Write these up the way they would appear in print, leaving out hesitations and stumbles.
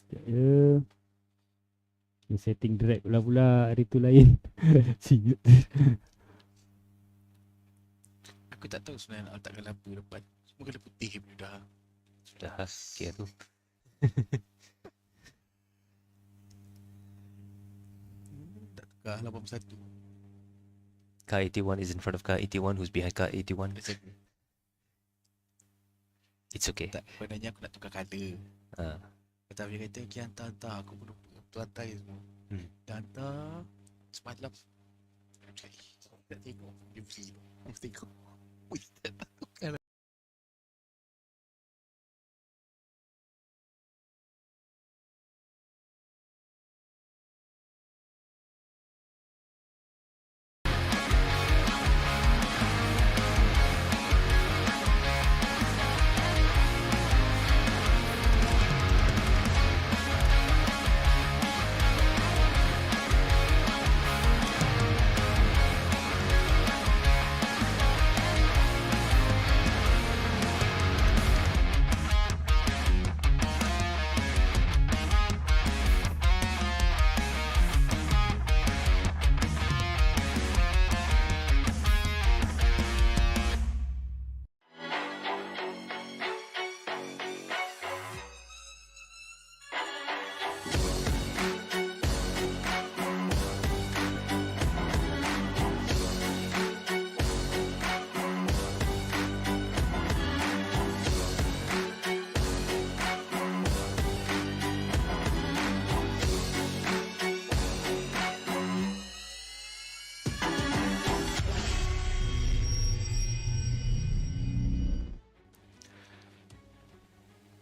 Sekejap ya. Dia setting drag pula hari tu lain. Siut. Aku tak tahu sebenarnya nak letakkan laba depan. Semua kena putih punya dah. Sudah sikit tu. Tak tukar 81. Car 81 is in front of car 81 who's behind car 81. Macam ni. It's okay. Tak, sebenarnya aku nak tukar colour. Tapi dia kata, okay, hantar. Aku pun lupa. Tu hantar je semua. Dia hantar semalam. Tak tengok. Dia free. Aku tengok. Ui, tak tukar lah.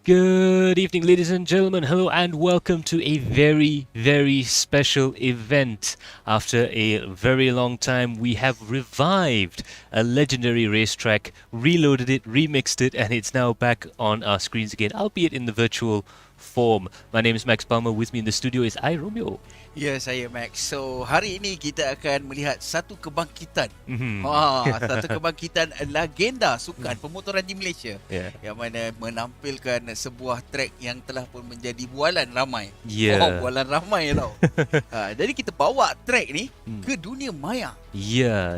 Good evening, ladies and gentlemen. Hello and welcome to a very, very special event. After a very long time, we have revived a legendary racetrack, reloaded it, remixed it, and it's now back on our screens again, albeit in the virtual form. My name is Max Palmer. With me in the studio is I, Romeo. Ya, saya Max. So, hari ini kita akan melihat satu kebangkitan. Satu kebangkitan Lagenda Sukan Permotoran di Malaysia. Yang mana menampilkan sebuah track yang telah pun menjadi bualan ramai. Bualan ramai tau. Jadi kita bawa track ni ke dunia maya.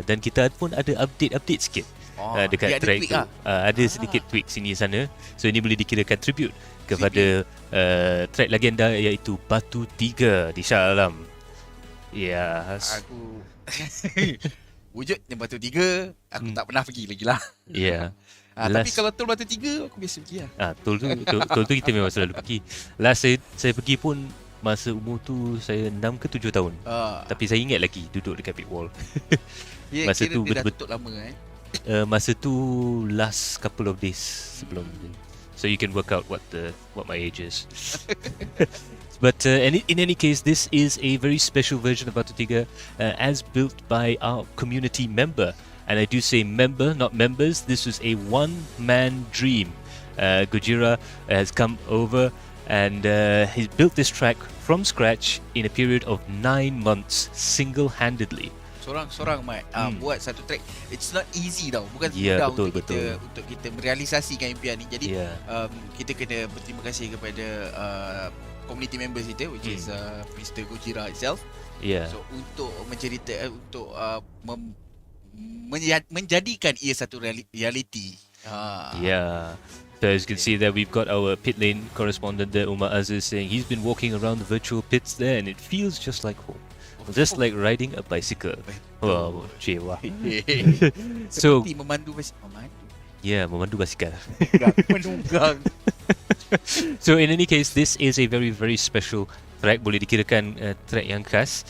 Dan kita pun ada update sikit dekat track tu. Ada sedikit tweak sini sana. So ini boleh dikirakan tribute kepada track Lagenda iaitu Batu Tiga di Shah Alam. Aku wujudnya Batu Tiga, aku tak pernah pergi lagi lah. Tapi kalau tol Batu Tiga, aku biasa pergi lah. Tol tu kita memang selalu pergi. Last saya pergi pun masa umur tu saya 6 ke 7 tahun. Tapi saya ingat lagi duduk dekat pit wall. Masa tu betul-betul lama masa tu last couple of days sebelum ni. So you can work out what my age is. But in any case, this is a very special version of Batu Tiga as built by our community member. And I do say member, not members. This was a one-man dream. Gojira has come over and he's built this track from scratch in a period of 9 months single-handedly. Sorang-sorang buat satu track. It's not easy tau. Bukan mudah untuk kita merealisasikan impian ni. Jadi kita kena berterima kasih kepada community members kita, which is Mr. Gojira itself. So untuk menjadikan ia satu reality. So as you can see there, we've got our pit lane correspondent there, Umar Aziz, saying he's been walking around the virtual pits there and it feels just like home. Just like riding a bicycle. Wow, cewa. So memandu basikal. Memandu basikal. Menunggang. So in any case, this is a very, very special track. Boleh dikirakan track yang khas.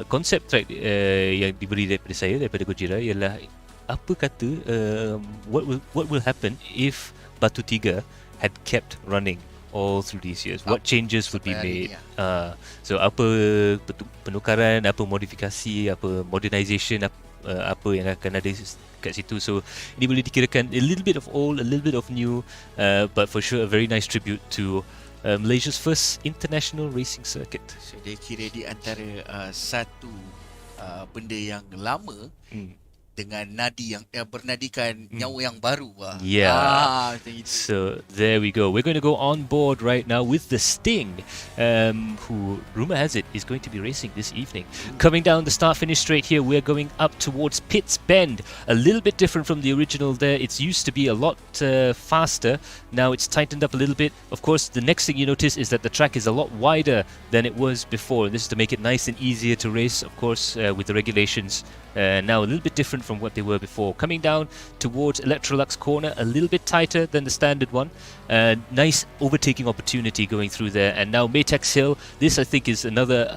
Konsep track yang diberi daripada Gojira ialah apa kata what will happen if Batu Tiga had kept running all through these years. What changes would be made? So apa penukaran, apa modifikasi, apa modernization, apa yang akan ada kat situ. So ini boleh dikirakan a little bit of old, a little bit of new, but for sure a very nice tribute to Malaysia's first international racing circuit. So dia kira di antara satu benda yang lama dengan nadi yang bernadikan nyawa yang baru. Yeah. Macam itu. So there we go. We're going to go on board right now with the Sting, who rumor has it is going to be racing this evening. Coming down the start-finish straight here, we're going up towards Pitts Bend. A little bit different from the original there. It's used to be a lot faster. Now it's tightened up a little bit. Of course, the next thing you notice is that the track is a lot wider than it was before. This is to make it nice and easier to race, of course, with the regulations. Now a little bit different from what they were before. Coming down towards Electrolux corner, a little bit tighter than the standard one. Nice overtaking opportunity going through there. And now Maytex Hill. This, I think, is another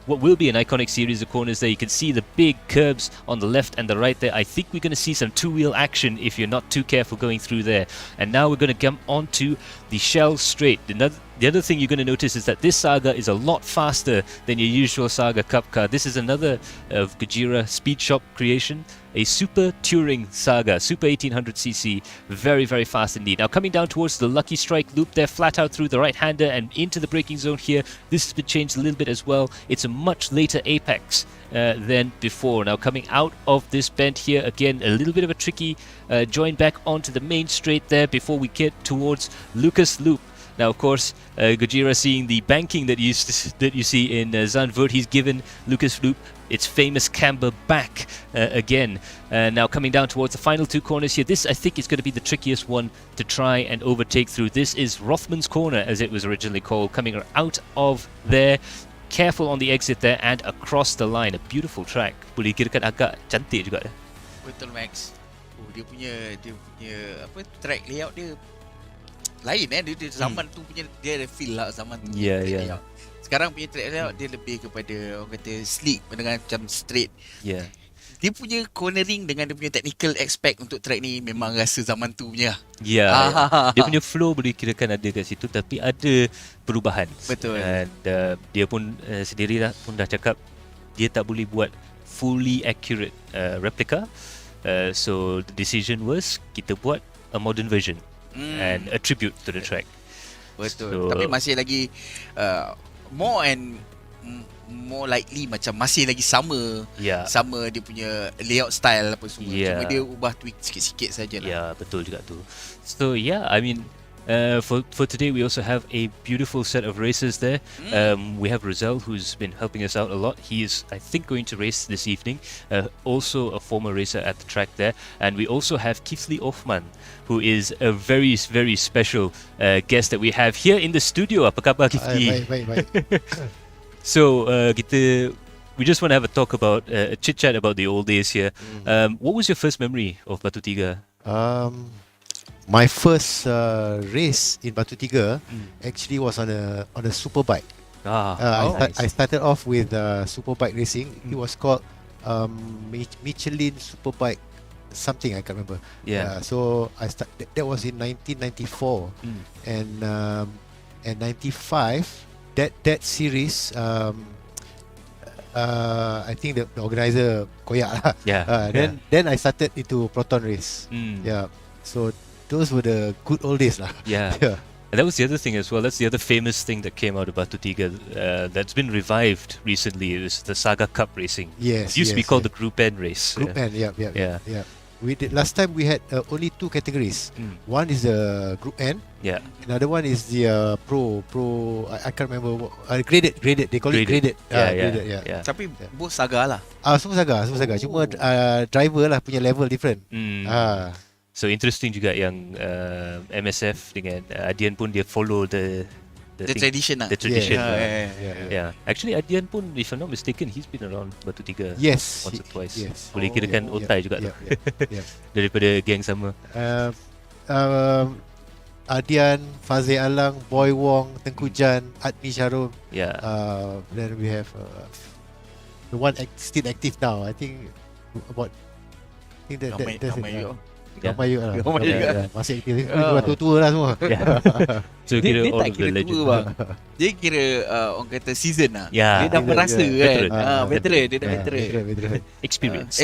what will be an iconic series of corners there. You can see the big curbs on the left and the right there. I think we're going to see some two-wheel action if you're not too careful going through there. And now we're going to come onto the Shell Straight. The other thing you're going to notice is that this Saga is a lot faster than your usual Saga Cup car. This is another of Gojira Speed Shop creation, a Super Touring Saga, Super 1800cc, very, very fast indeed. Now coming down towards the Lucky Strike loop there, flat out through the right-hander and into the braking zone here. This has been changed a little bit as well. It's a much later apex than before. Now coming out of this bend here, again, a little bit of a tricky join back onto the main straight there before we get towards Lucas Loop. Now, of course, Gojira, seeing the banking that you see in Zandvoort, he's given Lucas Loop its famous camber back again. Now coming down towards the final two corners here, this I think is going to be the trickiest one to try and overtake through. This is Rothman's Corner, as it was originally called, coming out of there. Careful on the exit there and across the line. A beautiful track. Boleh kirakan agak cantik juga. Betul, Max. Dia punya track layout dia lain dia zaman tu punya, dia ada feel lah zaman tu. Yeah. Sekarang punya track layout dia lebih kepada orang kata sleek, dengan macam straight. Yeah. Dia punya cornering dengan dia punya technical aspect untuk track ni memang rasa zaman tu punya. Yeah. Dia punya flow boleh kirakan ada kat situ, tapi ada perubahan. Betul. And dia pun sendiri pun dah cakap dia tak boleh buat fully accurate replica. So the decision was kita buat a modern version and a tribute to the track. Betul. So, tapi masih lagi more likely macam masih lagi sama dia punya layout style apa semua. Cuma dia ubah tweak sikit-sikit sajalah. Ya, betul juga tu. So yeah, I mean for today we also have a beautiful set of racers there. We have Rizal, who's been helping us out a lot. He is, I think, going to race this evening, also a former racer at the track there. And we also have Kifli Othman, who is a very, very special guest that we have here in the studio. Apa khabar, Kifli? Baik. So we just want to have a talk about a chit chat about the old days here. What was your first memory of Batu Tiga? My first race in Batu Tiga actually was on a super bike. Nice. I started off with super bike racing. It was called Michelin Superbike something, I can't remember. So that was in 1994 and 95. That series, I think the organizer koyak lah. Then I started into Proton race. So those were the good old days lah. And that was the other thing as well. That's the other famous thing that came out of Batu Tiga that's been revived recently. It was the Saga Cup racing. Yes, it used to be called the Group N race. Group N, yeah. We did last time. We had only two categories. One is the Group N. Another one is the Pro. I can't remember. Graded. They call it graded. Graded. Tapi both Saga lah. Semua Saga. Cuma driver lah punya level different. So interesting juga yang MSF dengan Adian pun dia follow the tradition lah. The tradition. Yeah. Actually Adian pun, if I'm not mistaken, he's been around Batu Tiga once or twice. Boleh kirakan otai juga tu. Daripada geng sama. Adian, Fazil Alang, Boy Wong, Tengku Jan, Admi Sharon. Then we have the one still active now. I think that's Ramai juga. Masih aktif. Tua-tua lah semua. So kira dia all tak of the kira legend. tua bang. Dia kira orang kata season lah. Dia dah merasa kan. Veteran. Dia dah veteran. Experience.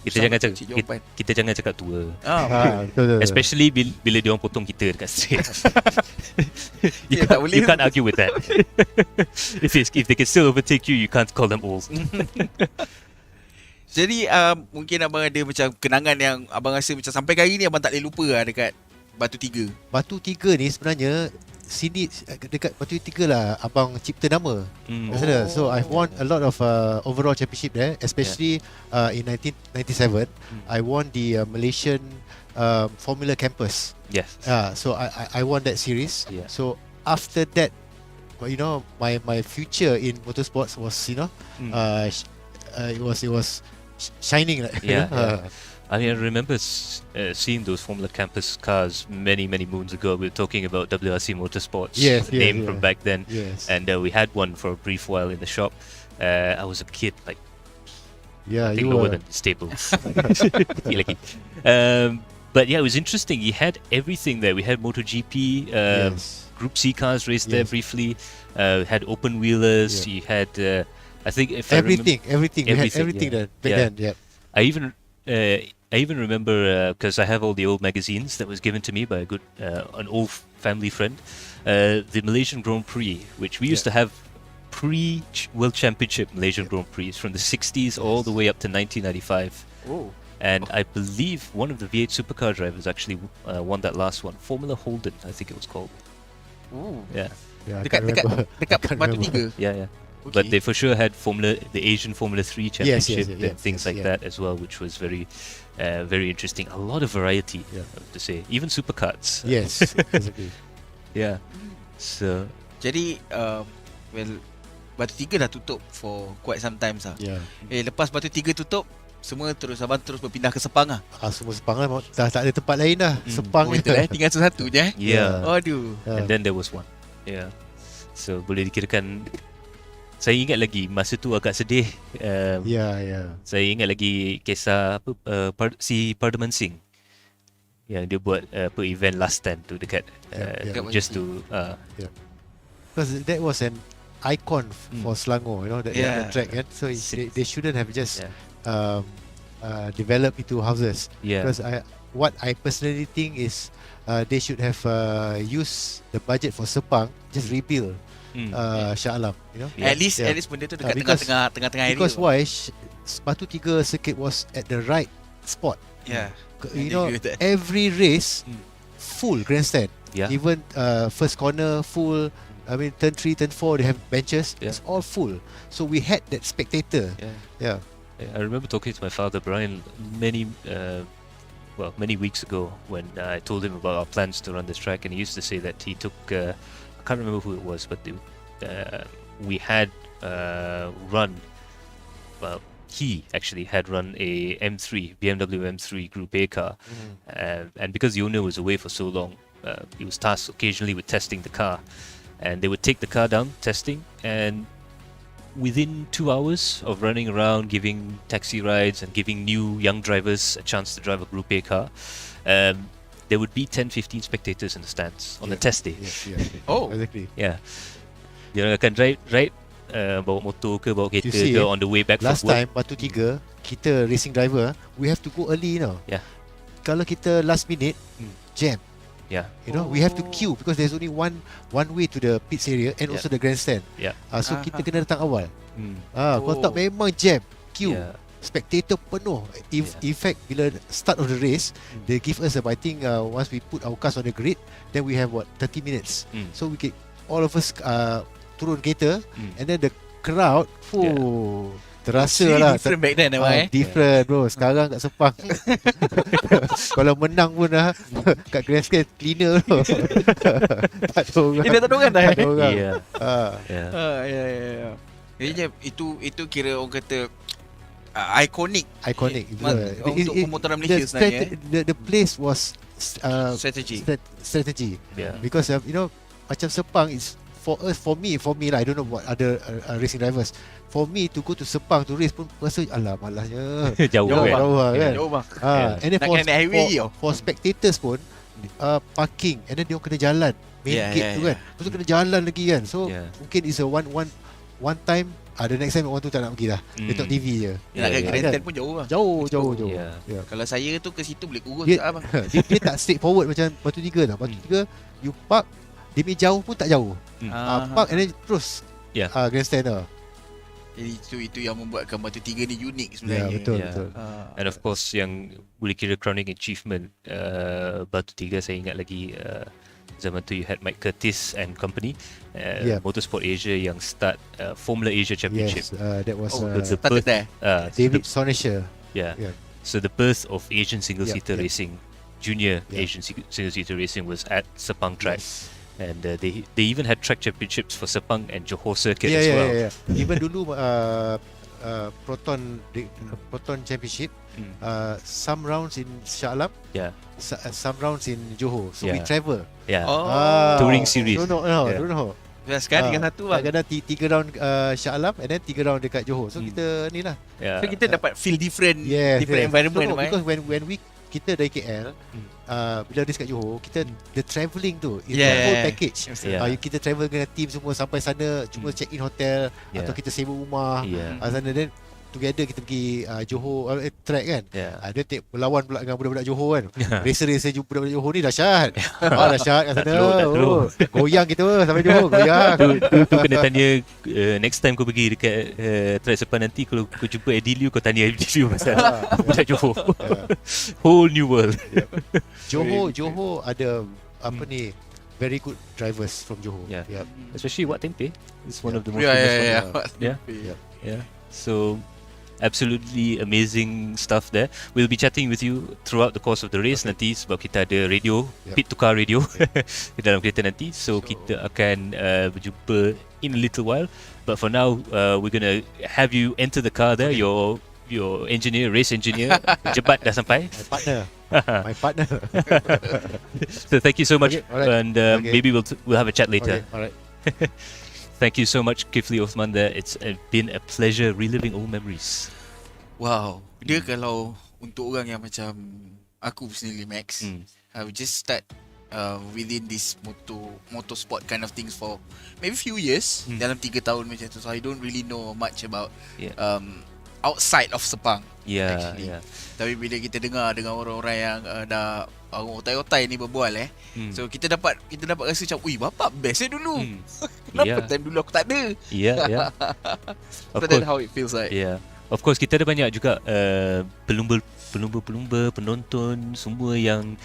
Kita jangan cakap tua. Betul. Especially bila dia orang potong kita dekat street. You can't argue with that. If they can still overtake you, you can't call them old. Jadi mungkin abang ada macam kenangan yang abang rasa macam sampai hari ni abang tak boleh lupa lah dekat Batu Tiga. Batu Tiga ni sebenarnya sini dekat Batu Tiga lah abang cipta nama. So I've won a lot of overall championship there, especially in 1997. I won the Malaysian Formula Campus. Yes. So I won that series. Yeah. So after that, you know, my future in motorsports was, you know, it was shining. Yeah. I mean, I remember seeing those Formula Campus cars many moons ago. We were talking about WRC Motorsports, name from back then. Yes. And we had one for a brief while in the shop. I was a kid, like, I think lower than stable. Lucky. But yeah, it was interesting. You had everything there. We had MotoGP, Group C cars raced there briefly. Had open wheelers. You had, I think, if everything. I remember, We had everything then. Back then. Yeah. I even remember, because I have all the old magazines that was given to me by an old family friend, the Malaysian Grand Prix, which we used to have pre-World Championship Malaysian Grand Prix from the 60s all the way up to 1995. Oh. And I believe one of the V8 supercar drivers actually won that last one. Formula Holden, I think it was called. Oh. Yeah. Dekat Batu Tiga. Yeah. Okay. But they for sure had the Asian Formula 3 Championship and things like that as well, which was very interesting. A lot of variety, I have to say. Even supercars. Yes, exactly. Yeah. So, jadi, Batu Tiga dah tutup for quite some time lah. Yeah. Lepas Batu Tiga tutup, abang terus berpindah ke Sepang lah. Semua Sepang lah, dah tak ada tempat lain dah. Sepang je. Tinggal satu je. Yeah. Aduh. And then there was one. Yeah. So boleh dikirakan, saya ingat lagi masa tu agak sedih. Saya ingat lagi kisah si Pardaman Singh yang dia buat event last stand tu dekat just to because that was an icon for Selangor, you know, that track kan. So they shouldn't have just developed into houses. Because what I personally think is they should have used the budget for Sepang, just rebuild Shah Alam, you know. At least benda tu dekat tengah-tengah area. Because why Batu Tiga circuit was at the right spot. You know, every race full grandstand. Even first corner full. I mean, turn 3, turn 4, they have benches. It's all full. So we had that spectator. I remember talking to my father Brian many weeks ago when I told him about our plans to run this track, and he used to say that he took I can't remember who it was, but we had he actually had run a BMW M3 Group A car, and because the owner was away for so long, he was tasked occasionally with testing the car, and they would take the car down testing, and within 2 hours of running around giving taxi rides and giving new young drivers a chance to drive a Group A car, there would be 10-15 spectators in the stands on the test day. Oh, exactly. Yeah. Dia akan ride bawa motor ke bawa kereta ke on the way back last from work. time Batu Tiga, kita racing driver, we have to go early, you know. Kalau kita last minute jam, you know, we have to queue because there's only one way to the pits area and also the grandstand. So kita kena datang awal. Kalau tak memang jam, queue, spectator penuh. In fact, bila start of the race, they give us I think once we put our cars on the grid, then we have 30 minutes. So we get all of us turun kereta, and then the crowd terasa lah different back then, different bro. Sekarang kat Sepang kalau menang pun kat grandstand cleaner bro. Tak ada orang. Tak ada orang dah. Tak ada orang. Itu kira orang kata iconic untuk pemotoran Malaysia sebenarnya. The place was strategy. Because you know, macam Sepang is for me lah, I don't know what other racing drivers. For me to go to Sepang to race pun rasa malasnya. Jauh kan. And then for spectators pun parking, and then dia kena jalan main gate tu kan. Lepas tu kena jalan lagi kan. So mungkin is a one time. The next time orang tu tak nak pergi dah. Dia tengok TV je. Nak ke Kereta pun jauh lah. Jauh. Kalau saya tu ke situ boleh kurus dia tak straight forward macam Batu Tiga tau. Batu Tiga you park, dia jauh pun tak jauh. Park and then terus grandstand tau. Itu yang membuatkan Batu Tiga ni unik sebenarnya. Betul. And of course yang boleh kira crowning achievement Batu Tiga, saya ingat lagi zaman tu you had Mike Curtis and company, Motorsport Asia yang start Formula Asia Championship. Yes, that was the started birth, there. David Sonesher. Yeah. So the birth of Asian single-seater Yeah. racing, junior Asian single-seater racing was at Sepang track. Yes. And they even had track championships for Sepang and Johor circuit as well. Even dulu Proton Championship, some rounds in Shah Alam, some rounds in Johor. So we travel. Touring series. Don't know. Sekarang tinggal satu lah. Kadang 3 round Shah Alam and then 3 round dekat Johor. So kita ni lah. So kita dapat feel different So, environment. because when we kita dari KL, bila race kat Johor, kita the travelling tu is the whole package. Kita travel dengan team semua sampai sana, cuma check in hotel atau kita sewa rumah sana, then together kita pergi Johor track kan. Dia berlawan pula dengan budak-budak Johor kan. Racer budak-budak Johor ni dahsyat. Dahsyat kat sana. Goyang kita sampai Johor, goyang. Tu kena tanya next time kau pergi dekat track Sepang nanti, kalau kau jumpa Eddie Liu, kau tanya Eddie Liu pasal budak Johor. Whole new world. Johor ada apa ni, very good drivers from Johor. Especially Wat Tempe. It's one of the most famous ones. So absolutely amazing stuff there. We'll be chatting with you throughout the course of the race nanti, sebab kita ada radio, pit to car radio di dalam kereta nanti. So kita akan berjumpa in a little while. But for now, we're gonna have you enter the car there. Your engineer, race engineer, Jebat dah sampai. My partner. So thank you so much, alright. and maybe we'll have a chat later. Alright. Thank you so much, Kifli Osman there. It's been a pleasure reliving old memories. Wow. Dia kalau untuk orang yang macam aku personally, Max, I would just start within this motorsport kind of things for maybe few years, dalam 3 tahun macam tu. So I don't really know much about outside of Sepang. Tapi bila kita dengar dengan orang-orang yang dah otai-otai ni berbual so kita dapat rasa macam, ui, bapak best dulu. Kenapa time dulu aku tak ada? Of But course, that's how it feels like. Of course, kita ada banyak juga pelumba, penonton semua yang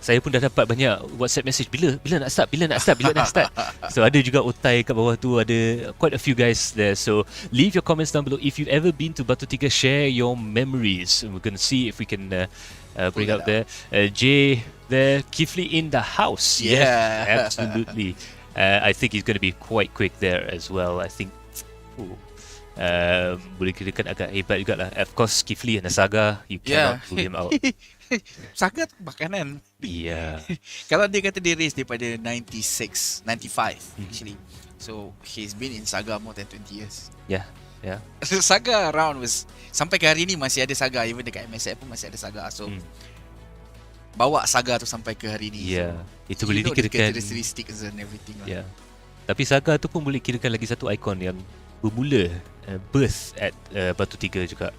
saya pun dah dapat banyak WhatsApp message, bila nak start. So ada juga otai kat bawah tu, ada quite a few guys there. So leave your comments down below if you've ever been to Batu Tiga. Share your memories, and we're going to see if we can bring out there Jay there, Kifli in the house. Yes, absolutely. I think he's going to be quite quick there as well. I think boleh kirakan agak hebat jugalah. Of course, Kifli and Saga, you cannot rule him out. Saga makanan. Kalau dia kata dia race daripada 95 actually. So he's been in Saga more than 20 years. Saga around was sampai ke hari ni masih ada Saga, even dekat MSF pun masih ada Saga. So bawa Saga tu sampai ke hari ni. Itu boleh dikirakan characteristics and everything lah. Tapi Saga tu pun boleh kirakan lagi satu ikon yang bermula birth at Batu Tiga juga.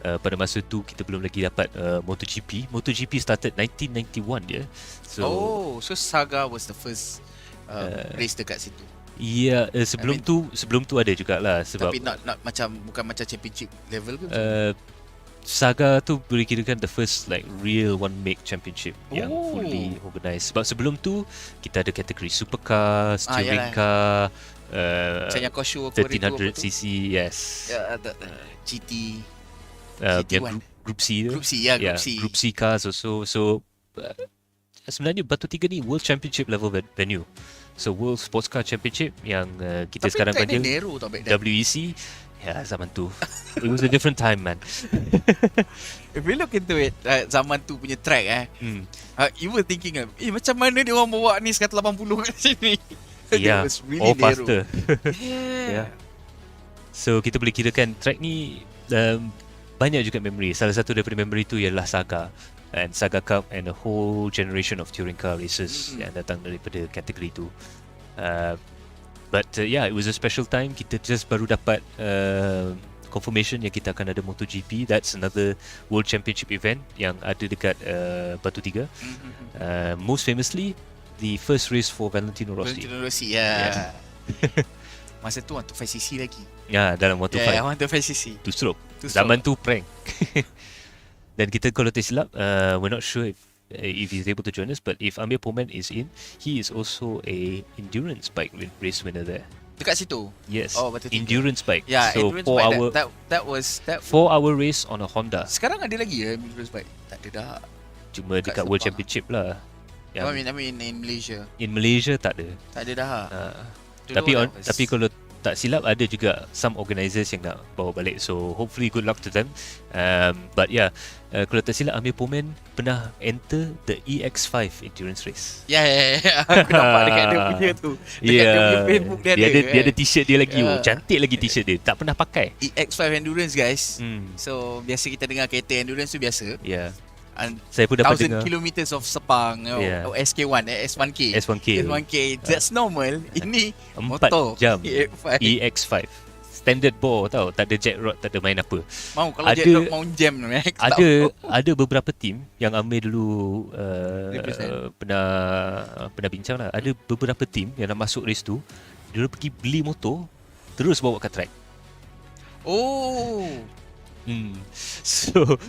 Pada masa tu kita belum lagi dapat MotoGP started 1991 dia. So Saga was the first race dekat situ. Sebelum tu ada jugalah, sebab tapi not macam, bukan macam championship level ke? Saga tu boleh kirakan the first like real one make championship yang fully organised. Sebab sebelum tu kita ada kategori supercar, touring car, macam yang kau show 1300cc, GT yang Group C tu. Group C cars also. So sebenarnya Batu Tiga ni World Championship level venue. So World Sports Car Championship yang kita sekarang panggil WEC. Zaman tu it was a different time, man. If you look into it, zaman tu punya track you were thinking macam mana dia orang bawa ni 180 kat sini. It was really all faster. So kita boleh kirakan track ni banyak juga memory. Salah satu daripada memory tu ialah Saga and Saga Cup and a whole generation of touring car racers yang datang daripada kategori tu. But it was a special time. Kita just baru dapat confirmation yang kita akan ada MotoGP. That's another World Championship event yang ada dekat Batu Tiga. Most famously, the first race for Valentino Rossi. Masa tu 125cc lagi. Ya, dalam 125. Yeah, 125cc. Two stroke. Two stroke. Zaman tu prank. Dan kita kalau tersilap, we're not sure if he's able to join us, but if Amir Poman is in, he is also a endurance bike race winner there. Dekat situ. Yes. Oh, Batu Tiga. Endurance bike. Yeah, so endurance 4 bike. hour That was 4-hour race on a Honda. Sekarang ada lagi endurance bike? Tak ada dah. Cuma dekat World Sepang. Championship lah. I mean in Malaysia. In Malaysia tak ada. Tak ada dah. Tapi kalau tak silap ada juga some organisers yang nak bawa balik. So hopefully good luck to them. But yeah, kalau tak silap Amir Poman pernah enter the EX5 endurance race. Ya. Aku nampak dekat dia punya tu. Dekat dia punya Facebook dia ada. Dia ada t-shirt dia lagi. Cantik lagi t-shirt dia. Tak pernah pakai. EX5 endurance guys. So biasa kita dengar kereta endurance tu biasa. Yeah. Saya pun dapat 1000 dengar kilometers of Sepang, SK1, S1K. S1K, that's normal. Ini 4 motor jam EX5. EX5 standard bore tau, tak ada jack rod, tak ada main apa. Mau kalau jet rod mau jam ada beberapa team yang Amir dulu pernah bincang lah. Ada beberapa team yang nak masuk race tu, dia pergi beli motor terus bawa kat track. So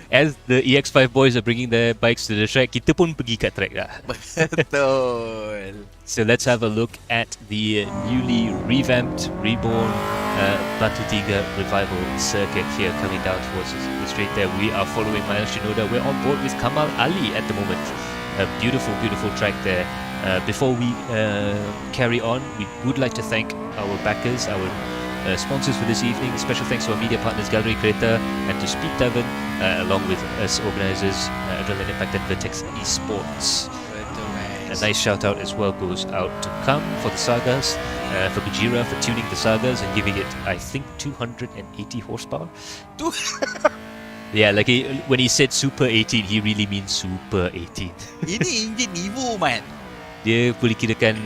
as the EX5 boys are bringing their bikes to the track, kita pun pergi kat track lah. Betul. So let's have a look at the newly revamped, reborn Batu Tiga revival circuit here coming down towards the straight there. We are following Miles Shinoda. We're on board with Kamal Ali at the moment. A beautiful, beautiful track there. Before we carry on, we would like to thank our backers, our sponsors for this evening. Special thanks to our media partners Galeri, Kereta and to Speed Tavern, along with us organisers Adrenaline Impact and Vertex Esports. A nice shout out as well goes out to Kam for the Sagas, for Gujira for tuning the Sagas and giving it, I think, 280 horsepower. Yeah, like when he said Super 18, he really means Super 18. Ini engine Evo, man. Dia boleh kirakan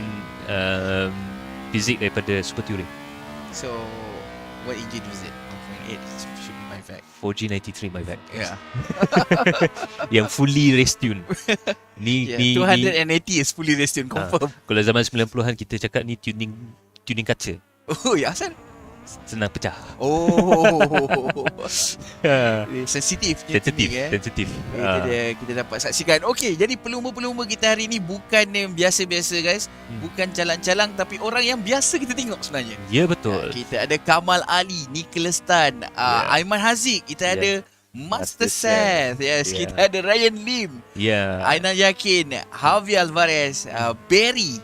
fizik daripada Super Touring. So, what engine was it? 1.8 should be my vac. 4G93 my vac. Yeah. Yang fully race tune. Ni 280 is fully race tune, confirm. Kalau zaman 90-an kita cakap ni tuning kaca. Oh, ya asal? Senang pecah. Sensitif. Sensitif. Kita dapat saksikan. Okey, jadi pelumba-pelumba kita hari ni bukan yang biasa-biasa guys. Bukan calang-calang, tapi orang yang biasa kita tengok sebenarnya. Ya, betul. Kita ada Kamal Ali, Nicholas Tan, Aiman Haziq, kita ada Master Seth, kita ada Ryan Lim, Aina Yakin, Javi Alvarez, Berry.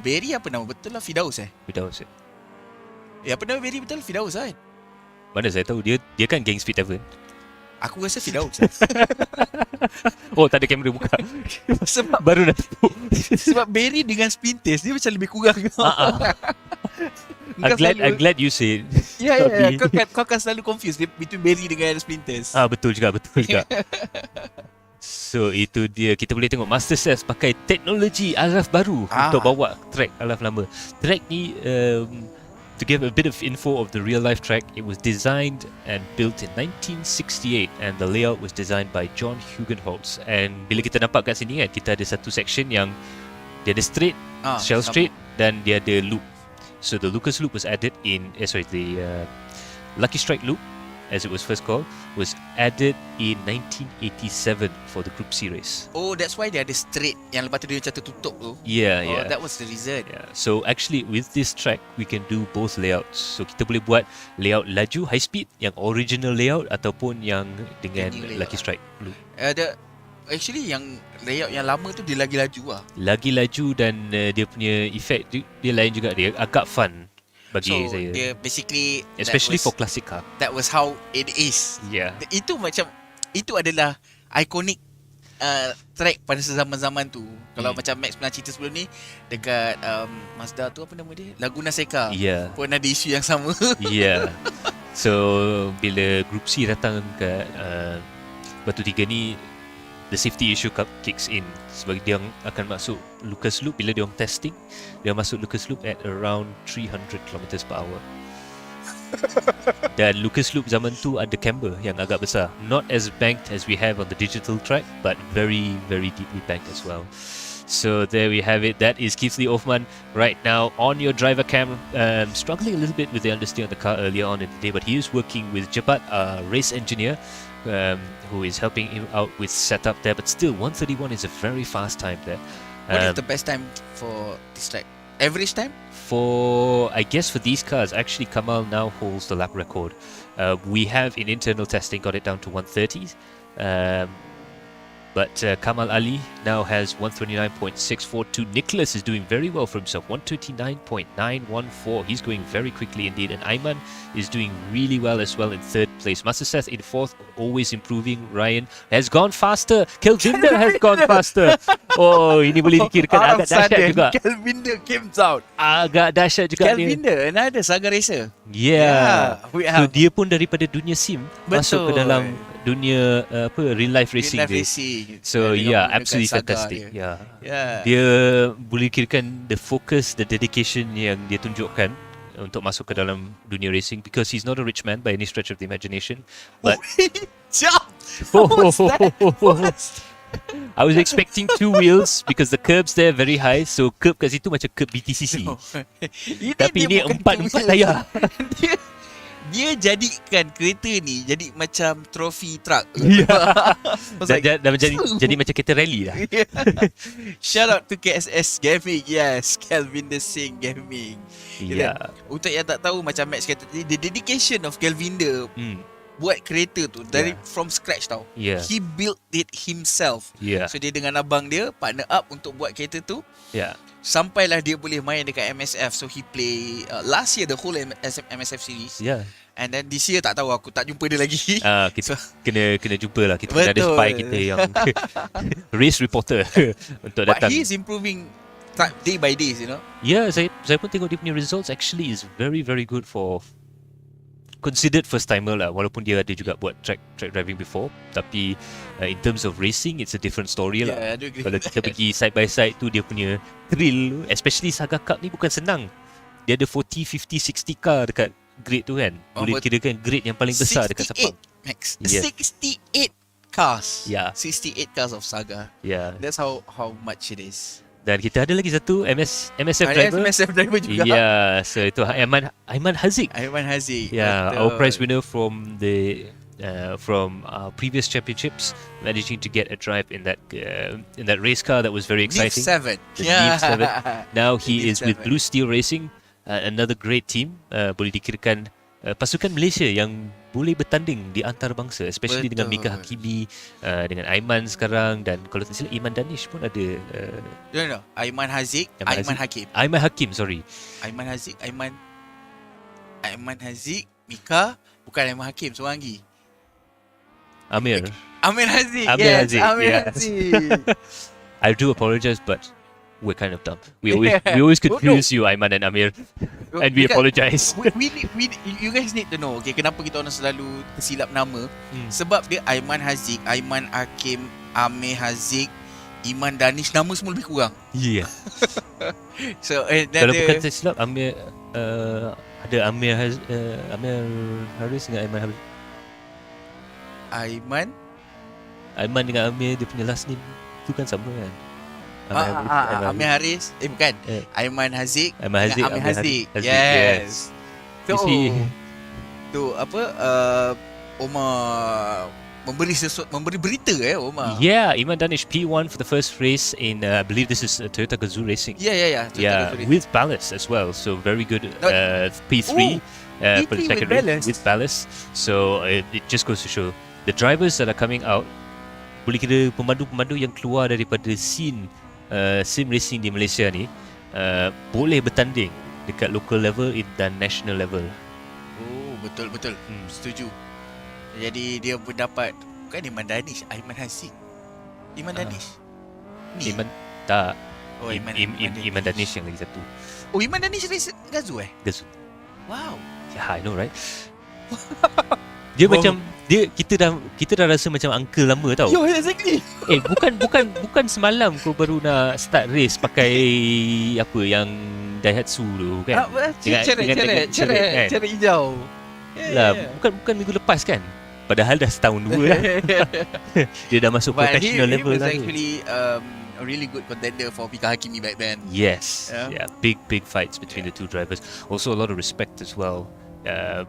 Berry apa nama betul lah? Fidaus Fidaus. Ya, apa nama Berry betul? Fidaus kan? Mana saya tahu, dia kan geng Speed Tavern. Aku rasa Fidaus. Oh, tak ada kamera buka. Sebab baru dah tahu. Sebab Berry dengan Spintes dia macam lebih kurang. I'm glad you said. Ya. Kau akan selalu confuse between Berry dengan Spintes. Betul juga. So itu dia, kita boleh tengok Master Seth pakai teknologi alaf baru untuk bawa track alaf lama. Track ni to give a bit of info of the real life track, it was designed and built in 1968 and the layout was designed by John Hugenholtz. And bila kita nampak kat sini kan, kita ada satu section yang dia ada straight, shell straight dan dia ada loop. So the Lucas loop was added in the Lucky Strike loop, as it was first called, was added in 1987 for the Group C race. Oh, that's why dia ada straight yang lepas tu dia macam tertutup tu. Yeah. That was the reason. So actually with this track we can do both layouts. So kita boleh buat layout laju high speed yang original layout ataupun yang dengan Lucky Strike loop. Actually yang layout yang lama tu dia lagi laju lah. Lagi laju dan dia punya effect dia lain juga, dia agak fun bagi saya. Dia basically, especially for classic car, that was how it is. Itu adalah iconic track pada zaman-zaman tu. Kalau macam Max pernah cerita sebelum ni dekat Mazda tu apa nama dia, Laguna Seca, pun ada isu yang sama. So bila Group C datang ke Batu Tiga ni, the safety issue kicks in sebab dia akan masuk Lucas Loop. Bila dia orang testing, dia masuk Lucas Loop at around 300 km/h. Dan Lucas Loop zaman tu ada camber yang agak besar, not as banked as we have on the digital track, but very, very deeply banked as well. So there we have it. That is Kifli Othman right now on your driver cam. Struggling a little bit with the understeer on the car earlier on in the day, but he is working with Jabat, a race engineer, who is helping him out with setup there. But still, 1:31 is a very fast time there. What is the best time for this track? Average time? I guess for these cars, actually Kamal now holds the lap record. We have in internal testing got it down to 1:30. But Kamal Ali now has 1:29.642. Nicholas is doing very well for himself, 1:29.914. He's going very quickly indeed. And Aiman is doing really well as well in third place. Master Seth in fourth, always improving. Ryan has gone faster. Kelvinder has gone faster. Oh, ini boleh dikirakan agak dahsyat juga. Kelvinder came out. Agak dahsyat juga ni. Kelvinder, another Saga racer. Yeah. We So have. dia pun daripada dunia sim masuk ke dalam dunia real life racing dia. So yeah, absolutely fantastic. Yeah. Dia boleh kirakan the focus, the dedication yang dia tunjukkan untuk masuk ke dalam dunia racing, because he's not a rich man by any stretch of the imagination. But I was expecting 2 wheels because the curbs there very high. So curb kat situ macam curb BTCC. Tapi ini 4 tayar. Dia jadikan kereta ni jadi macam trophy truck. Dah jadi macam kereta rally lah. Shout out to KSS Gaming. Yes, Kelvinder Singh Gaming. Yeah. Untuk yang tak tahu, macam Max kata tadi, the dedication of Kelvinder buat kereta tu dari from scratch tau. He built it himself. So dia dengan abang dia partner up untuk buat kereta tu. Sampailah dia boleh main dekat MSF. So he play last year the whole MSF series. And then this year tak tahu, aku tak jumpa dia lagi. Kita kena jumpa lah. Kita ada spy kita yang race reporter untuk datang. But he is improving day by day, you know. Yeah, saya pun tengok dia punya results actually is very very good for considered first timer lah. Walaupun dia ada juga buat track driving before, tapi in terms of racing it's a different story lah. Kalau kita pergi side by side tu, dia punya thrill, especially Saga Cup ni bukan senang. Dia ada 40, 50, 60 car dekat grade tu kan. Boleh kirakan grade yang paling besar dekat Sepang. Max. 68 cars. 68 68 cars of Saga. That's how much it is. Dan kita ada lagi satu MSF driver. MSF driver juga. So itu Aiman Haziq. Our prize winner from the from our previous championships, managing to get a drive in that race car that was very exciting. NIF 7. NIF 7. Now he is with Blue Steel Racing, another great team. Boleh dikirakan pasukan Malaysia yang boleh bertanding di antarabangsa, especially dengan Mika Hakimi, dengan Aiman sekarang, dan kalau tak silap Iman Danish pun ada. No. Aiman Haziq, Aiman Hakim. Aiman Hakim, sorry. Aiman Haziq, Aiman Haziq, Mika, bukan Aiman Hakim, seorang lagi. Amir Haziq. Haziq. Haziq. I do apologize, but we're kind of dumb. We always confuse you, Aiman and Amir, and we apologize. You guys need to know, okay, kenapa kita orang selalu tersilap nama. Sebab dia Aiman Haziq, Aiman Hakim, Amir Haziq, Iman Danish, nama semua lebih kurang. So kalau bukan tersilap, Amir ada Amir Haris dengan Aiman Haris. Aiman dengan Amir, dia punya last name tu kan sama kan? Amir Haris, bukan. Aiman Haziq. Amir Haziq. Haziq. Yes. So, tu Omar memberi berita Omar. Yeah, Iman Danish P1 for the first race in I believe this is Toyota Gazoo Racing. Yeah, with ballast as well. So very good P3 for the second race with ballast. So it just goes to show the drivers that are coming out, boleh kira pemandu-pemandu yang keluar daripada scene sim racing di Malaysia ni, boleh bertanding dekat local level dan national level. Betul. Setuju. Jadi dia pun dapat, bukan Iman Danish, Aiman Haziq. Iman Danish ni? Iman tak. Iman Danish yang lagi satu. Iman Danish race Gazoo Gazoo. Wow. Yeah, I know, right? Dia macam kita dah rasa macam uncle lama tau. Exactly. Bukan semalam kau baru nak start race pakai apa yang Daihatsu tu kan? Ceret hijau. Bukan minggu lepas kan? Padahal dah setahun dua dah. Dia dah masuk professional level lah. Actually, a really good contender for Mika Hakimi back then. Yes, Yeah. big fights between the two drivers. Also a lot of respect as well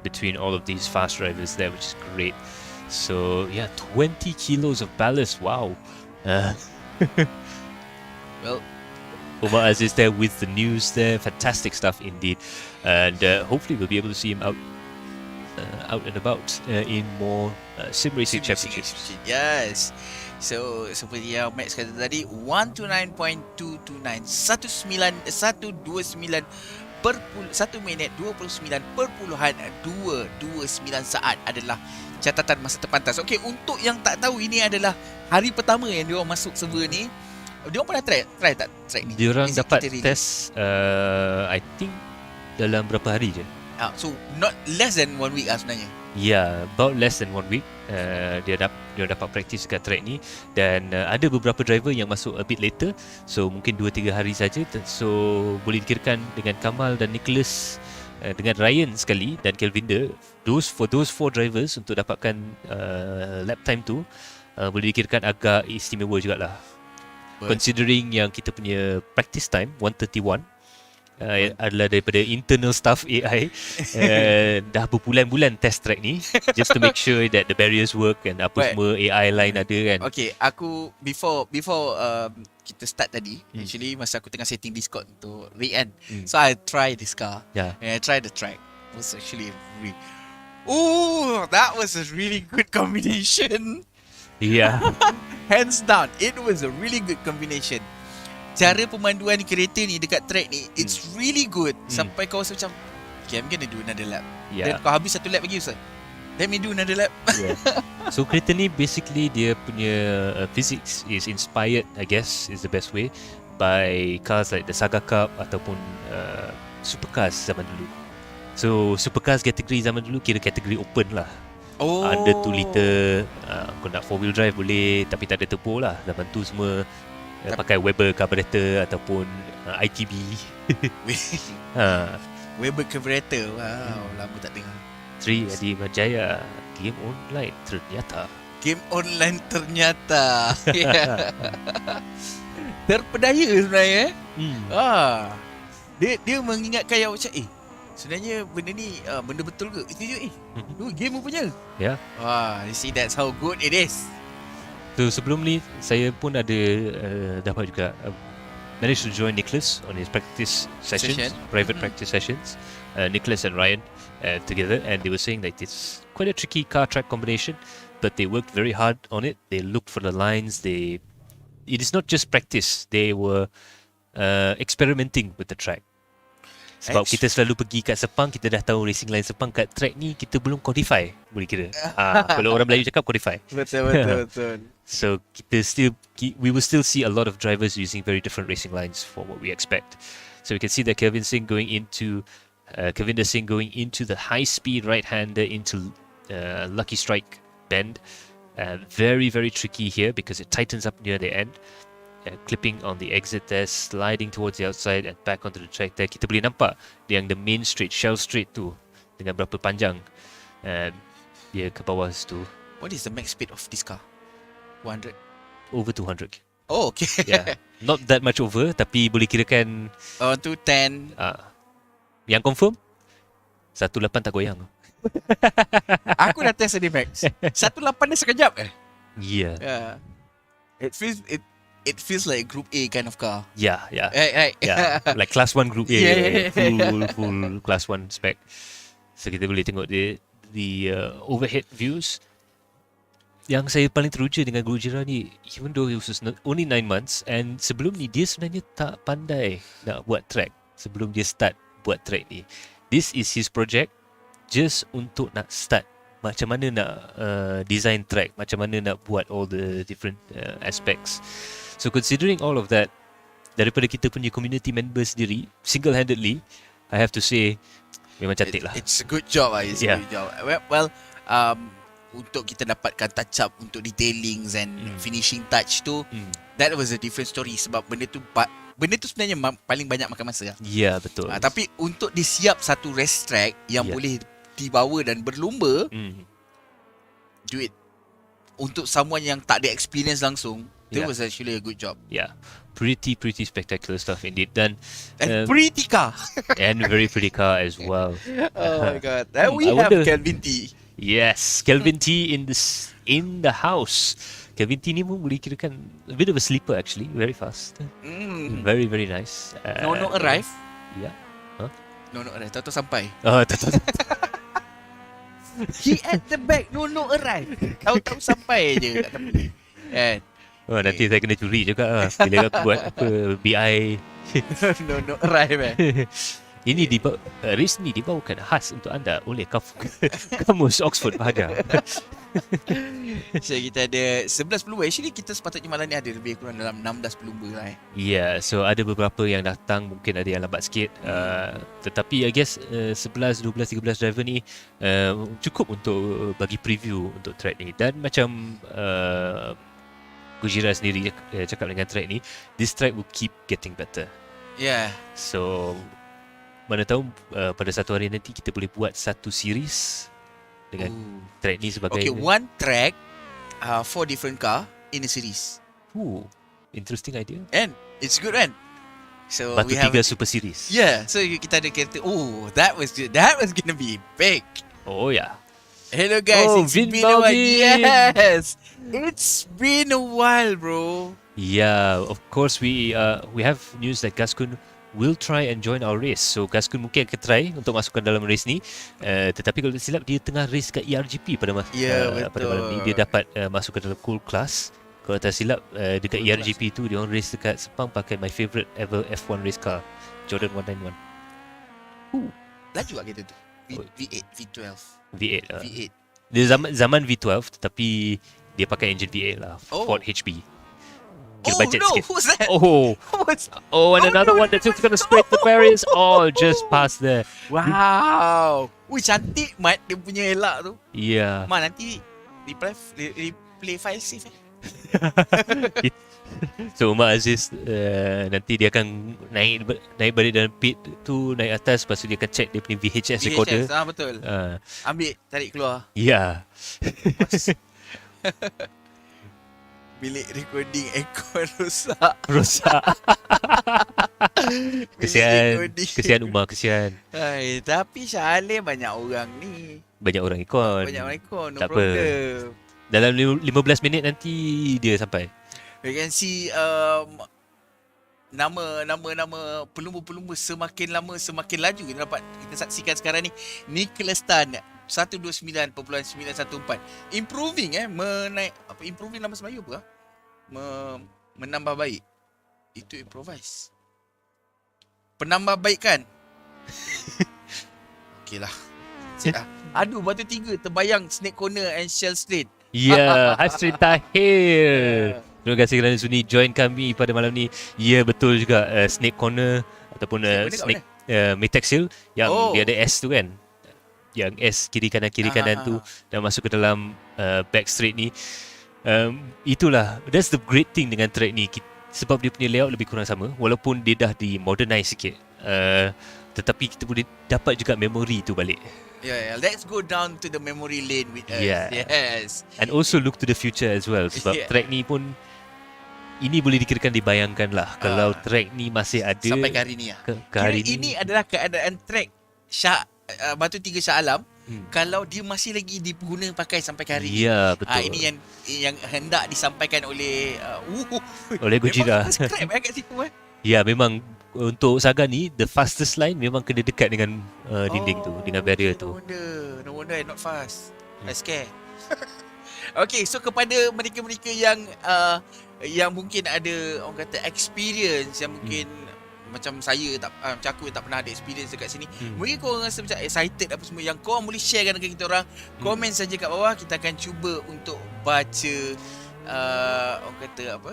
between all of these fast drivers there, which is great. So yeah, 20 kilos of ballast. Wow. Well, Omar Aziz there with the news there. Fantastic stuff indeed. And hopefully we'll be able to see him out and about in more sim racing championships. Yes. So seperti yang Max kata tadi, 129.229 129 per 1 minit 29.229 saat adalah catatan masa terpantas. Okey, untuk yang tak tahu, ini adalah hari pertama yang diorang masuk server ni. Diorang pernah try tak track ni? Diorang Is it dapat kita test I think dalam berapa hari je. So not less than 1 week sebenarnya. Yeah, about less than 1 week. Dia dapat praktis dekat track ni. Dan ada beberapa driver yang masuk a bit later. So mungkin 2-3 hari saja. So boleh dikirakan dengan Kamal dan Nicholas, dengan Ryan sekali dan Kelvinder, for those 4 drivers untuk dapatkan lap time tu, boleh dikirakan agak istimewa jugalah. Considering yang kita punya practice time 1:31 adalah daripada internal staff AI, dah berbulan-bulan test track ni just to make sure that the barriers work and apa semua AI lain ada kan. Okay, aku before kita start tadi, actually masa aku tengah setting Discord untuk Rian, so I try this car, Yeah. and I try the track. It was actually really, that was a really good combination. Yeah. Hands down, it was a really good combination. Cara pemanduan kereta ni dekat track ni, it's really good. Sampai kau rasa macam, okay, I'm gonna do another lap. Yeah. Then kau habis satu lap lagi, Ustaz, let me do another lap. Yeah. So kereta ni basically dia punya physics is inspired, I guess is the best way, by cars like the Saga Cup ataupun supercars zaman dulu. So supercars kategori zaman dulu kira kategori open lah. Under 2 liter, kau nak 4 wheel drive boleh, tapi tak ada turbo lah. Zaman tu semua pakai Weber carburetor ataupun ITB. Weber carburetor, wow, lama tak dengar. 3 Adi Majaya, game online ternyata. Game online ternyata. Terpedaya sebenarnya. Dia mengingatkan yang macam, sebenarnya benda ni benda betul ke? Game punya. Yeah. You see, that's how good it is. So sebelum ni saya pun ada dapat juga managed to join Nicholas on his practice sessions, private practice sessions. Nicholas and Ryan together, and they were saying that it's quite a tricky car track combination, but they worked very hard on it. They looked for the lines. It is not just practice. They were experimenting with the track. Sebab kita selalu pergi kat Sepang, kita dah tahu racing line Sepang. Kat track ni kita belum qualify, boleh kira. Kalau orang Melayu cakap qualify. Betul. So we will still see a lot of drivers using very different racing lines for what we expect. So we can see that Kelvinder Singh going into the high-speed right-hander into Lucky Strike bend. Very, very tricky here because it tightens up near the end. Clipping on the exit there, sliding towards the outside and back onto the track there. Kita boleh nampak yang the main straight, Shell Straight tu dengan berapa panjang dia ke bawah situ. What is the max speed of this car? 100? Over 200. Oh, okay. Yeah, not that much over, tapi boleh kirakan 210. Yang confirm 18 tak goyang. Aku dah test tadi Max. 18 dia sekejap Yeah. It feels like Group A kind of car. Yeah. Right. Yeah, like Class 1 Group A. Yeah. Full Class 1 spec. So kita boleh tengok the overhead views. Yang saya paling teruja dengan Guru Jira ni, even though he was only 9 months, and sebelum ni dia sebenarnya tak pandai nak buat track sebelum dia start buat track ni. This is his project just untuk nak start macam mana nak design track, macam mana nak buat all the different aspects. So considering all of that, daripada kita punya community member sendiri, single-handedly, I have to say memang cantik lah. It's a good job lah. It's a good job. Well, untuk kita dapatkan touch up untuk detailings and finishing touch tu, that was a different story. Sebab benda tu sebenarnya paling banyak makan masa. Ya, betul. Tapi untuk disiap satu race track yang boleh dibawa dan berlumba, do it. Untuk someone yang tak ada experience langsung, That was actually a good job. Yeah, pretty spectacular stuff indeed. Dan And pretty car. and very pretty car as well. Oh my god. And we I have wonder- Kelvin T. Yes, Kelvin T in the house. Kelvin T ni pun boleh kirakan a bit of a sleeper actually, very fast. Very nice. No arrive. Yeah. No arrive. Tahu sampai. Tak. He at the back. No arrive. Tahu sampai je kat tepi. Kan? Nanti saya kena curi juga bila aku buat apa BI. No arrive Ini race ni dibawakan khas untuk anda oleh Kamus Oxford Bahasa. So kita ada 11 pelumba. Actually kita sepatutnya malam ni ada lebih kurang dalam 16 pelumba lah. Yeah, so ada beberapa yang datang, mungkin ada yang lambat sikit. Tetapi I guess 11, 12, 13 driver ni cukup untuk bagi preview untuk track ni. Dan macam Gojira sendiri cakap dengan track ni, this track will keep getting better. Yeah. So mana tahu pada satu hari nanti kita boleh buat satu series dengan track ni sebagai one track 4 different car in a series. Interesting idea. And it's good kan? So Batu we have Tiga Super Series. Yeah, so kita ada kereta. That was good. That was gonna be big. Oh yeah. Hello guys, it's Vin been a while. Balvin. Yes, it's been a while, bro. Yeah, of course we have news that Gaskun will try and join our race. So Gaskun mungkin akan try untuk masukkan dalam race ni. Tetapi kalau tak silap dia tengah race kat ERGP pada pada malam ni. Dia dapat masuk ke dalam cool class. Kalau tak silap dekat ERGP tu dia orang race dekat Sepang pakai my favourite ever F1 race car, Jordan 191. Laju lah kereta tu. V8, V12. V8 V8. Dia zaman V12 tetapi dia pakai engine V8 lah. Ford HB. Kira budget sikit. Who's that? And another one that's just gonna scrape the barriers. Just past there. Wow. Wih, cantik mat dia punya elak tu. Yeah. Mat nanti replay file save So Umar Aziz nanti dia akan naik balik dalam pit tu, naik atas, lepas tu dia akan check dia punya VHS recorder. Betul. Ambil, tarik keluar. Ya. Bilik recording aircon rosak. Kesian Umar, kesian. Tapi Syaleh banyak orang ni. Banyak orang ikon. No tak problem. Apa. Dalam 15 minit nanti dia sampai. You can see nama pelumba-pelumba semakin lama semakin laju. Kita dapat kita saksikan sekarang ni Nicholas Tan 129.914 improving improving lama semaya apa menambah baik. Itu improvise. Penambah baik kan? Okeylah. Aduh, Batu Tiga terbayang Snake Corner and Shell Street. Ya, Hasrin Tahir. Terima kasih kerana sudi join kami pada malam ni. Ya, betul juga Snake Corner ataupun Snake Matex Hill yang dia ada S tu kan. Yang S kiri kanan tu dan masuk ke dalam back straight ni. Itulah, that's the great thing dengan track ni. Sebab dia punya layout lebih kurang sama walaupun dia dah di modernize sikit. Tetapi kita boleh dapat juga memori tu balik. Yeah, let's go down to the memory lane with us. Yes. And also look to the future as well. Sebab track ni pun ini boleh dikirakan dibayangkan lah kalau track ni masih ada sampai ke hari ni lah. Ini adalah keadaan track Batu Tiga Shah Alam kalau dia masih lagi diguna pakai sampai ke hari ni. Ya, betul. Ini yang hendak disampaikan oleh oleh Gojira. Memang scrap kat situ Ya, memang untuk saga ni the fastest line memang kena dekat dengan dinding tu, dengan barrier tu. No wonder I not fast. I scare. Okay, so kepada mereka-mereka yang mungkin ada orang kata experience yang mungkin macam saya macam aku yang tak pernah ada experience dekat sini, mungkin korang rasa macam excited apa semua, yang korang boleh sharekan dengan kita orang. Komen saja kat bawah, kita akan cuba untuk baca orang kata apa,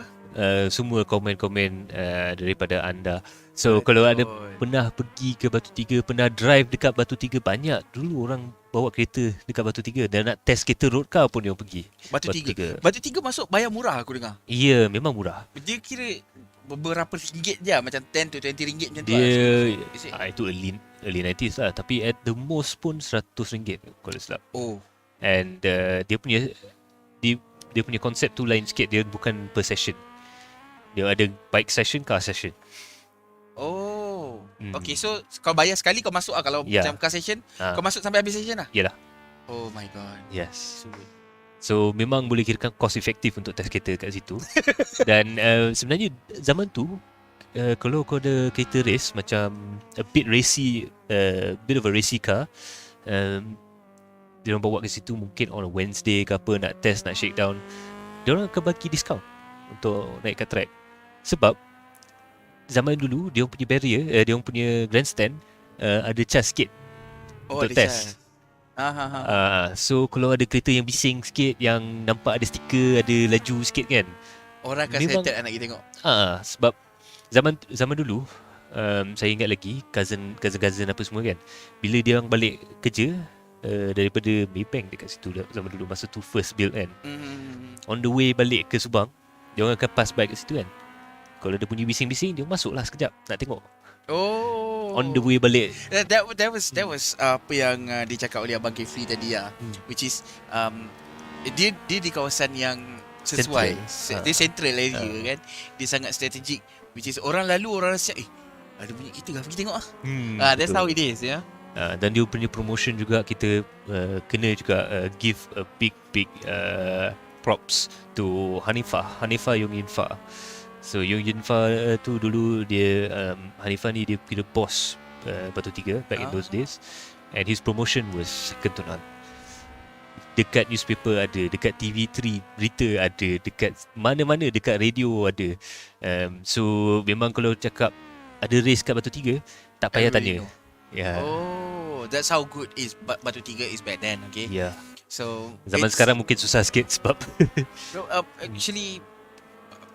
semua komen-komen daripada anda. So kalau ada pernah pergi ke Batu Tiga, pernah drive dekat Batu Tiga, banyak dulu orang bawa kereta dekat Batu Tiga dan nak test kereta road car pun dia pergi Batu Tiga. Batu Tiga masuk bayar murah aku dengar. Ya, memang murah. Dia kira beberapa ringgit je, macam 10 to 20 ringgit macam tu lah. Itu early 90s lah, tapi at the most pun RM100 kalau silap. And dia punya konsep tu lain sikit, dia bukan per session. Dia ada bike session, car session. Oh. Okay, so kau bayar sekali kau masuk kalau macam car session, kau masuk sampai habis session lah? Yalah. Oh my god. Yes. So memang boleh kirakan cost efektif untuk test kereta kat situ. Dan sebenarnya zaman tu kalau kau ada kereta race macam a bit racy, bit of a racy car, dia orang bawa ke situ mungkin on a Wednesday ke apa, nak test, nak shakedown, dia orang akan bagi diskaun untuk naik ke track. Sebab zaman dulu dia orang punya barrier, dia orang punya grandstand ada charge sikit untuk test. So kalau ada kereta yang bising sikit, yang nampak ada stiker, ada laju sikit kan, orang akan excited nak pergi tengok. Sebab zaman dulu, saya ingat lagi cousin apa semua kan, bila dia orang balik kerja daripada Maybank dekat situ zaman dulu, masa tu first build kan, on the way balik ke Subang, dia orang akan pass by kat situ kan. Kalau ada bunyi bising-bising, dia masuklah sekejap nak tengok. On the way balik. That was apa yang dicakap oleh Abang Kefri tadi which is dia di kawasan yang sesuai, dia central area kan, dia sangat strategik, which is orang lalu orang rasa ada bunyi kita pergi tengok that's how it is dan dia punya promotion juga, kita kena juga give a big props to Hanifah Yonginfa. So Yonginfa tu dulu dia Hanifah ni dia kira boss Batu Tiga back in those days, and his promotion was second to none. Dekat newspaper ada, dekat TV3 berita ada, dekat mana-mana, dekat radio ada. So memang kalau cakap ada race kat Batu Tiga, tak payah tanya. Oh, that's how good is Batu Tiga is back then, okay? Yeah. So zaman sekarang mungkin susah sikit sebab actually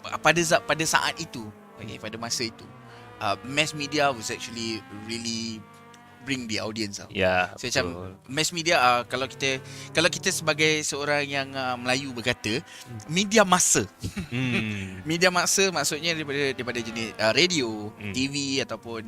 pada saat itu, okay, pada masa itu, mass media was actually really bring the audience out. So macam mass media, kalau kita sebagai seorang yang Melayu berkata, media massa. Media massa maksudnya daripada jenis radio, TV ataupun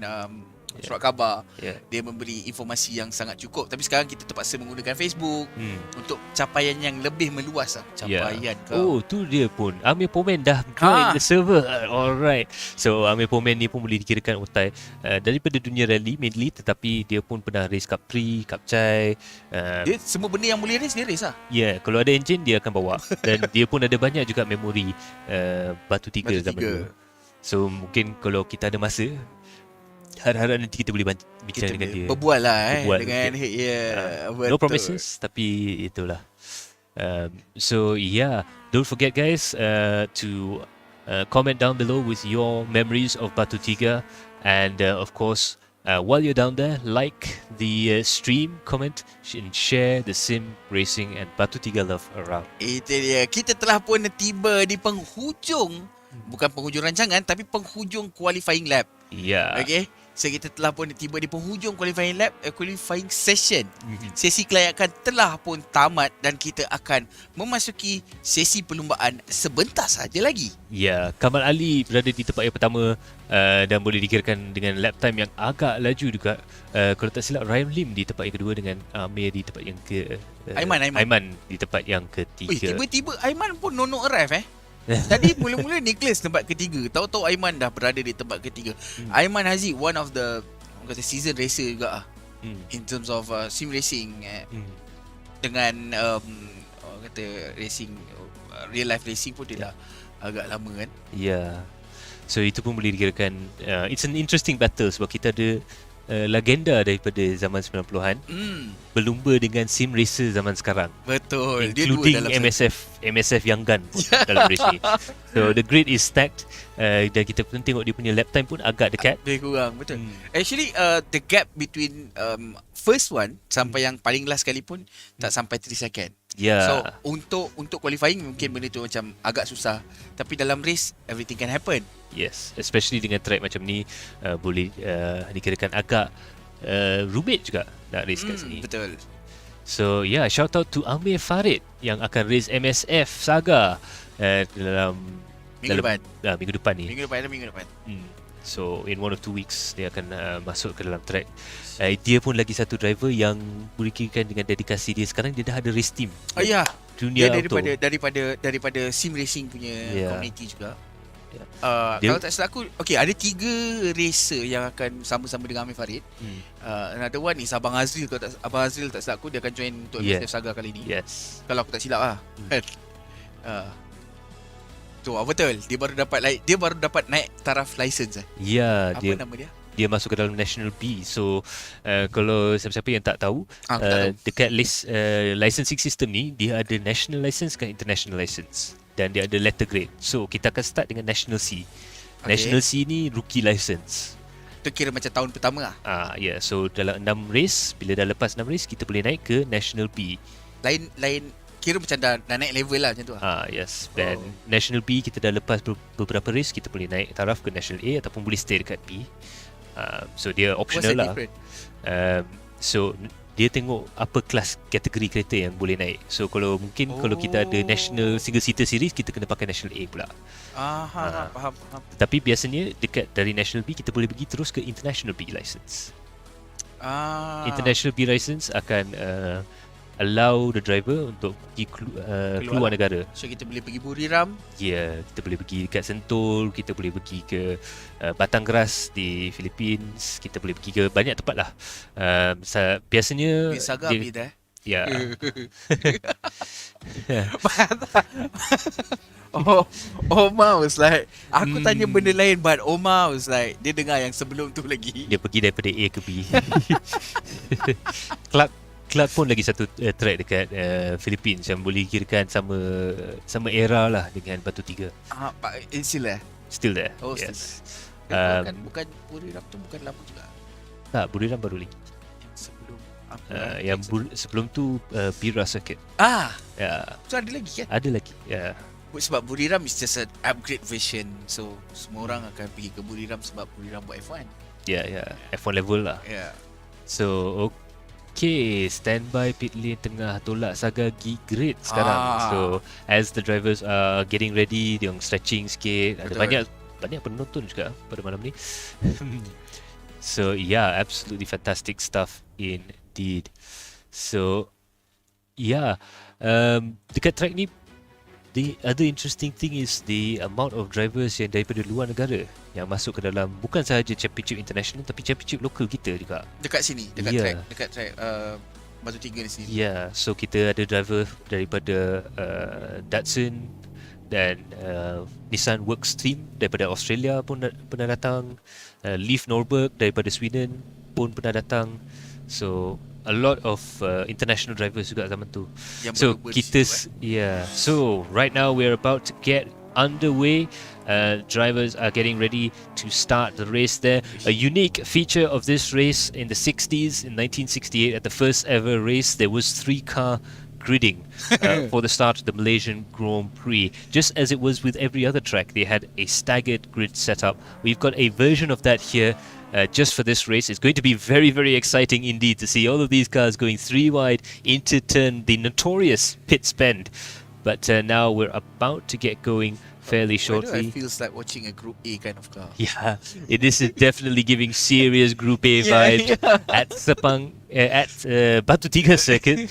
surat khabar. Dia memberi informasi yang sangat cukup. Tapi sekarang kita terpaksa menggunakan Facebook untuk capaian yang lebih meluas capaian kau. Oh, tu dia pun Amir Pomen dah join the server. Alright. So Amir Pomen ni pun boleh dikirakan otai daripada dunia rally mainly, tetapi dia pun pernah race Cup 3, Cup Chai. Dia semua benda yang boleh race, dia race lah. Kalau ada enjin dia akan bawa. Dan dia pun ada banyak juga memori Batu Tiga zaman dulu. So mungkin kalau kita ada masa, harap-harap nanti kita boleh bincang dengan dia. Berbual lah dengan no promises, tapi itulah. So don't forget guys to comment down below with your memories of Batu Tiga, and of course while you're down there, like the stream, comment and share the sim racing and Batu Tiga love around. Itu dia. Kita telah pun tiba di penghujung, bukan penghujung rancangan tapi penghujung qualifying lap. Okay. So kita telah pun tiba di penghujung qualifying lap, qualifying session. Sesi kelayakan telah pun tamat dan kita akan memasuki sesi perlumbaan sebentar saja lagi. Kamal Ali berada di tempat yang pertama dan boleh dikirakan dengan lap time yang agak laju juga. Kalau tak silap Ryan Lim di tempat yang kedua dengan Amir di tempat yang Aiman di tempat yang ketiga. Tiba-tiba Aiman pun no arrive Tadi mula-mula Nicholas tempat ketiga, tahu-tahu Aiman dah berada di tempat ketiga. Aiman Haziq, one of the season racer juga in terms of sim racing dengan racing, real life racing pun dia dah agak lama kan. So itu pun boleh dikirakan it's an interesting battle sebab kita ada Lagenda daripada zaman 90-an berlumba dengan sim racer zaman sekarang. Betul. Including MSF Young Gun dalam racing. So the grid is stacked dan kita pun tengok dia punya lap time pun agak dekat. Lebih kurang, betul. Actually the gap between first one sampai yang paling last sekali pun tak sampai 3 second. So untuk qualifying mungkin benda tu macam agak susah, tapi dalam race everything can happen. Yes, especially dengan track macam ni boleh dikirakan agak rumit juga nak race kat sini. Betul. So shout out to Amir Farid yang akan race MSF Saga dalam minggu depan ni. Minggu depan. So in 1 or 2 weeks dia akan masuk ke dalam track. Dia pun lagi satu driver yang boleh kirakan dengan dedikasi dia. Sekarang dia dah ada race team. Dunia dia daripada sim racing punya community juga. Kalau tak silap aku, ada 3 racer yang akan sama-sama dengan Amir Farid. Another one is Abang Azril. Kalau Abang Azril tak silap aku, dia akan join untuk MSF Saga kali ni. Kalau aku tak silap lah. Betul. Dia baru dapat naik taraf license. Apa nama dia? Dia masuk ke dalam National B. So kalau siapa-siapa yang tak tahu, dekat list licensing system ni, dia ada national license dan international license, dan dia ada letter grade. So kita akan start dengan National C. National C ni rookie license. Itu kira macam tahun pertama lah. So dalam 6 race, bila dah lepas 6 race, kita boleh naik ke National B. Lain kira macam dah naik level lah macam tu lah. Dan National B kita dah lepas beberapa race, kita boleh naik taraf ke National A ataupun boleh stay dekat B. So dia optional lah. So dia tengok apa kelas kategori kereta yang boleh naik. So kalau kita ada National Single Seater Series, kita kena pakai National A pula. Faham. Tapi biasanya dekat dari National B, kita boleh pergi terus ke International B license. International B license akan allow the driver untuk pergi keluar negara. So kita boleh pergi Buriram. Kita boleh pergi dekat Sentul, kita boleh pergi ke Batangas di Philippines, kita boleh pergi ke banyak tempat lah. Biasanya Saga dia, Omar was like, aku tanya benda lain, but Omar was like, dia dengar yang sebelum tu lagi. Dia pergi daripada A ke B. Clark pun lagi satu track dekat Philippines yang boleh kirakan sama era lah dengan Batu Tiga. Still there. Bukan Buriram tu bukan lama juga. Tak, Buriram baru lagi. Sebelum tu Bira Circuit. So ada lagi kan? Ada lagi. Sebab Buriram is just an upgrade version. So semua orang akan pergi ke Buriram sebab Buriram buat F1. F1 level lah. So standby pit lane tengah tolak Saga grid sekarang. So as the drivers are getting ready, dia stretching sikit. Ada banyak penonton juga pada malam ni. So absolutely fantastic stuff indeed. So dekat track ni, the other interesting thing is the amount of drivers yang daripada luar negara yang masuk ke dalam bukan sahaja championship international, tapi championship lokal kita juga. Dekat sini, dekat track Batu Tiga di sini. So kita ada driver daripada Datsun dan Nissan Workstream daripada Australia pun pernah datang. Leaf Norberg daripada Sweden pun pernah datang. So a lot of international drivers juga zaman tu. So kita So right now we're about to get underway. Drivers are getting ready to start the race there. A unique feature of this race in the 60s, in 1968, at the first ever race, there was 3-car gridding for the start of the Malaysian Grand Prix. Just as it was with every other track, they had a staggered grid setup. We've got a version of that here just for this race. It's going to be very, very exciting indeed to see all of these cars going 3 wide into turn, the notorious Pitts Bend. But now we're about to get going fairly shortly. It feels like watching a Group A kind of car. It is definitely giving serious Group A vibes at Sepang, at Batu Tiga circuit.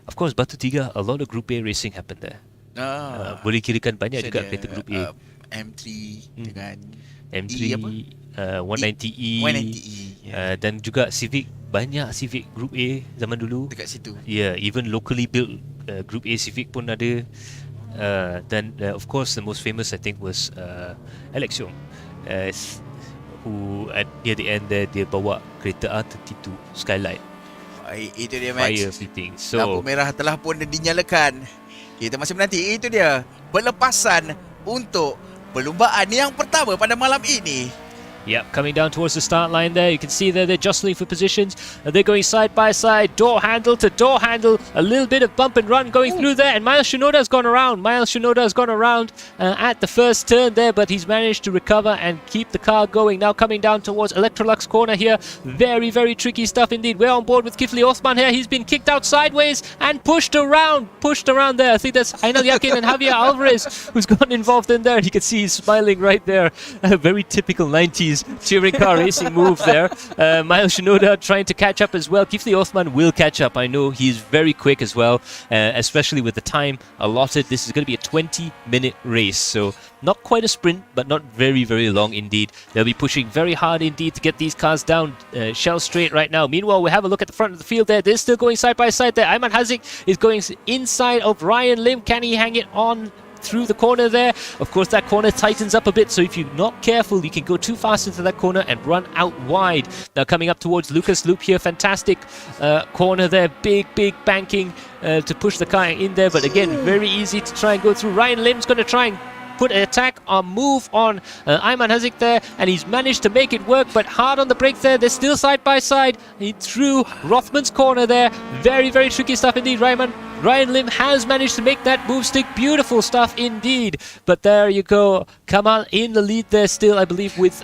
Of course, Batu Tiga, a lot of Group A racing happened there. Boleh kirakan banyak juga kereta Group A. M3 dengan M3, 190E, 190E, dan juga Civic, banyak Civic Group A zaman dulu dekat situ. Even locally built Group A Civic pun ada. Then of course the most famous I think was Alex Yong, who at near the end there, dia bawa kereta R32 Skyline. Itu dia Max. Fire fitting. So lampu merah telah pun dinyalakan. Kita masih menanti. Itu dia pelepasan untuk perlumbaan yang pertama pada malam ini. Yep, coming down towards the start line there. You can see there they're jostling for positions. They're going side by side, door handle to door handle. A little bit of bump and run going through there. And Miles Shinoda's gone around. At the first turn there, but he's managed to recover and keep the car going. Now coming down towards Electrolux corner here. Very, very tricky stuff indeed. We're on board with Kifli Osman here. He's been kicked out sideways and pushed around there. I think that's Ainal Yakin and Javier Alvarez who's gotten involved in there. And you can see he's smiling right there. A very typical 90s his touring car racing move there. Miles Shinoda trying to catch up as well. Kifli Othman will catch up. I know he's very quick as well, especially with the time allotted. This is going to be a 20-minute race, so not quite a sprint, but not very, very long indeed. They'll be pushing very hard indeed to get these cars down shell straight right now. Meanwhile, we have a look at the front of the field there. They're still going side by side there. Ayman Haziq is going inside of Ryan Lim. Can he hang it on through the corner there? Of course, that corner tightens up a bit, so if you're not careful, you can go too fast into that corner and run out wide. Now coming up towards Lucas Loop here, fantastic corner there, big banking to push the car in there, but again, very easy to try and go through. Ryan Lim's going to try and put an attack or move on Ayman Haziq there, and he's managed to make it work, but hard on the brake there. They're still side by side. He threw Rothman's corner there. Very, very tricky stuff indeed. Ryan Lim has managed to make that move stick. Beautiful stuff indeed. But there you go. Kamal in the lead there still, I believe, with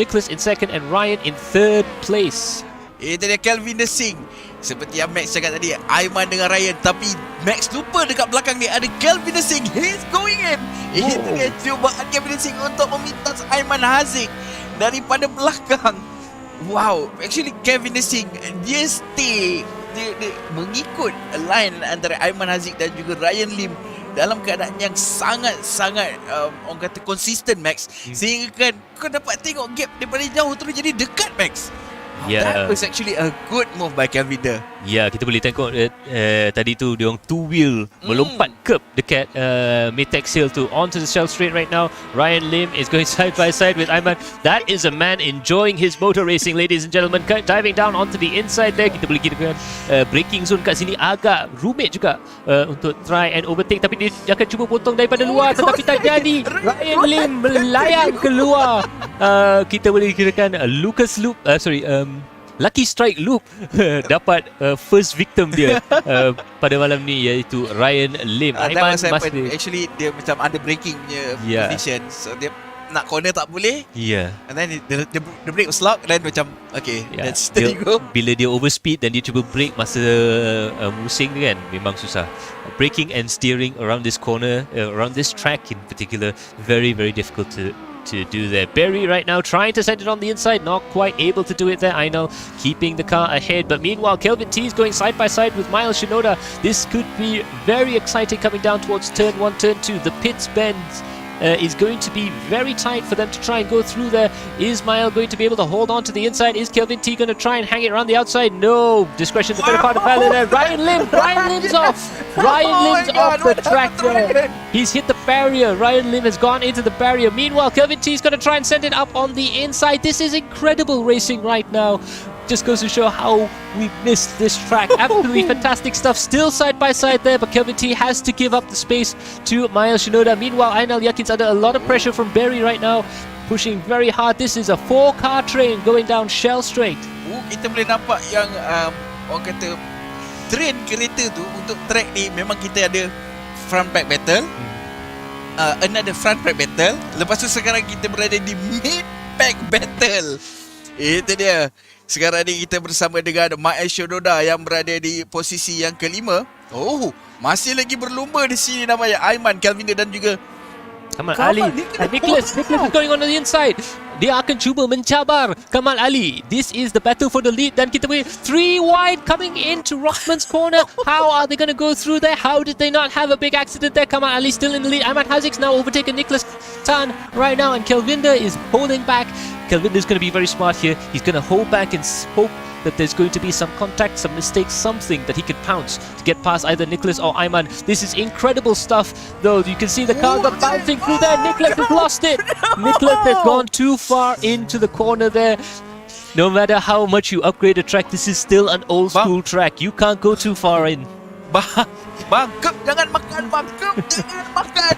Nicholas in second and Ryan in third place. Itu dia Kelvin De Singh. Seperti yang Max cakap tadi, Aiman dengan Ryan, tapi Max lupa dekat belakang ni ada Kelvin De Singh. He's going in. Itu dia cubaan Kelvin De Singh untuk memintas Ayman Haziq daripada belakang. Wow, actually Kelvin De Singh dia stay, dia mengikut line antara Ayman Haziq dan juga Ryan Lim dalam keadaan yang sangat-sangat orang kata konsisten, Max, sehingga kan kau dapat tengok gap daripada jauh terus jadi dekat, Max. That was actually a good move by Kelvin De. Ya, kita boleh tengok tadi tu dia orang two wheel melompat curb dekat Matex Hill tu onto the shell straight right now. Ryan Lim is going side by side with Ayman. That is a man enjoying his motor racing, ladies and gentlemen. Diving down onto the inside there. Kita boleh kira braking zone kat sini agak rumit juga untuk try and overtake, tapi dia akan cuba potong daripada luar, tetapi tak jadi. Ryan Lim melayang keluar. Kita boleh kirakan Lucas Loop, Lucky Strike Loop dapat first victim dia pada malam ni, iaitu Ryan Lim. That was happen. Actually dia macam under braking punya position, so dia nak corner tak boleh. And then the brake was locked, then macam okay, let's go. Bila dia overspeed dan dia cuba brake masa musing kan, memang susah. Braking and steering around this corner, around this track in particular, very, very difficult to do there. Berry right now trying to send it on the inside, not quite able to do it there. Ainal keeping the car ahead, but meanwhile Kelvin T is going side by side with Miles Shinoda. This could be very exciting coming down towards turn 1, turn 2. The pits bend is going to be very tight for them to try and go through there. Is Miles going to be able to hold on to the inside? Is Kelvin T going to try and hang it around the outside? No, discretion the better part of value there. Ryan Lim's off. Ryan Lim's off the track there. He's hit the barrier. Ryan Lim has gone into the barrier. Meanwhile, Kelvin T is going to try and send it up on the inside. This is incredible racing right now. Just goes to show how we missed this track. Absolutely fantastic stuff. Still side by side there, but Kelvin T has to give up the space to Miles Shinoda. Meanwhile, Ainal Yakin's under a lot of pressure from Berry right now, pushing very hard. This is a 4-car train going down Shell Straight. Kita boleh nampak yang orang kata train kereta tu untuk track ni memang kita ada front back battle, another front back battle. Lepas tu sekarang kita berada di mid back battle. Itu dia. Sekarang ni kita bersama dengan Miles Shinoda yang berada di posisi yang kelima. Oh, masih lagi berlumba di sini namanya Aiman, Kelvin dan juga Kamal Ali. Nicholas is going on the inside. Dia akan cuba mencabar Kamal Ali. This is the battle for the lead. Dan kita boleh 3 wide coming into Rothman's corner. How are they going to go through there? How did they not have a big accident there? Kamal Ali still in the lead. Ayman Haziq's now overtaken Nicholas Tan right now, and Kelvinda is holding back. Kelvinda is going to be very smart here. He's going to hold back and hope that there's going to be some contact, some mistakes, something that he can pounce to get past either Nicholas or Ayman. This is incredible stuff, though. You can see the cars are bouncing through there. Nicholas has lost it. Nicholas has gone too far into the corner there. No matter how much you upgrade a track, this is still an old school track. You can't go too far in. Bangkep, jangan makan. Bangkep, jangan makan.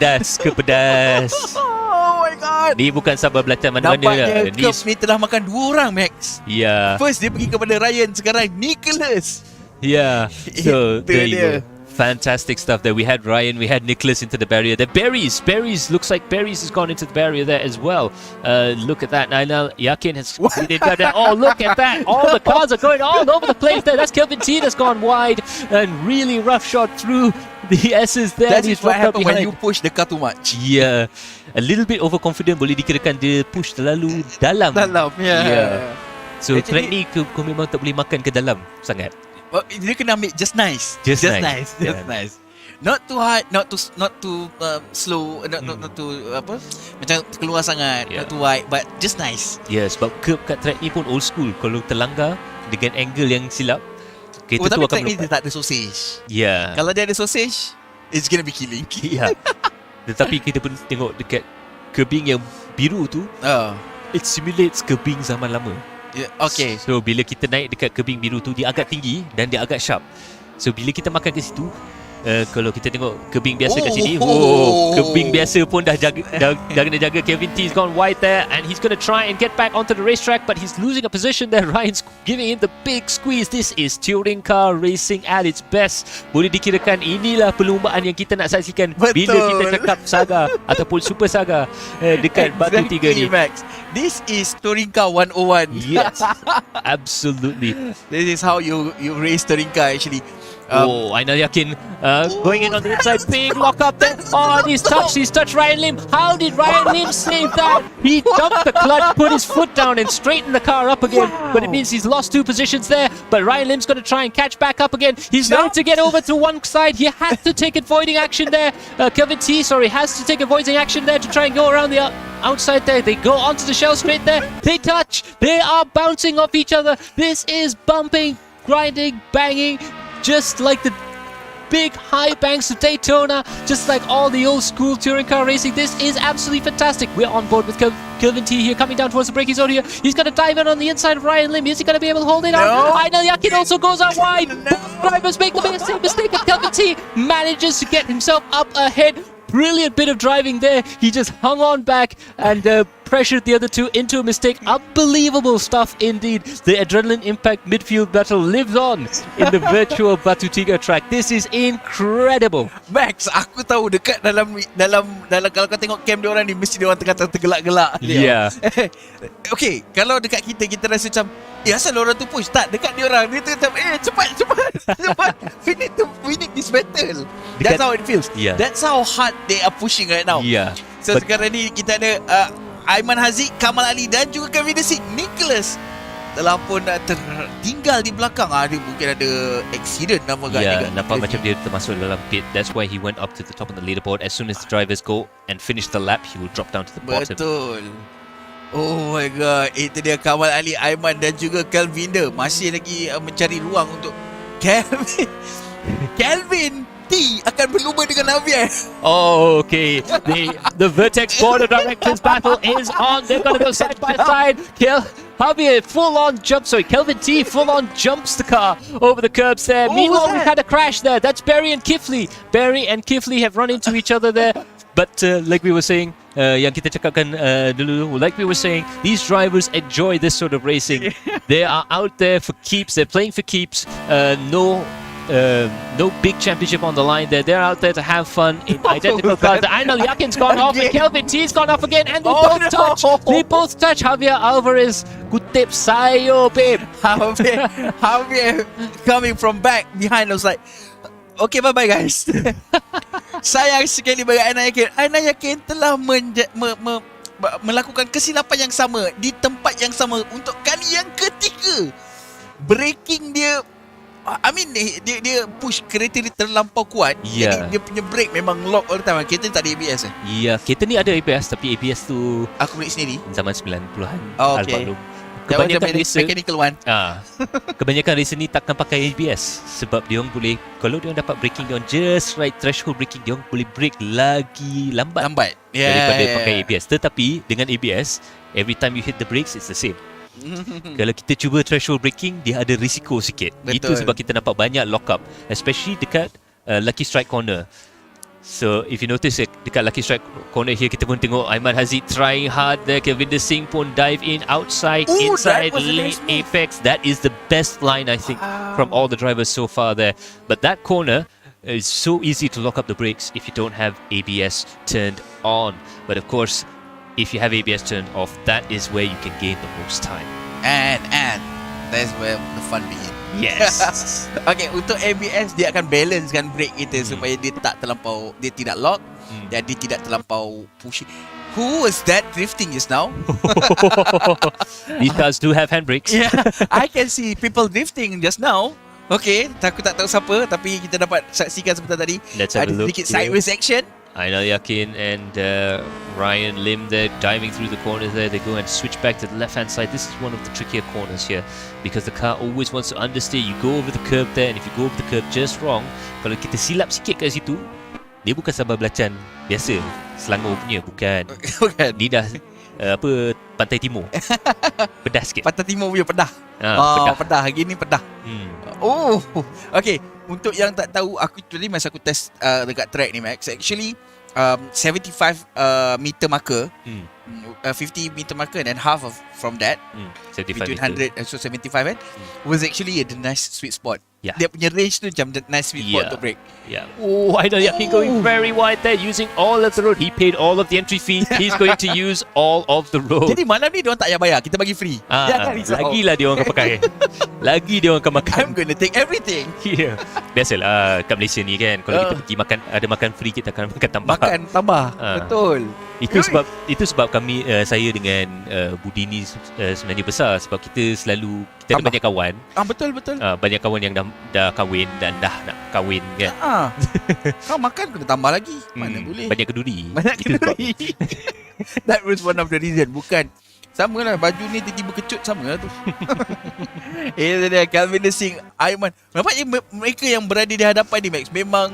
Pedas. Oh my god. Ni bukan sabar belatan mana-mana. Nampaknya Kep ni telah makan 2 orang, Max. Yeah. First dia pergi kepada Ryan, sekarang Nicholas. Yeah. So there you go. Fantastic stuff there. We had Ryan, we had Nicholas into the barrier. The Berries looks like Berries has gone into the barrier there as well. Look at that. Now Yakin has oh, look at that. All the cars are going all over the place there. That's Kelvin T that's gone wide and really rough shot through The S is there. That He's is what dropped out happen when behind. you push the car too much. Yeah, a little bit overconfident, boleh dikirakan dia push terlalu dalam. Yeah. So track ni kau memang tak boleh makan ke dalam sangat. Dia kena ambil just nice. Just nice. Nice. Not too hard, not too slow, not too apa? Macam keluar sangat, not too wide, but just nice. Yeah, sebab curb kat track ni pun old school. Kalau terlanggar dengan angle yang silap, kereta tu tapi akan track ni dia tak ada sausage. Yeah. Kalau dia ada sausage, it's gonna be killing. Yeah. Tetapi kita pun tengok dekat curbing yang biru tu, it simulates curbing zaman lama. Yeah, okay. So bila kita naik dekat curbing biru tu, dia agak tinggi dan dia agak sharp. So bila kita makan ke situ, kalau kita tengok curbing biasa kat sini, curbing biasa pun dah kena jaga. Kelvin T has gone wide there and he's going to try and get back onto the racetrack, but he's losing a position there. Ryan's giving him the big squeeze. This is touring car racing at its best. Boleh dikirakan inilah perlumbaan yang kita nak saksikan bila kita cakap saga ataupun super saga dekat Batu Tiga ni. Max. This is touring car 101. Yes, absolutely. This is how you race touring car actually. Ainal Yakin going in on the inside. Big lock up there. Oh, he's touched Ryan Lim. How did Ryan Lim save that? He dumped the clutch, put his foot down and straightened the car up again. But it means he's lost 2 positions there. But Ryan Lim's going to try and catch back up again. He's going to get over to one side. He had to take avoiding action there. Kelvin T, has to take avoiding action there to try and go around the outside there. They go onto the shell straight there. They touch. They are bouncing off each other. This is bumping, grinding, banging. Just like the big high banks of Daytona, just like all the old school touring car racing. This is absolutely fantastic. We're on board with Kelvin T here, coming down towards the braking zone here. He's going to dive in on the inside of Ryan Lim. Is he going to be able to hold it on? Ainal Yakin also goes out wide. Both drivers make the same mistake, and Kelvin T manages to get himself up ahead. Brilliant bit of driving there. He just hung on back and pressured the other two into a mistake. Unbelievable stuff indeed. The adrenaline impact midfield battle lives on in the virtual Batu Tiga track. This is incredible. Max, aku tahu dekat dalam kalau kau tengok cam dia orang ni, mesti dia orang tengah tergelak-gelak. Yeah. Okay, kalau dekat kita rasa macam asal orang tu push. Tak, dekat dia orang dia tu macam cepat. We need this battle. That's how it feels. Yeah. That's how hard they are pushing right now. Yeah. So sekarang ni kita ada Aiman Haziq, Kamal Ali dan juga Kevin Desik. Nicholas telah pun tertinggal di belakang. Dia mungkin ada accident nama agaknya. Nampak macam dia termasuk dalam pit. That's why he went up to the top of the leaderboard. As soon as the drivers go and finish the lap, he will drop down to the bottom. Betul. Oh my god, itu dia Kamal Ali, Aiman dan juga Kelvin. Masih lagi mencari ruang untuk Kelvin T akan berlumba dengan Javier. Oh, okay. The Vertex Border Directors battle is on. They're going to go side by side. Javier Kelvin T full on jumps the car over the curbs there. Meanwhile, we've had a crash there. That's Barry and Kifley. Barry and Kifley have run into each other there. But like we were saying, yang kita cakapkan dulu, like we were saying, these drivers enjoy this sort of racing. They are out there for keeps. They're playing for keeps. No big championship on the line there. They're out there to have fun in identical cars. Ainal Yakin's gone off and Kelvin T's gone off again, and they both touch. They both touch. Javier Alvarez kutip sayo, babe. Javier coming from back behind. I was like, okay, bye-bye guys. Sayang sekali bagi Ainal Yakin. Ainal Yakin telah melakukan kesilapan yang sama di tempat yang sama untuk kali yang ketiga. Braking dia, dia push kereta dia terlampau kuat. Jadi dia punya brake memang lock all the time. Kereta ni tak ada ABS kereta ni ada ABS, tapi ABS tu aku beli sendiri zaman 90-an. Okay. Kebanyakan racer mechanical one. Kebanyakan racer ni takkan pakai ABS sebab dia orang boleh, kalau dia orang dapat braking dia orang just right threshold braking, dia orang boleh brake lagi lambat daripada pakai ABS. Tetapi dengan ABS, every time you hit the brakes it's the same. Kalau kita cuba threshold braking, dia ada risiko sikit. Itu sebab kita nampak banyak lock up, especially dekat Lucky Strike corner. So if you notice dekat Lucky Strike corner here, kita pun tengok Aiman Haziq trying hard there. Kelvin Desing pun dive in outside, inside late apex. That is the best line I think from all the drivers so far there. But that corner is so easy to lock up the brakes if you don't have ABS turned on. But of course, if you have ABS turned off, that is where you can gain the most time. And that's where the fun begins. Yes. Okay, untuk ABS dia akan balancekan brake kita supaya dia tak terlampau, dia tidak lock dan dia tidak terlampau pushy. Who was that drifting just now? These cars do have handbrakes. Yeah, I can see people drifting just now. Okay, aku tak tahu siapa, tapi kita dapat saksikan sebentar tadi. Let's have a ada look sedikit here. sideways action. Ainal Yakin and Ryan Lim, they're diving through the corners there. They go and switch back to the left-hand side. This is one of the trickier corners here because the car always wants to understeer. You go over the curb there, and if you go over the curb just wrong, kalau kita silap sikit kat situ, dia bukan sabar belacan biasa, Selangor punya, bukan. Bukan. Dia dah Pantai Timur. Pedas sikit. Pantai Timur punya pedah. Pedah. Hari ni pedah. Oh, okay. Untuk yang tak tahu, aku tadi masa aku test dekat track ni, Max, actually 75 meter marker, 50 meter marker, and then half of from that, 75 between meter. 100 and so 75 kan, was actually the nice sweet spot. Yeah. Dia punya range tu macam the nice sweet spot untuk brake. Yeah. Oh, Ainal Yakin going very wide there, using all of the road. He paid all of the entry fee. He's going to use all of the road. Jadi malam ni diorang tak payah bayar, kita bagi free. Lagilah dia orang akan pakai. Lagi dia orang akan makan. I'm gonna take everything. Yeah. Biasalah kat Malaysia ni kan, kalau kita pergi makan, ada makan free, kita akan makan tambah. Makan tambah. Betul. Itu sebab kami, saya dengan Budi ni sebenarnya besar, sebab kita ada banyak kawan. Betul. Banyak kawan yang dah kahwin dan dah nak kahwin kan. Kau makan kena tambah lagi. Mana boleh. Banyak keduri. That was one of the reason. Bukan sama lah, baju ni tiba-tiba kecut, sama lah tu. Calvin Singh, Aiman. Nampaknya mereka yang berada di hadapan ni, Max, memang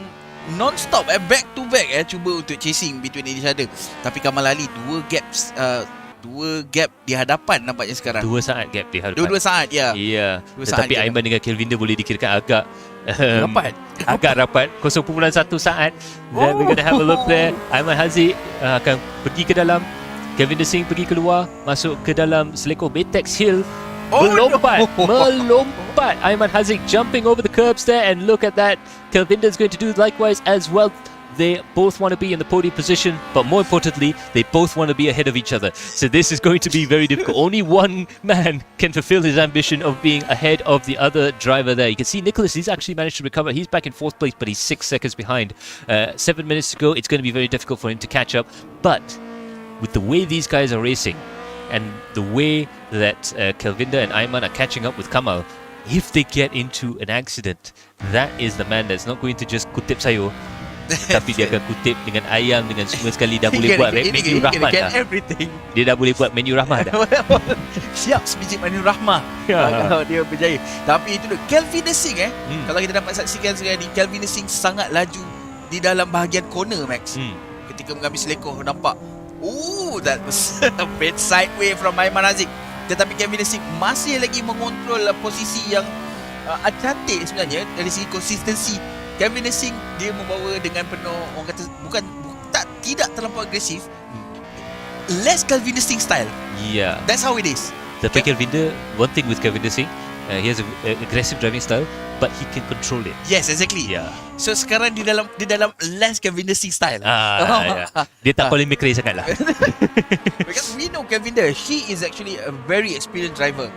non-stop, back to back, cuba untuk chasing between each other. Tapi Kamal Ali, dua gap di hadapan nampaknya sekarang. 2 saat gap di hadapan. 2 saat, ya. Ya. saat Tetapi je Aiman dengan Kelvinda boleh dikirakan agak rapat. Agak rapat. 0.1 saat. Then we're going to have a look there. Aiman Haziq akan pergi ke dalam. Kelvinda Singh pergi keluar, masuk ke dalam selekor Betex Hill. Melompat. Aiman Haziq jumping over the curbs there, and look at that. Kelvinda is going to do likewise as well. They both want to be in the podium position, but more importantly, they both want to be ahead of each other. So this is going to be very difficult. Only one man can fulfill his ambition of being ahead of the other driver there. You can see Nicholas, he's actually managed to recover. He's back in 4th place, but he's 6 seconds behind. 7 minutes to go. It's going to be very difficult for him to catch up. But with the way these guys are racing, and the way that Kelvinda and Aiman are catching up with Kamal, if they get into an accident, that is the man that's not going to just kutip sayur, tapi dia akan kutip dengan ayam, dengan semua sekali. Dah boleh buat menu rahmat dah. Dia dah boleh buat menu rahmat dah. Siap sebiji menu rahmah kalau dia berjaya. Tapi itu tu Kelvin Singh kalau kita dapat saksikan sekarang ni, Kelvin Singh sangat laju di dalam bahagian corner, Max. Ketika mengambil selekor, nampak that was a bit sideway from Aiman Haziq. Tetapi Kelvin Singh masih lagi mengontrol posisi yang cantik sebenarnya dari segi konsistensi. Kelvin Singh dia membawa dengan penuh, orang kata tidak terlampau agresif. Less Kelvin Singh style. Yeah. That's how it is. Tapi Kelvinda, one thing with Kelvinda Singh, he has an aggressive driving style, but he can control it. Yes, exactly. Yeah. So sekarang di dalam less Kelvin Singh style. Yeah. Dia tak paling mikir sangat lah. Because we know Kelvinda, he is actually a very experienced driver.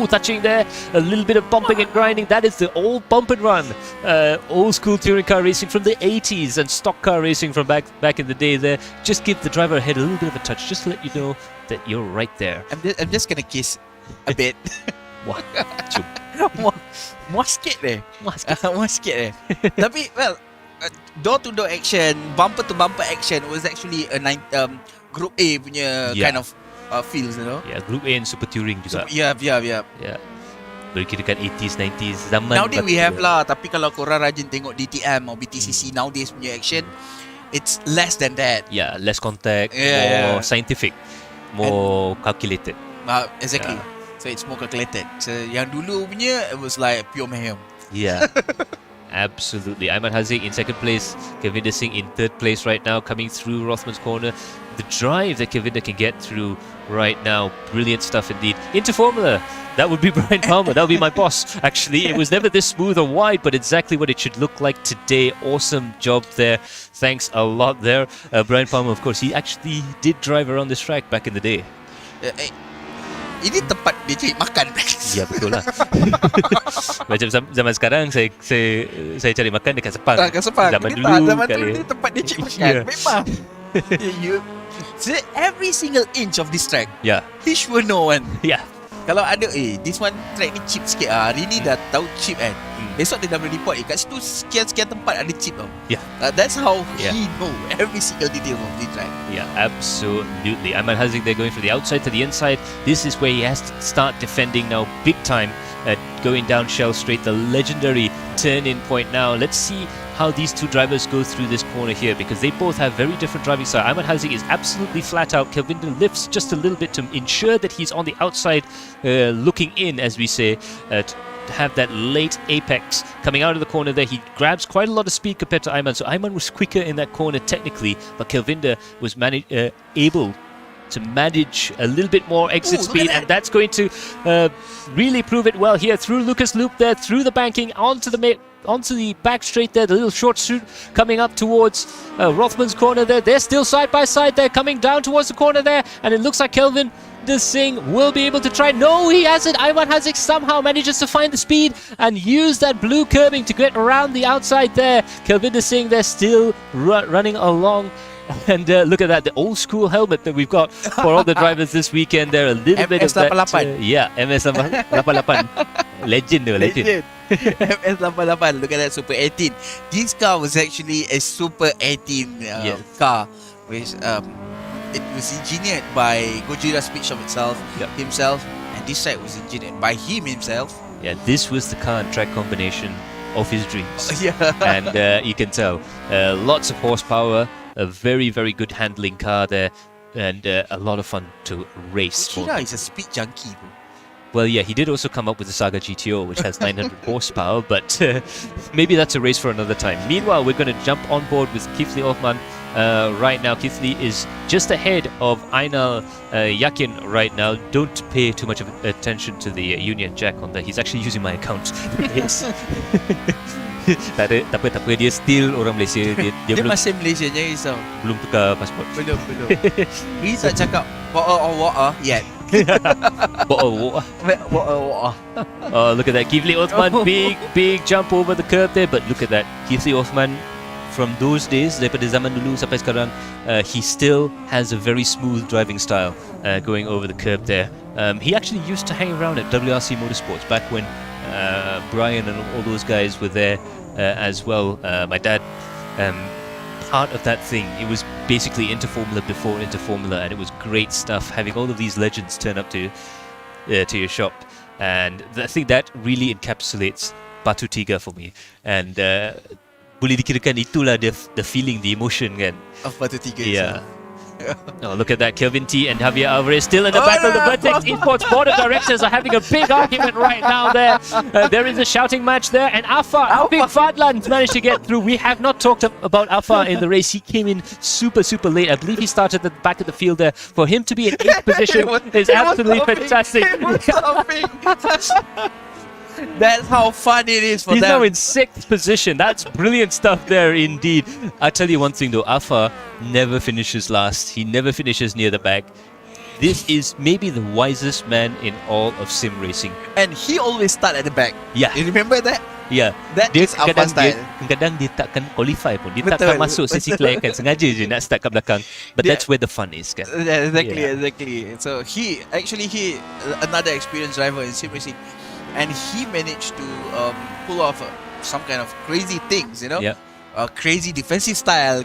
Touching there, a little bit of bumping and grinding. That is the old bump and run, old school touring car racing from the 80s and stock car racing from back in the day there. Just give the driver ahead a little bit of a touch, just to let you know that you're right there. I'm just gonna kiss a bit. Wah, Muas sikit deh. Tapi door to door action, bumper to bumper action was actually a Group A punya kind of feels, you know. Yeah, Group A and Super Touring juga. Yeah. Berkirakan 80s, 90s zaman. Nowadays we have lah, tapi kalau korang rajin tengok DTM or BTCC nowadays punya action, it's less than that. Yeah, less contact, more scientific, more calculated. Exactly. Yeah. So it's more calculated. So yang dulu punya, it was like pure mayhem. Yeah. Absolutely. Aiman Haziq in 2nd place, Kelvinda Singh in 3rd place right now, coming through Rothman's corner. The drive that Kelvinda can get through right now, brilliant stuff indeed. Into Formula, that would be Brian Palmer. That would be my boss. Actually, it was never this smooth or wide, but exactly what it should look like today. Awesome job there. Thanks a lot there. Brian Palmer, of course, he actually did drive around this track back in the day. ini tempat dia cari makan. Ya betul lah. Macam zaman sekarang saya cari makan dekat Sepang. Dekat Sepang. Zaman Ini dulu zaman dulu ni tempat dia cari makan. Memang. So every single inch of this track, he sure know one. Kalau ada this one track ni cheap sikit hari ni dah tahu cheap kan. Besok dia dah boleh report kat situ sekian-sekian tempat ada cheap tau. That's how he know every single detail of the track. Yeah, absolutely. Ahmad Haziq, they're going from the outside to the inside. This is where he has to start defending now big time, going down Shell Straight, the legendary turn-in point now. Let's see how these two drivers go through this corner here, because they both have very different driving style. Ahmad Haziq is absolutely flat out. Kelvinder lifts just a little bit to ensure that he's on the outside, looking in, as we say, to have that late apex coming out of the corner there. He grabs quite a lot of speed compared to Ayman, so Ayman was quicker in that corner technically, but Kelvinder was able to manage a little bit more exit speed, and that's going to really prove it well here through Lucas Loop there, through the banking, onto the back straight there, the little short shoot coming up towards Rothman's corner there. They're still side by side there, coming down towards the corner there, and it looks like Kelvin Singh will be able to try. No, he hasn't. Ayman Haziq somehow manages to find the speed and use that blue curbing to get around the outside there. Kelvin Singh, they're still running along. And look at that, the old school helmet that we've got for all the drivers this weekend. There a little bit of that. MS88. Legend. MS88. Look at that Super 18. This car was actually a Super 18 car, which it was engineered by Gojira Speed Shop himself, and this side was engineered by him himself. Yeah, this was the car and track combination of his dreams. And you can tell, lots of horsepower, a very, very good handling car there, and a lot of fun to race. Gojira is a speed junkie, bro. Well, yeah, he did also come up with the Saga GTO, which has 900 horsepower, but maybe that's a race for another time. Meanwhile, we're going to jump on board with Kifli Othman right now. Kifli is just ahead of Ainal Yakin right now. Don't pay too much of attention to the Union Jack on that. He's actually using my account. Yes. Tak apa, dia still orang Malaysia. Dia belum, masih Malaysia je, risau. Belum tukar pasport. Belum. He tak cakap wa'a yet. Wa'a. Look at that, Kifli Othman, big jump over the curb there. But look at that, Kifli Othman, from those days, daripada zaman dulu sampai sekarang, he still has a very smooth driving style going over the curb there. He actually used to hang around at WRC Motorsports back when Brian and all those guys were there as well. My dad, part of that thing, it was basically Inter Formula before Inter Formula, and it was great stuff having all of these legends turn up to your shop. And I think that really encapsulates Batu Tiga for me. And boleh dikirakan itulah the feeling, the emotion kan of Batu Tiga. Yeah. Oh, look at that, Kelvin T and Javier Alvarez still in the battle. The Vertex Esports board of directors are having a big argument right now there. There is a shouting match there, and Afar, Big Fadlan managed to get through. We have not talked about Afar in the race. He came in super late. I believe he started at the back of the field there. For him to be in 8th position is absolutely fantastic. That's how fun it is for He's them. now in 6th position. That's brilliant stuff there indeed. I'll tell you one thing though, Afa never finishes last. He never finishes near the back. This is maybe the wisest man in all of sim racing. And he always start at the back. Yeah. You remember that? Yeah. That is Afa style. Kadang dia takkan qualify pun. Dia takkan masuk sesi kelayakan. Sengaja je nak start kat belakang. But that's where the fun is kan. Exactly. So he another experienced driver in sim racing. And he managed to pull off some kind of crazy things, you know, crazy defensive style,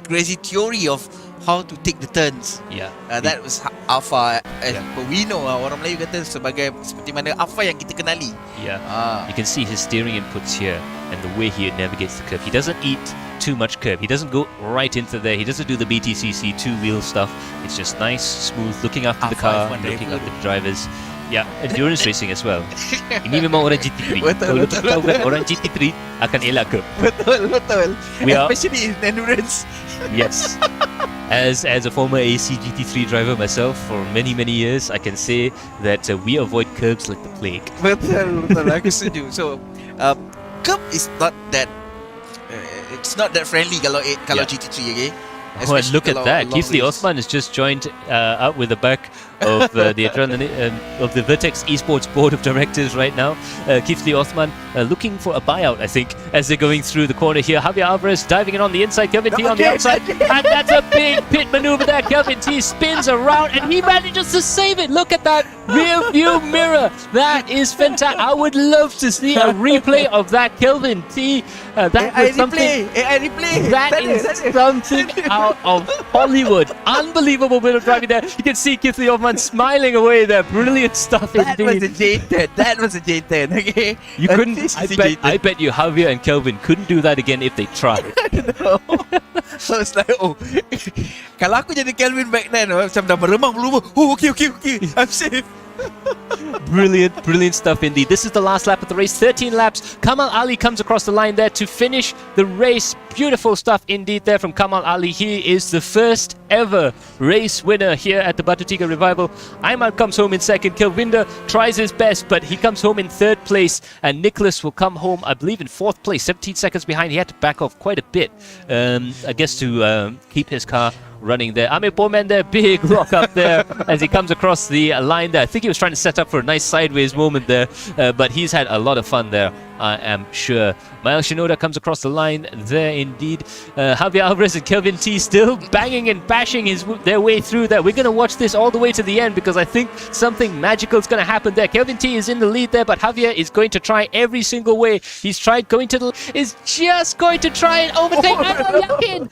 crazy theory of how to take the turns. That was Alpha. But we know orang Melayu kata seperti mana Alpha yang kita kenali. You can see his steering inputs here and the way he navigates the curve. He doesn't eat too much curve. He doesn't go right into there. He doesn't do the BTCC two-wheel stuff. It's just nice, smooth, looking after the car, looking after the drivers. Yeah, endurance racing as well. Ini memang orang GT3. Kalau kita tahu kan orang GT3 akan elak ke. Betul. Especially in endurance. Yes. As a former AC GT3 driver myself for many years, I can say that we avoid curbs like the plague. Betul. Aku setuju. So, curb is not that it's not that friendly kalau GT3, okay? Well, look at that. Keithley race. Othman has just joined up with the back of the adrenaline of the Vertex Esports Board of Directors right now. Keithley Othman looking for a buyout, I think, as they're going through the corner here. Javier Alvarez diving in on the inside, Kelvin T on the outside, and that's a big pit maneuver there. Kelvin T spins around and he manages to save it. Look at that rear view mirror. That is fantastic. I would love to see a replay of that Kelvin T. That was something. That is something out of Hollywood. Unbelievable bit of driving there. You can see Keithley Othman smiling away there. Brilliant stuff That indeed. was a J10. That was a J10. Okay. You couldn't. I bet you Javier and Kelvin couldn't do that again if they tried. No. So it's like, oh, kalau aku jadi Kelvin back then, macam dah meremang belum. Oh, okay. I'm safe. Brilliant stuff indeed. This is the last lap of the race, 13 laps. Kamal Ali comes across the line there to finish the race. Beautiful stuff indeed there from Kamal Ali. He is the first ever race winner here at the Batu Tiga Revival. Ayman comes home in second. Kelvinder tries his best, but he comes home in third place. And Nicholas will come home, I believe, in fourth place, 17 seconds behind. He had to back off quite a bit, I guess, to keep his car running there. Amir Poman there, big rock up there as he comes across the line there. I think he was trying to set up for a nice sideways moment there, but he's had a lot of fun there, I am sure. Mael Shinoda comes across the line there indeed. Javier Alvarez and Kelvin T still banging and bashing their way through there. We're going to watch this all the way to the end because I think something magical is going to happen there. Kelvin T is in the lead there, but Javier is going to try every single way. He's tried going to is just going to try and overtake Ainal Yakin.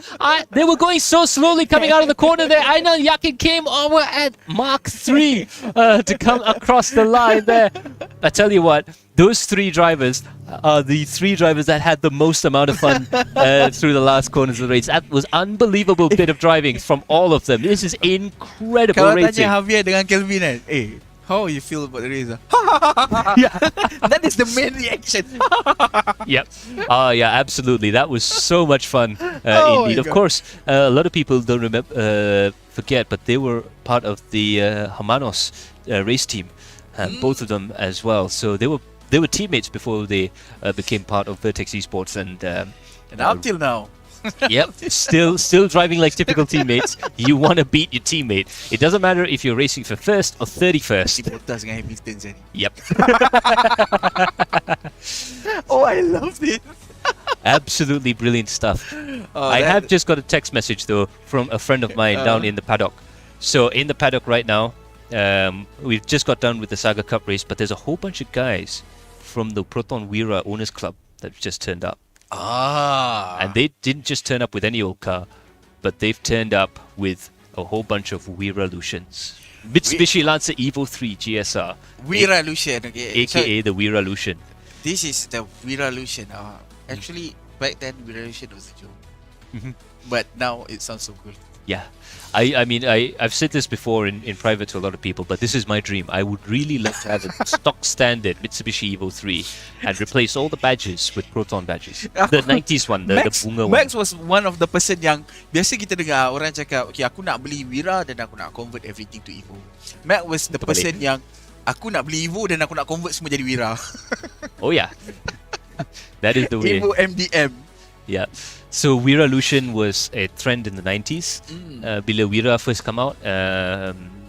They were going so slowly coming out of the corner there. Ainal Yakin came over at Mark 3 to come across the line there. I tell you what, those three drivers are the three drivers that had the most amount of fun through the last corners of the race. That was unbelievable bit of driving from all of them. This is incredible Kalau racing. tanya Javier dengan Kelvin kan, how you feel about the race? Yeah. That is the main reaction. Yep. Yeah, absolutely. That was so much fun indeed. Of God. course, a lot of people don't forget, but they were part of the Hermanos race team, both of them as well. So they were teammates before they became part of Vertex Esports, and up till now. yep, still driving like typical teammates. You want to beat your teammate. It doesn't matter if you're racing for first or 31st. Bottas dengan Hamilton tadi. Yep. Oh, I loved it. Absolutely brilliant stuff. I have just got a text message though from a friend of mine down in the paddock. So in the paddock right now, we've just got done with the Saga Cup race, but there's a whole bunch of guys from the Proton Wira Owners Club that have just turned up. And they didn't just turn up with any old car, but they've turned up with a whole bunch of Wira Lucians. Mitsubishi Lancer Evo 3 GSR. Wira Lucian, okay. AKA the Wira Lucian. This is the Wira Lucian. Actually, back then Wira Lucian was a joke. But now it sounds so cool. Yeah. I mean, I've said this before in private to a lot of people, but this is my dream. I would really love to have a stock standard Mitsubishi Evo 3 and replace all the badges with Proton badges. The 90s one, the bunga one. Max was one of the person yang biasa kita dengar orang cakap, okay, aku nak beli Wira dan aku nak convert everything to Evo. Max was the person yang aku nak beli Evo dan aku nak convert semua jadi Wira. Oh yeah. That is the way. Evo MDM. Yeah. So Wira Lucian was a trend in the 90s. Bila Wira first come out,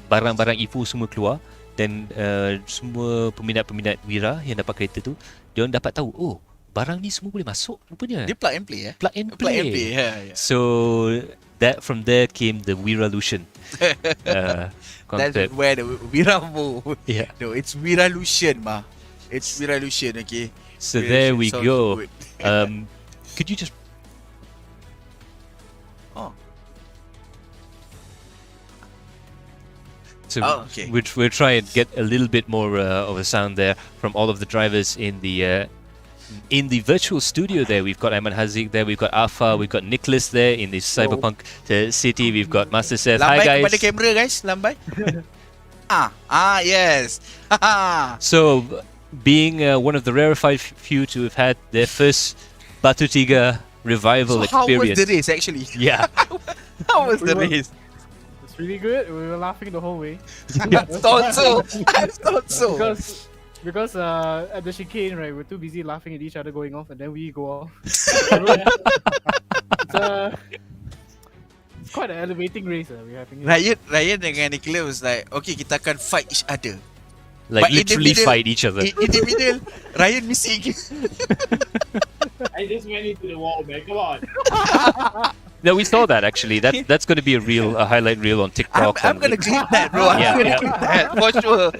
barang-barang Evo semua keluar, dan semua peminat-peminat Wira yang dapat kereta tu, dia orang dapat tahu, oh, barang ni semua boleh masuk rupanya. Dia plug and play Plug and Plug and play. play, yeah. So that from there came the Wira Lucian concept. That's where the Wira move. Yeah. No, it's Wira Lucian, ma. It's Wira Lucian, okay. So Wira there Lucian we sounds go. good. Could you just... Oh. So okay. we'll try and get a little bit more of a sound there from all of the drivers in the virtual studio there. We've got Ayman Haziq there, we've got Afa, we've got Nicholas there in the Cyberpunk City, we've got Master Seth. Hi guys. Lambai kepada kamera guys, lambai. Yes. So being one of the rarefied few to have had their first Batu Tiga revival experience. How was the race actually? Yeah. How was the race? It's really good. We were laughing the whole way. I thought so. Because at the chicane, right, we're too busy laughing at each other going off, and then we go off. It's quite an elevating race we're having here. Ryan dengan Nicola was like, okay, kita akan fight each other. Like But in the literally middle- fight each other. In the middle, Ryan missing. I just went into the wall, man. Come on. No, we saw that actually. That's going to be a highlight reel on TikTok. I'm gonna clip that, bro. I'm Yeah, gonna yeah. clip that for sure.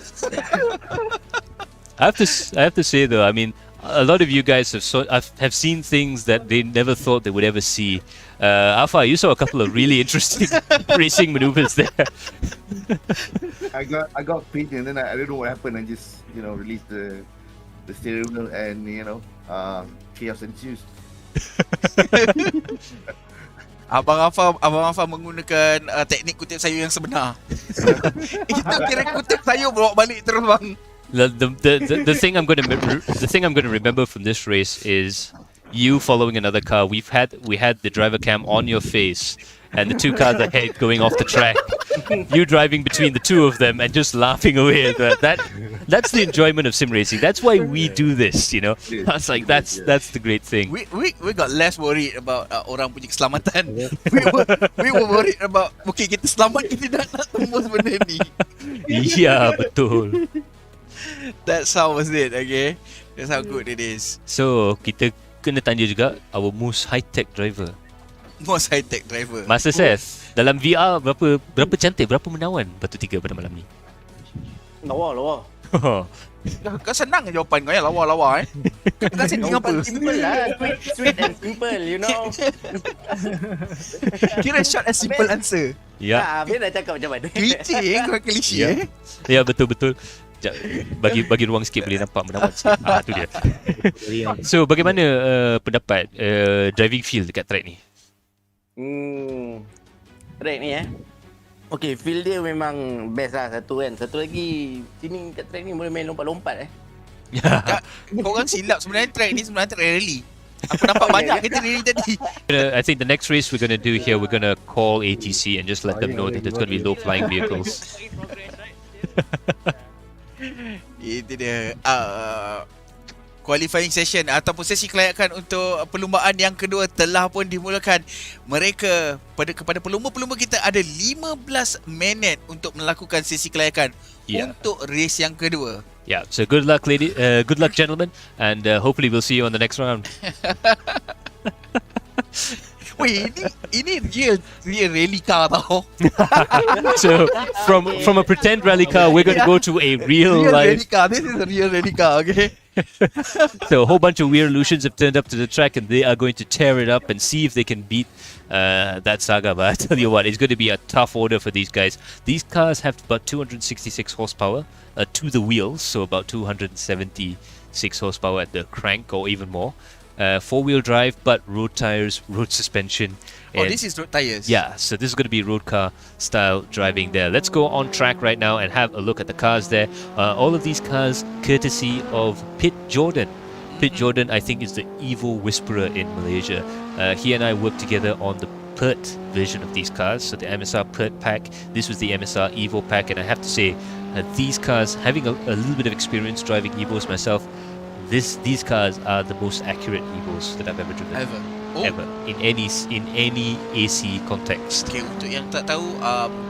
I have to say though, I mean, a lot of you guys have seen things that they never thought they would ever see. Alpha, you saw a couple of really interesting racing maneuvers there. I got pinned and then I don't know what happened. I just released the steering wheel and chaos ensues. Abang Alfa menggunakan teknik kutip sayur yang sebenar. Itu kira kutip sayur bawa balik terus bang. The thing I'm going to remember from this race is you following another car. We had the driver cam on your face and the two cars ahead going off the track. You driving between the two of them and just laughing away at that. That's the enjoyment of sim racing. That's why we do this, you know. That's like that's the great thing. We got less worried about orang punya keselamatan. We were worried about okay, kita selamat, kita nak tembus benda ni. Yeah, betul. That's how was it, okay? That's how good it is. So kita kena tanya juga our most high tech driver. Most high tech driver. Master Seth, dalam VR berapa cantik, berapa menawan Batu Tiga pada malam ni? Lawa. Kau senang jawapan kau ya, lawa-lawa Kau nak setting apa? Simple lah. Sweet and simple, you know. Kira short and simple answer. Ya. Habis nak cakap macam mana? Klise kau klise Ya, betul-betul. Bagi ruang sikit boleh nampak menawan sikit. Tu dia. So bagaimana pendapat driving feel dekat track ni? Track ni okay, feel dia memang best lah satu kan. Satu lagi, sini kat track ni boleh main lompat-lompat Korang silap sebenarnya track ni sebenarnya track rally. Aku nampak banyak kereta rally tadi. I think the next race we're going to do here, we're going to call ATC and just let them know that there's going to be low flying vehicles. Itu dia qualifying session ataupun sesi kelayakan untuk perlumbaan yang kedua telah pun dimulakan. Mereka kepada pelumba-pelumba kita ada 15 minit untuk melakukan sesi kelayakan untuk race yang kedua. Yeah, so good luck good luck gentlemen, and hopefully we'll see you on the next round. Wait, ini real rally car tau. So from a pretend rally car, we're going to go to a real life. Rally car. This is a real rally car, okay? So a whole bunch of weird illusions have turned up to the track, and they are going to tear it up and see if they can beat that saga. But I tell you what, it's going to be a tough order for these guys. These cars have about 266 horsepower to the wheels, so about 276 horsepower at the crank or even more. Four-wheel drive, but road tires, road suspension. This is road tires. Yeah, so this is going to be road car style driving there. Let's go on track right now and have a look at the cars there. All of these cars courtesy of Pit Jordan. Pit Jordan, I think, is the evil whisperer in Malaysia. He and I worked together on the PERT version of these cars, so the MSR PERT pack. This was the MSR Evo pack, and I have to say, these cars, having a little bit of experience driving Evos myself, these cars are the most accurate Evos that I've ever driven. Ever. In any AC context. Okay, untuk yang tak tahu,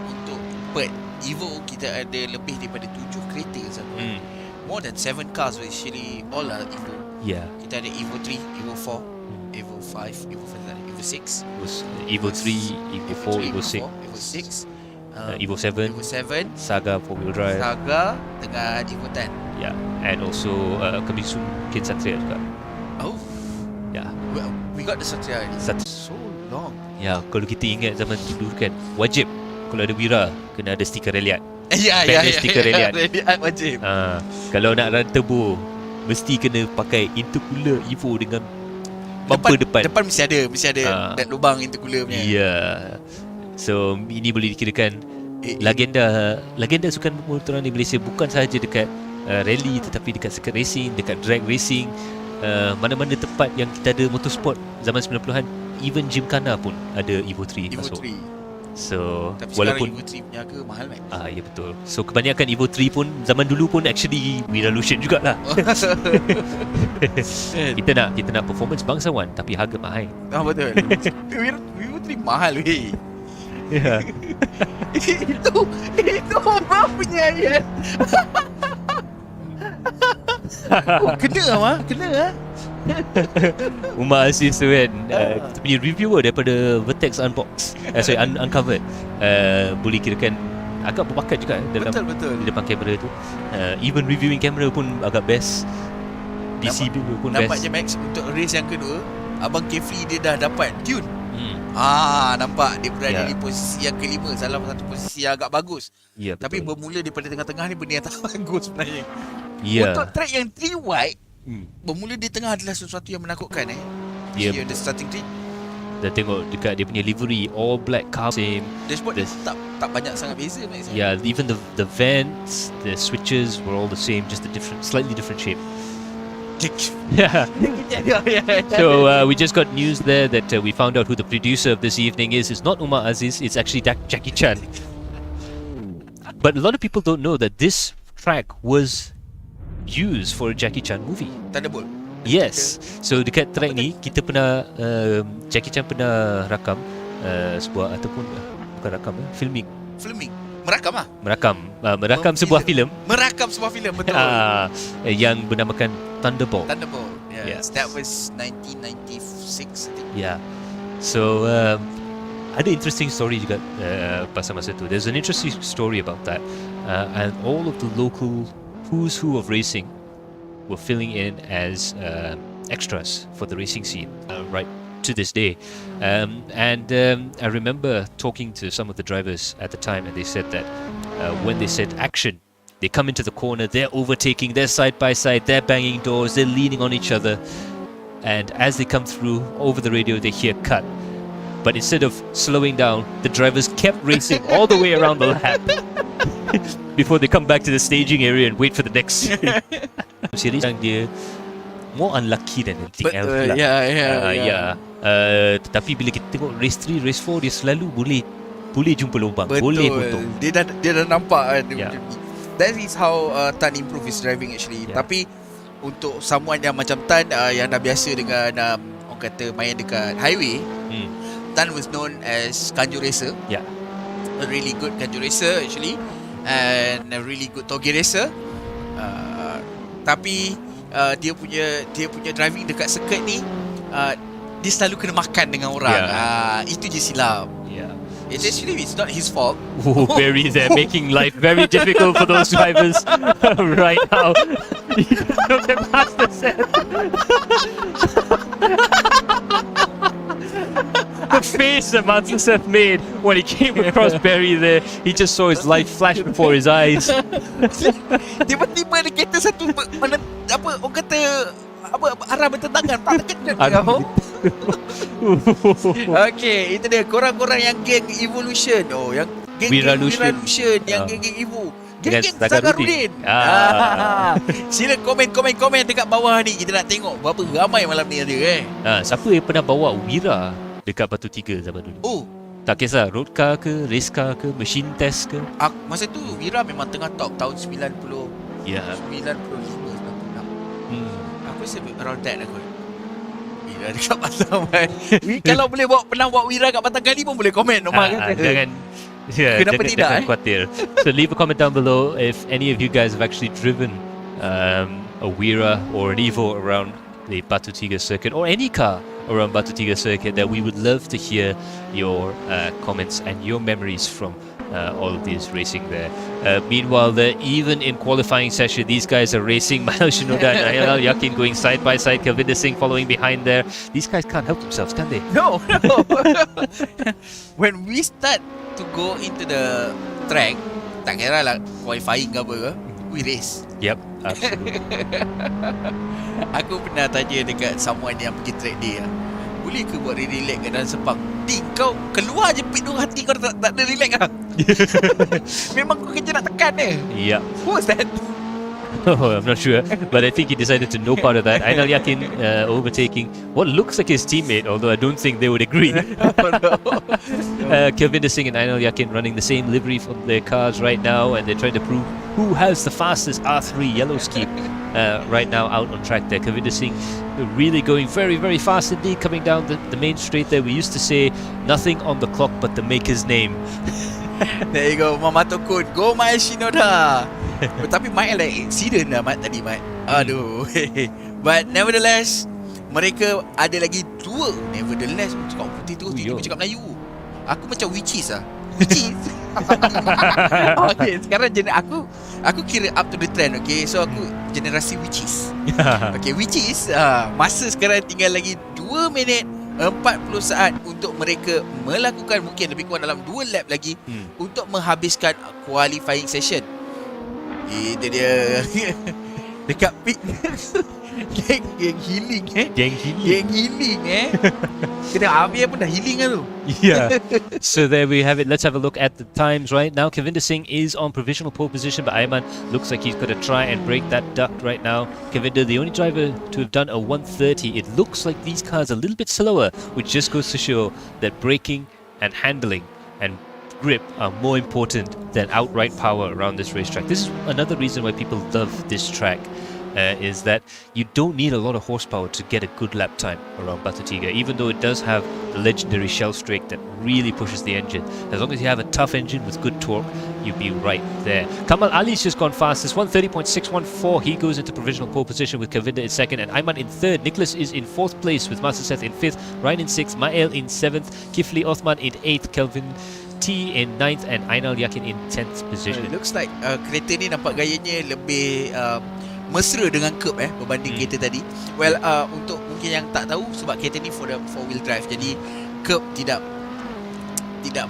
untuk PERT Evo kita ada lebih daripada 7 kereta sebenarnya. More than 7 cars actually, all are Evo. Yeah. Kita ada Evo 3, Evo 4, Evo 5, Evo 6. Evo 3, Evo 4, Evo 6. Evo 6. Evo 7. Evo 7. Saga 4-wheel drive. Saga dengan Evo 10. Yeah, and also coming soon Kin Satria juga. Oh. Yeah. Well, we got the Satria already. So long. Ya, kalau kita ingat zaman dulu kan, wajib kalau ada Wira kena ada stiker reliat. Ya. Stiker reliat. Reliat wajib. Kalau nak run turbo, mesti kena pakai intercooler Evo dengan bumper depan. Depan mesti ada that lubang intercooler punya. Yeah. So ini boleh dikirakan Lagenda Sukan Permotoran di Malaysia bukan sahaja dekat rally, tetapi dekat circuit racing, dekat drag racing, mana-mana tempat yang kita ada motorsport zaman 90-an, even Gymkhana pun ada Evo 3 masuk. So tapi walaupun Evo 3 punya harga mahal kan? Ya betul. So kebanyakan Evo 3 pun zaman dulu pun actually Revolution jugalah. kita nak performance bangsawan tapi harga mahal. Betul. Evo 3 mahal weh. Yeah. Itu Umar punya ayat. Kena lah, kena lah. Umar Aziz tu kan, kita punya reviewer daripada Vertex Unbox, Uncovered, boleh kirakan agak berbakat juga dalam Betul. di depan kamera tu. Even reviewing kamera pun agak best. DCB pun best. Nampak je Max, untuk race yang kedua, Abang Kefli dia dah dapat tune. Nampak dia berada di posisi yang kelima, salah satu posisi yang agak bagus. Tapi bermula daripada tengah-tengah ni benda yang tak bagus sebenarnya. Untuk track yang 3 wide, bermula di tengah adalah sesuatu yang menakutkan. The starting tree. Dah tengok dekat dia punya livery, all black car same. Dashboard tak banyak sangat beza Max. Even the vents, the switches were all the same, just a slightly different shape. So we just got news there that we found out who the producer of this evening is. It's not Umar Aziz, it's actually Jackie Chan. But a lot of people don't know that this track was used for a Jackie Chan movie. Thunderbolt. Yes. So dekat track ni kita pernah Jackie Chan pernah rakam sebuah ataupun bukan rakam, filming. Merakam sebuah filem. Merakam sebuah filem, betul. Yang bernamakan Thunderbolt. Yes. That was 1996 I think. Yeah. So ada interesting story juga pasal masa tu. There's an interesting story about that. And all of the local who's who of racing were filling in as extras for the racing scene right to this day. I remember talking to some of the drivers at the time, and they said that when they said action, they come into the corner, they're overtaking, they're side by side, they're banging doors, they're leaning on each other, and as they come through over the radio they hear cut. But instead of slowing down, the drivers kept racing all the way around the lap before they come back to the staging area and wait for the next series yang dia more unlucky than anything else lah. Tetapi bila kita tengok race 3, race 4, dia selalu boleh jumpa lubang, boleh buntung. Dia dah nampak kan. That is how Tan improve his driving actually. Tapi untuk someone yang macam Tan yang dah biasa dengan orang kata main dekat highway, Tan was known as kanju racer. A really good kanju racer actually, and a really good toge racer. Tapi dia punya driving dekat circuit ni, dia selalu kena makan dengan orang. Itu je silap. It's not his fault. Barry there making life very difficult for those drivers right now. Look at Master Seth. The face that Master Seth made when he came across Barry there, he just saw his life flash before his eyes. Tiba-tiba ada kereta satu mana orang kata arah bertentangan, tak terkejut. Okay, itu dia korang-korang yang geng Evolution. Yang geng Revolution, yang geng Evo, geng Sagarudin. Sila komen dekat bawah ni, kita nak tengok berapa ramai malam ni ada. Siapa yang pernah bawa Wira dekat Batu Tiga zaman dulu? Tak kisah road car ke, race car ke, machine test ke. Masa tu Wira memang tengah top tahun 90. 95. Aku rasa around that aku. Wira dekat Batam kan. Kalau boleh pernah bawa Wira kat Batam kali pun boleh komen Nomor kata. Kenapa tidak khawatir. So leave a comment down below if any of you guys have actually driven a Wira or an Evo around the Batu Tiga circuit, or any car around Batu Tiga circuit. That we would love to hear your comments and your memories from all of these racing there. Meanwhile, even in qualifying session, these guys are racing. Manuel Shinoda and Ayala Yakin going side by side. Kelvinder Singh following behind there. These guys can't help themselves, can they? No. When we start to go into the track, tak kira lah qualifying ke apa ke, we race. Yep, absolutely. Aku pernah tanya dekat someone yang pergi track day lah, boleh ke buat relax kat dalam sepang? Kau keluar je pit tu, hati kau tak ada relax lah. Memang kau kerja nak tekan dia. Yeah. Who was that? Oh, I'm not sure, but I think he decided to no part of that. Ainal Yakin overtaking what looks like his teammate, although I don't think they would agree. Kelvinder Singh and Ainal Yakin running the same livery from their cars right now, and they're trying to prove who has the fastest R3 yellow scheme right now out on track there. Kavinder Singh really going very, very fast indeed, coming down the main straight there. We used to say nothing on the clock but the maker's name. There you go, Mama Tokun. Go Mai Shinoda. Tapi Mai like accident lah Mat tadi Mat. Aduh. But nevertheless, mereka ada lagi dua. Nevertheless, cakap putih tu tiba-tiba cakap Melayu. Aku macam witches lah. Witches. Okay, sekarang aku kira up to the trend. Okay, so aku generasi witches. Okay, witches. Masa sekarang tinggal lagi 2 minit 40 saat untuk mereka melakukan mungkin lebih kurang dalam 2 lap lagi untuk menghabiskan qualifying session. Itu dia. Dekat peak. Geng healing Geng healing Kena habis pun dah healing kan tu. Yeah. So there we have it. Let's have a look at the times right now. Kavinder Singh is on provisional pole position, but Ayman looks like he's going to try and break that duck right now. Kavinder, the only driver to have done a 1:30. It looks like these cars are a little bit slower, which just goes to show that braking and handling and grip are more important than outright power around this racetrack. This is another reason why people love this track. Is that you don't need a lot of horsepower to get a good lap time around Batu Tiga, even though it does have the legendary shell strake that really pushes the engine. As long as you have a tough engine with good torque, you'll be right there. Kamal Ali's just gone fastest, 1:30.614. He goes into provisional pole position with Kavinder in second and Ayman in third. Nicholas is in fourth place with Master Seth in fifth, Ryan in sixth, Mael in seventh, Kifli Othman in eighth, Kelvin T in 9th and Ainal Yakin in 10th position. It looks like kereta ni nampak gayanya lebih mesra dengan curb berbanding kereta tadi. Well, untuk mungkin yang tak tahu, sebab kereta ni for wheel drive, jadi curb tidak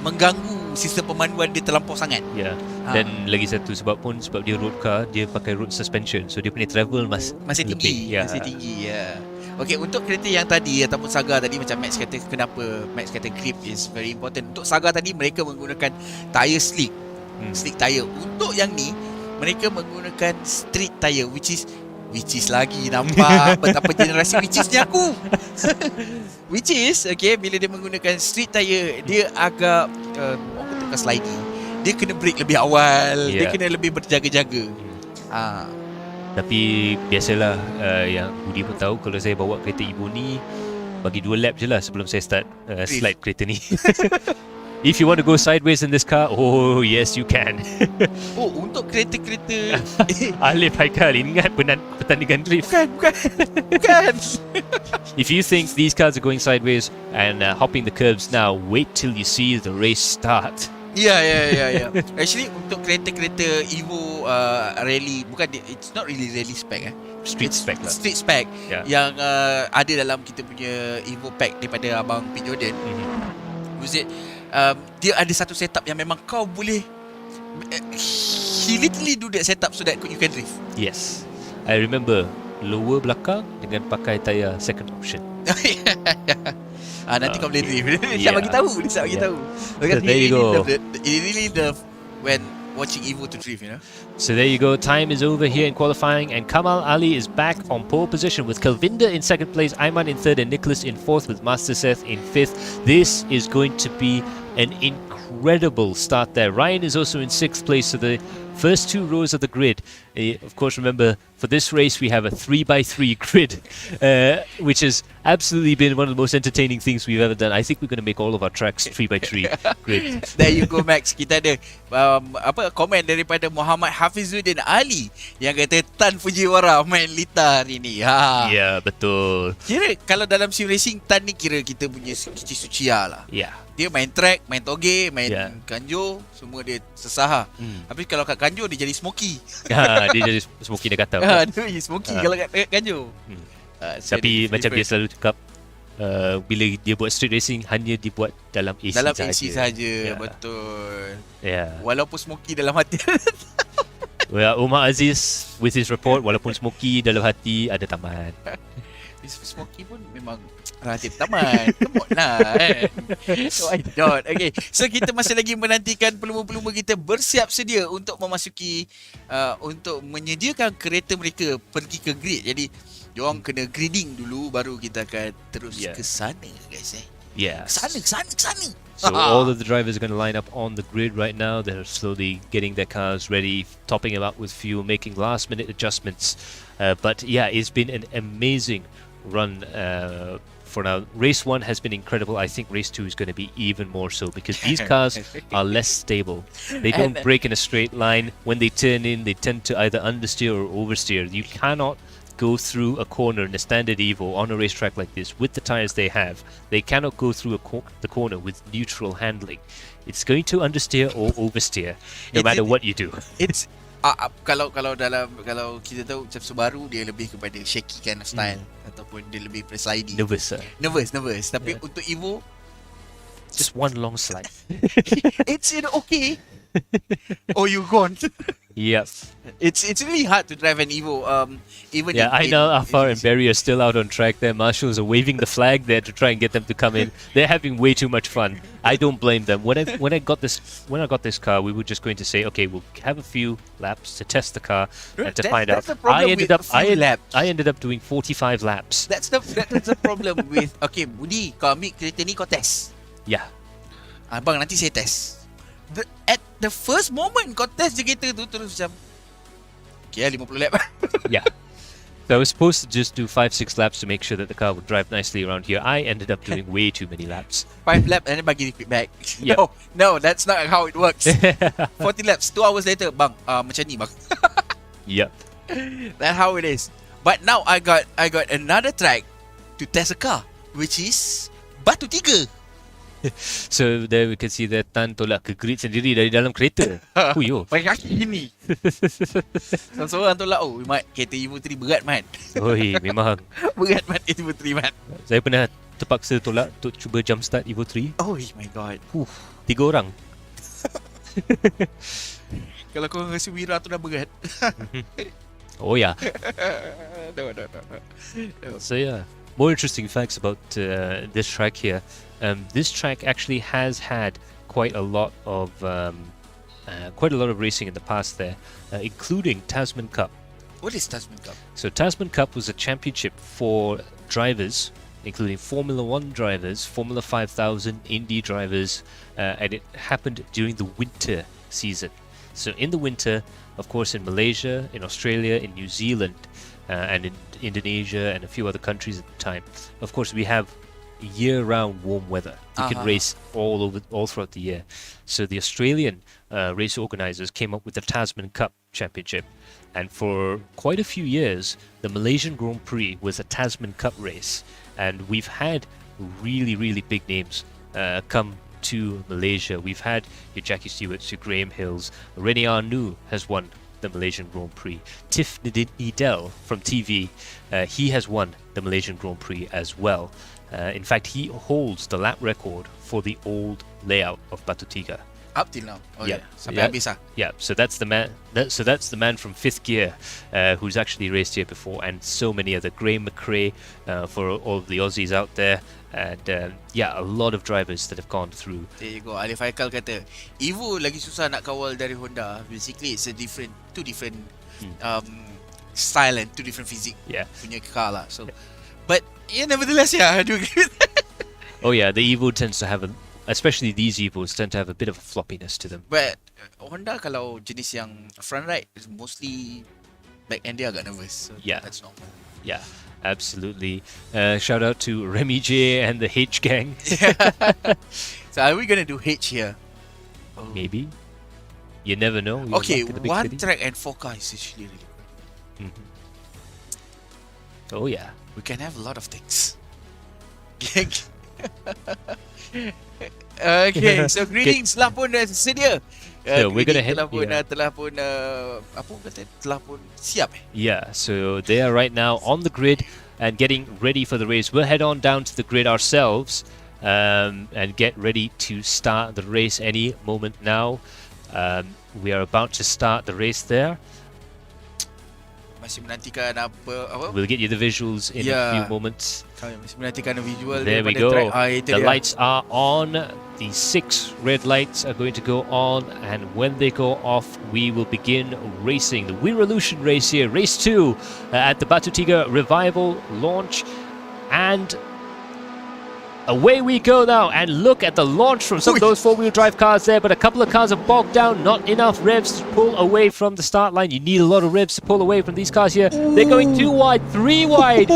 mengganggu sistem pemanduan dia terlampau sangat. Ya. Dan lagi satu sebab dia road car, dia pakai road suspension, so dia punya travel masih tinggi. Masih tinggi. Ya. Okay, untuk kereta yang tadi ataupun Saga tadi, macam Max kata, kenapa Max kata grip is very important. Untuk Saga tadi mereka menggunakan tire slick tire. Untuk yang ni mereka menggunakan street tire, which is lagi nampak betapa generasi which is ni aku. Which is okay, bila dia menggunakan street tire, dia agak orang kata sliding. Dia kena break lebih awal, dia kena lebih berjaga-jaga. Tapi biasalah, yang Budi pun tahu, kalau saya bawa kereta ibu ni bagi 2 lap je lah sebelum saya start slide kereta ni. If you want to go sideways in this car, oh yes you can. Oh, untuk kereta-kereta Alif Haikal, ingat pertandingan drift. Bukan. If you think these cars are going sideways and hopping the curbs now, wait till you see the race start. Yeah. Actually, untuk kereta-kereta Evo rally, it's not really rally spec Street spec lah. Street spec yang ada dalam kita punya Evo pack daripada Abang P. Jordan. Dia ada satu setup yang memang kau boleh he literally do that setup so that you can drift. Yes, I remember lower belakang dengan pakai tayar second option. Nanti kau boleh drift. Dia bagi tahu. Because there you go. He really love when watching Evo to drift, you know. So there you go. Time is over here in qualifying, and Kamal Ali is back on pole position with Kelvinder in second place, Ayman in third, and Nicholas in fourth with Master Seth in fifth. This is going to be an incredible start there. Ryan is also in sixth place, so the first 2 rows of the grid. Of course, remember, for this race we have a 3x3 grid, which has absolutely been one of the most entertaining things we've ever done. I think we're going to make all of our tracks 3x3 grid. There you go, Max. Kita ada komen daripada Muhammad Hafizuddin Ali yang kata Tan Fujiwara main Lita hari ni. Ya, betul. Kira kalau dalam sim racing, Tan ni kira kita punya Sucia lah. Ya. Dia main track, main toge, main kanjo, semua dia sesaha. Tapi kalau kat kanjo dia jadi smoky. Dia jadi smoky dia kata. Dia jadi smoky kalau kat kanjo. Tapi macam dia selalu cakap, bila dia buat street racing hanya dibuat dalam AC sahaja. Dalam AC sahaja, betul. Walaupun smoky dalam hati. Well, Umar Aziz with his report, walaupun smoky dalam hati ada taman. Smoky pun memang relatif taman. Come on lah Why not? Okay, so kita masih lagi menantikan pelumba-pelumba kita bersiap sedia untuk memasuki untuk menyediakan kereta mereka pergi ke grid. Jadi diorang kena grading dulu, baru kita akan terus ke sana, guys. Ke sana. So all of the drivers are going to line up on the grid right now. They're slowly getting their cars ready, topping them up with fuel, making last-minute adjustments. But yeah, it's been an amazing run for now. Race 1 has been incredible. I think Race 2 is going to be even more so because these cars are less stable. They don't brake in a straight line. When they turn in, they tend to either understeer or oversteer. You cannot go through a corner in a standard Evo on a racetrack like this with the tires they have. They cannot go through the corner with neutral handling. It's going to understeer or oversteer no matter what you do. It's kalau kita tahu macam Subaru dia lebih kepada shaky kind of style ataupun dia lebih slidey. Nervous. Nervous. Tapi untuk Evo just one long slide. It's okay. Oh, you gone. Yes. It's really hard to drive an Evo. Even I know Afar and Barry are still out on track there. Marshals are waving the flag there to try and get them to come in. They're having way too much fun. I don't blame them. When I got this car, we were just going to say, okay, we'll have a few laps to test the car and to find out. I ended up doing 45 laps. That's the problem with. Okay, Budi, kau ambil kereta ni kau test. Yeah. Abang nanti saya test. At the first moment kau test je kereta tu terus macam okay, 50 lap. Yeah. So I was supposed to just do 5-6 laps to make sure that the car would drive nicely around here. I ended up doing way too many laps. 5 laps and then bagi feedback. Yep. No, that's not how it works. 40 laps, 2 hours later, bang, macam ni bang. Yep. That's how it is. But now I got another track to test a car, which is Batu Tiga. So there we can see that Tan tolak ke grid sendiri dari dalam kereta. Huyo. Pakai kaki ni. Seorang tolak, kereta Evo 3 berat man. Oi, memang. Berat man Evo 3 man. Saya pernah terpaksa tolak untuk cuba jump start Evo 3. Oh my god. 3 orang. Kalau kau rasa Wira tu dah berat. Oh yeah. No. So yeah, more interesting facts about this track here. This track actually has had quite a lot of racing in the past there, including Tasman Cup. What is Tasman Cup? So Tasman Cup was a championship for drivers, including Formula 1 drivers, Formula 5000, Indy drivers, and it happened during the winter season. So in the winter, of course, in Malaysia, in Australia, in New Zealand, and in Indonesia and a few other countries at the time, of course, we have year-round warm weather. You can race all throughout the year. So the Australian race organisers came up with the Tasman Cup Championship, and for quite a few years, the Malaysian Grand Prix was a Tasman Cup race, and we've had really big names come to Malaysia. We've had your Jackie Stewarts, your Graham Hills. Rene Arnoux has won the Malaysian Grand Prix. Tiff Needell from TV, he has won the Malaysian Grand Prix as well. In fact, he holds the lap record for the old layout of Batu Tiga. Up till now. Sampai habis lah. Yeah, so that's the man. So that's the man from Fifth Gear, who's actually raced here before, and so many other. Graham McRae, for all of the Aussies out there, and a lot of drivers that have gone through. There you go. Alif Haikal kata, Evo lagi susah nak kawal dari Honda. Basically, it's two different style and two different physique. Yeah. Punya car lah. So, but nevertheless, I do agree with that. Oh yeah, the Evo tends to have especially these Evos tend to have a bit of a floppiness to them. But Honda kalau jenis yang front right is mostly back end dia agak nervous. So that's normal. Yeah, absolutely. Shout out to Remy J and the H gang. So are we gonna do H here? Maybe. You never know. Okay, one track and 4 cars is actually really good. Oh yeah. We can have a lot of things. Okay, so greetings telah pun sedia. So we're gonna head telah pun siap. Yeah, so they are right now on the grid and getting ready for the race. We'll head on down to the grid ourselves and get ready to start the race any moment now. We are about to start the race there. Masih menantikan apa? We'll get you the visuals in a few moments. Masih menantikan visual. There we go. The lights are on. The 6 red lights are going to go on, and when they go off, we will begin racing. The Revolution race here, race 2 at the Batu Tiga Revival launch, and away we go now, and look at the launch from some of those four-wheel drive cars there, but a couple of cars are bogged down, not enough revs to pull away from the start line. You need a lot of revs to pull away from these cars here. They're going 2 wide, 3 wide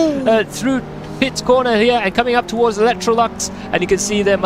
through Pit's corner here and coming up towards Electrolux, and you can see them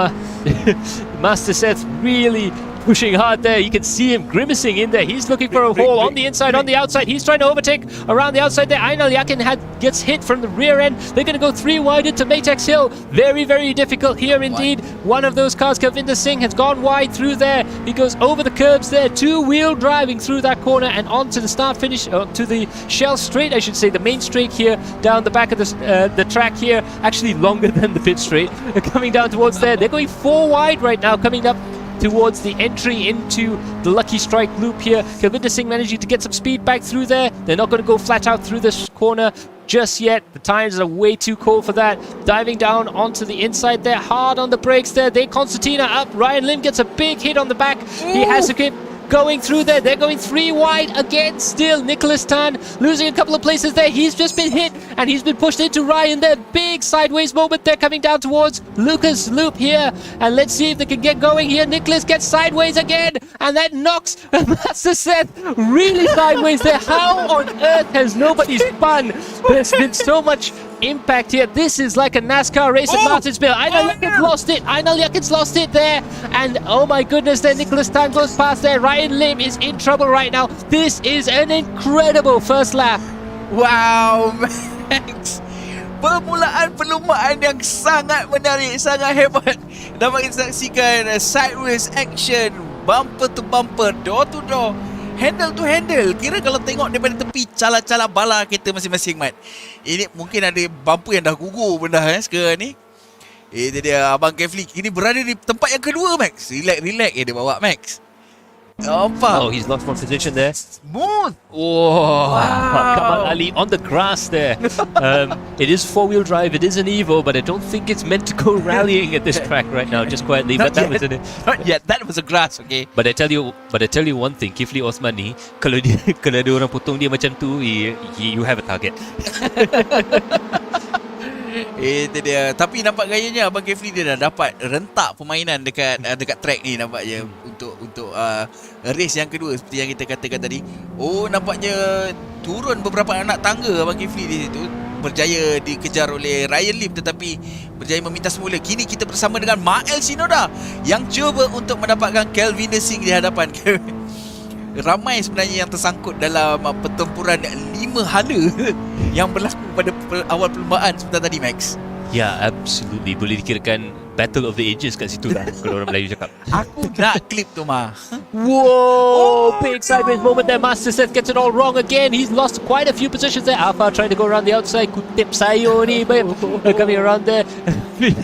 Master Seth really pushing hard there. You can see him grimacing in there. He's looking for a hole on the inside, on the outside. He's trying to overtake around the outside there. Ainal Yakin gets hit from the rear end. They're going to go 3 wide into Matex Hill. Very, very difficult here indeed. One of those cars, Kalvinder Singh, has gone wide through there. He goes over the curbs there, 2-wheel driving through that corner and onto the start finish, to the Shell Straight, I should say, the main straight here down the back of the track here. Actually longer than the pit straight. Coming down towards there. They're going 4 wide right now, coming up towards the entry into the Lucky Strike loop here. Kalvinder Singh managing to get some speed back through there. They're not going to go flat out through this corner just yet. The tires are way too cold for that. Diving down onto the inside there, hard on the brakes there. They Concertina up. Ryan Lim gets a big hit on the back. He has to keep going through there. They're going 3 wide again still. Nicholas Tan losing a couple of places there. He's just been hit and he's been pushed into Ryan there. Big sideways moment there coming down towards Lucas Loop here, and let's see if they can get going here. Nicholas gets sideways again, and that knocks Master Seth really sideways there. How on earth has nobody spun? There's been so much impact here. This is like a NASCAR race at Martinsville. Ainal Yakin's lost it. Ainal Yakin's lost it there. And oh my goodness, there Nicholas Tan goes past there. Ryan Lim is in trouble right now. This is an incredible first lap. Wow, Max. Permulaan perlumbaan yang sangat menarik, sangat hebat. Dapat kita saksikan sideways action, bumper to bumper, door to door, handle to handle. Kira kalau tengok daripada tepi cala-cala bala kita masing-masing, Mat. Ini mungkin ada bumper yang dah gugur benda sekarang ni. Itu dia Abang Kefli. Ini berada di tempat yang kedua, Max. Relax dia bawa, Max. Oh, he's lost one position there. Smooth. Oh, wow. Kamal Ali on the grass there. It is 4-wheel drive. It is an Evo, but I don't think it's meant to go rallying at this track right now. Just quietly, but that was not yet. That was a grass, okay. But I tell you one thing. Kifli Osman ni, kalau ada orang potong dia macam tu, you have a target. Itu dia. Tapi nampak gayanya Abang Kefli dia dah dapat rentak permainan dekat track ni nampaknya untuk race yang kedua seperti yang kita katakan tadi. Oh, nampaknya turun beberapa anak tangga Abang Kefli di situ. Berjaya dikejar oleh Ryan Lim tetapi berjaya meminta semula. Kini kita bersama dengan Mael Shinoda yang cuba untuk mendapatkan Kalvinder Singh di hadapan. Ramai sebenarnya yang tersangkut dalam pertempuran 5 hala yang berlaku pada awal perlumbaan sebentar tadi, Max. Ya, absolutely. Boleh dikirakan Battle of the Ages kat situ lah kalau orang Melayu cakap. Aku nak klip tu, mah. Whoa! Big sideways moment there. Master Seth gets it all wrong again. He's lost quite a few positions there. Alpha trying to go around the outside. Kutip sayo ni, babe. Coming around there.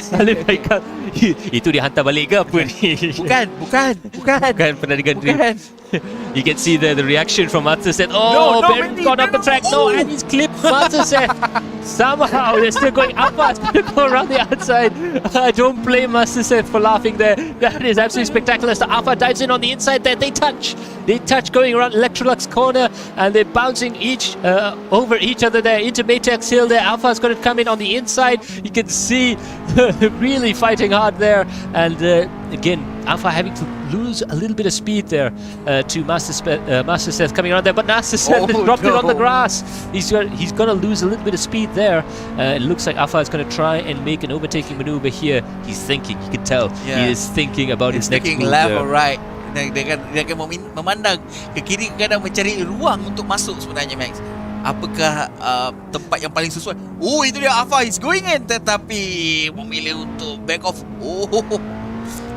Salim Haikal. Itu dia hantar balik ke apa ni? Bukan Penandingan drift. You can see there the reaction from Master Seth. Oh, Barry's gone up the track. No, and he's clipped Master Seth. Somehow they're still going up. Still go around the outside. I don't blame Master Seth for laughing there. That is absolutely spectacular. So Alpha dives in on the inside there. They touch going around Electrolux corner, and they're bouncing over each other there into Matex Hill there. Alpha's going to come in on the inside. You can see really fighting hard there, and again Alpha having to lose a little bit of speed there to Master Seth coming around there, but Master Seth has dropped it on the grass. He's going to lose a little bit of speed there. It looks like Alpha is going to try and make an overtaking maneuver here. He's thinking, you can tell. Yeah. He is thinking about his next move left there. or right. Dia akan memandang ke kiri kadang mencari ruang untuk masuk sebenarnya, Max. Apakah tempat yang paling sesuai? Oh, itu dia Alpha is going in, tetapi memilih untuk back off. Oh,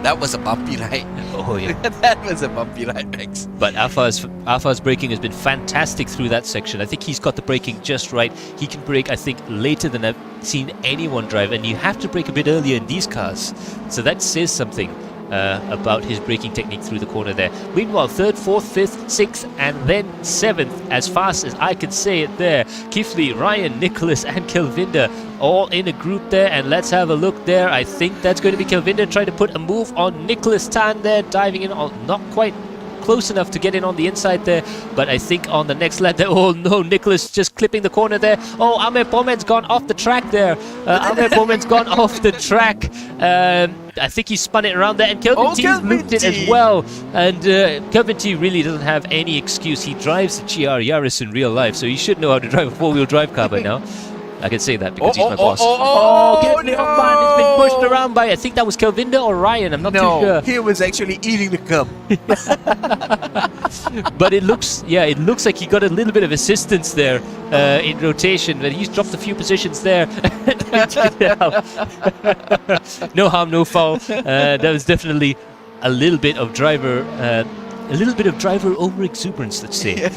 that was a bumpy ride. Oh yeah. That was a bumpy ride, Max. But Alpha's braking has been fantastic through that section. I think he's got the braking just right. He can brake, I think, later than I've seen anyone drive, and you have to brake a bit earlier in these cars. So that says something about his braking technique through the corner there. Meanwhile, 3rd, 4th, 5th, 6th, and then 7th, as fast as I can say it there. Kifli, Ryan, Nicholas, and Kalvinder all in a group there, and let's have a look there. I think that's going to be Kalvinder trying to put a move on Nicholas Tan there, diving in on not quite close enough to get in on the inside there. But I think on the next lap there, oh no, Nicholas just clipping the corner there. Oh, Ahmed Bomen's gone off the track there. Ahmed Bomen's gone off the track. I think he spun it around there, and Kelvin T's moved it as well. And Kelvin T really doesn't have any excuse. He drives the GR Yaris in real life, so he should know how to drive a four-wheel drive car by now. I can say that because he's my boss. Kelvin Hoffman has been pushed around by, I think that was Kelvinda or Ryan, I'm not too sure. He was actually eating the curb. But it looks like he got a little bit of assistance there in rotation, but he's dropped a few positions there. No harm, no foul. That was definitely a little bit of driver over exuberance, let's say,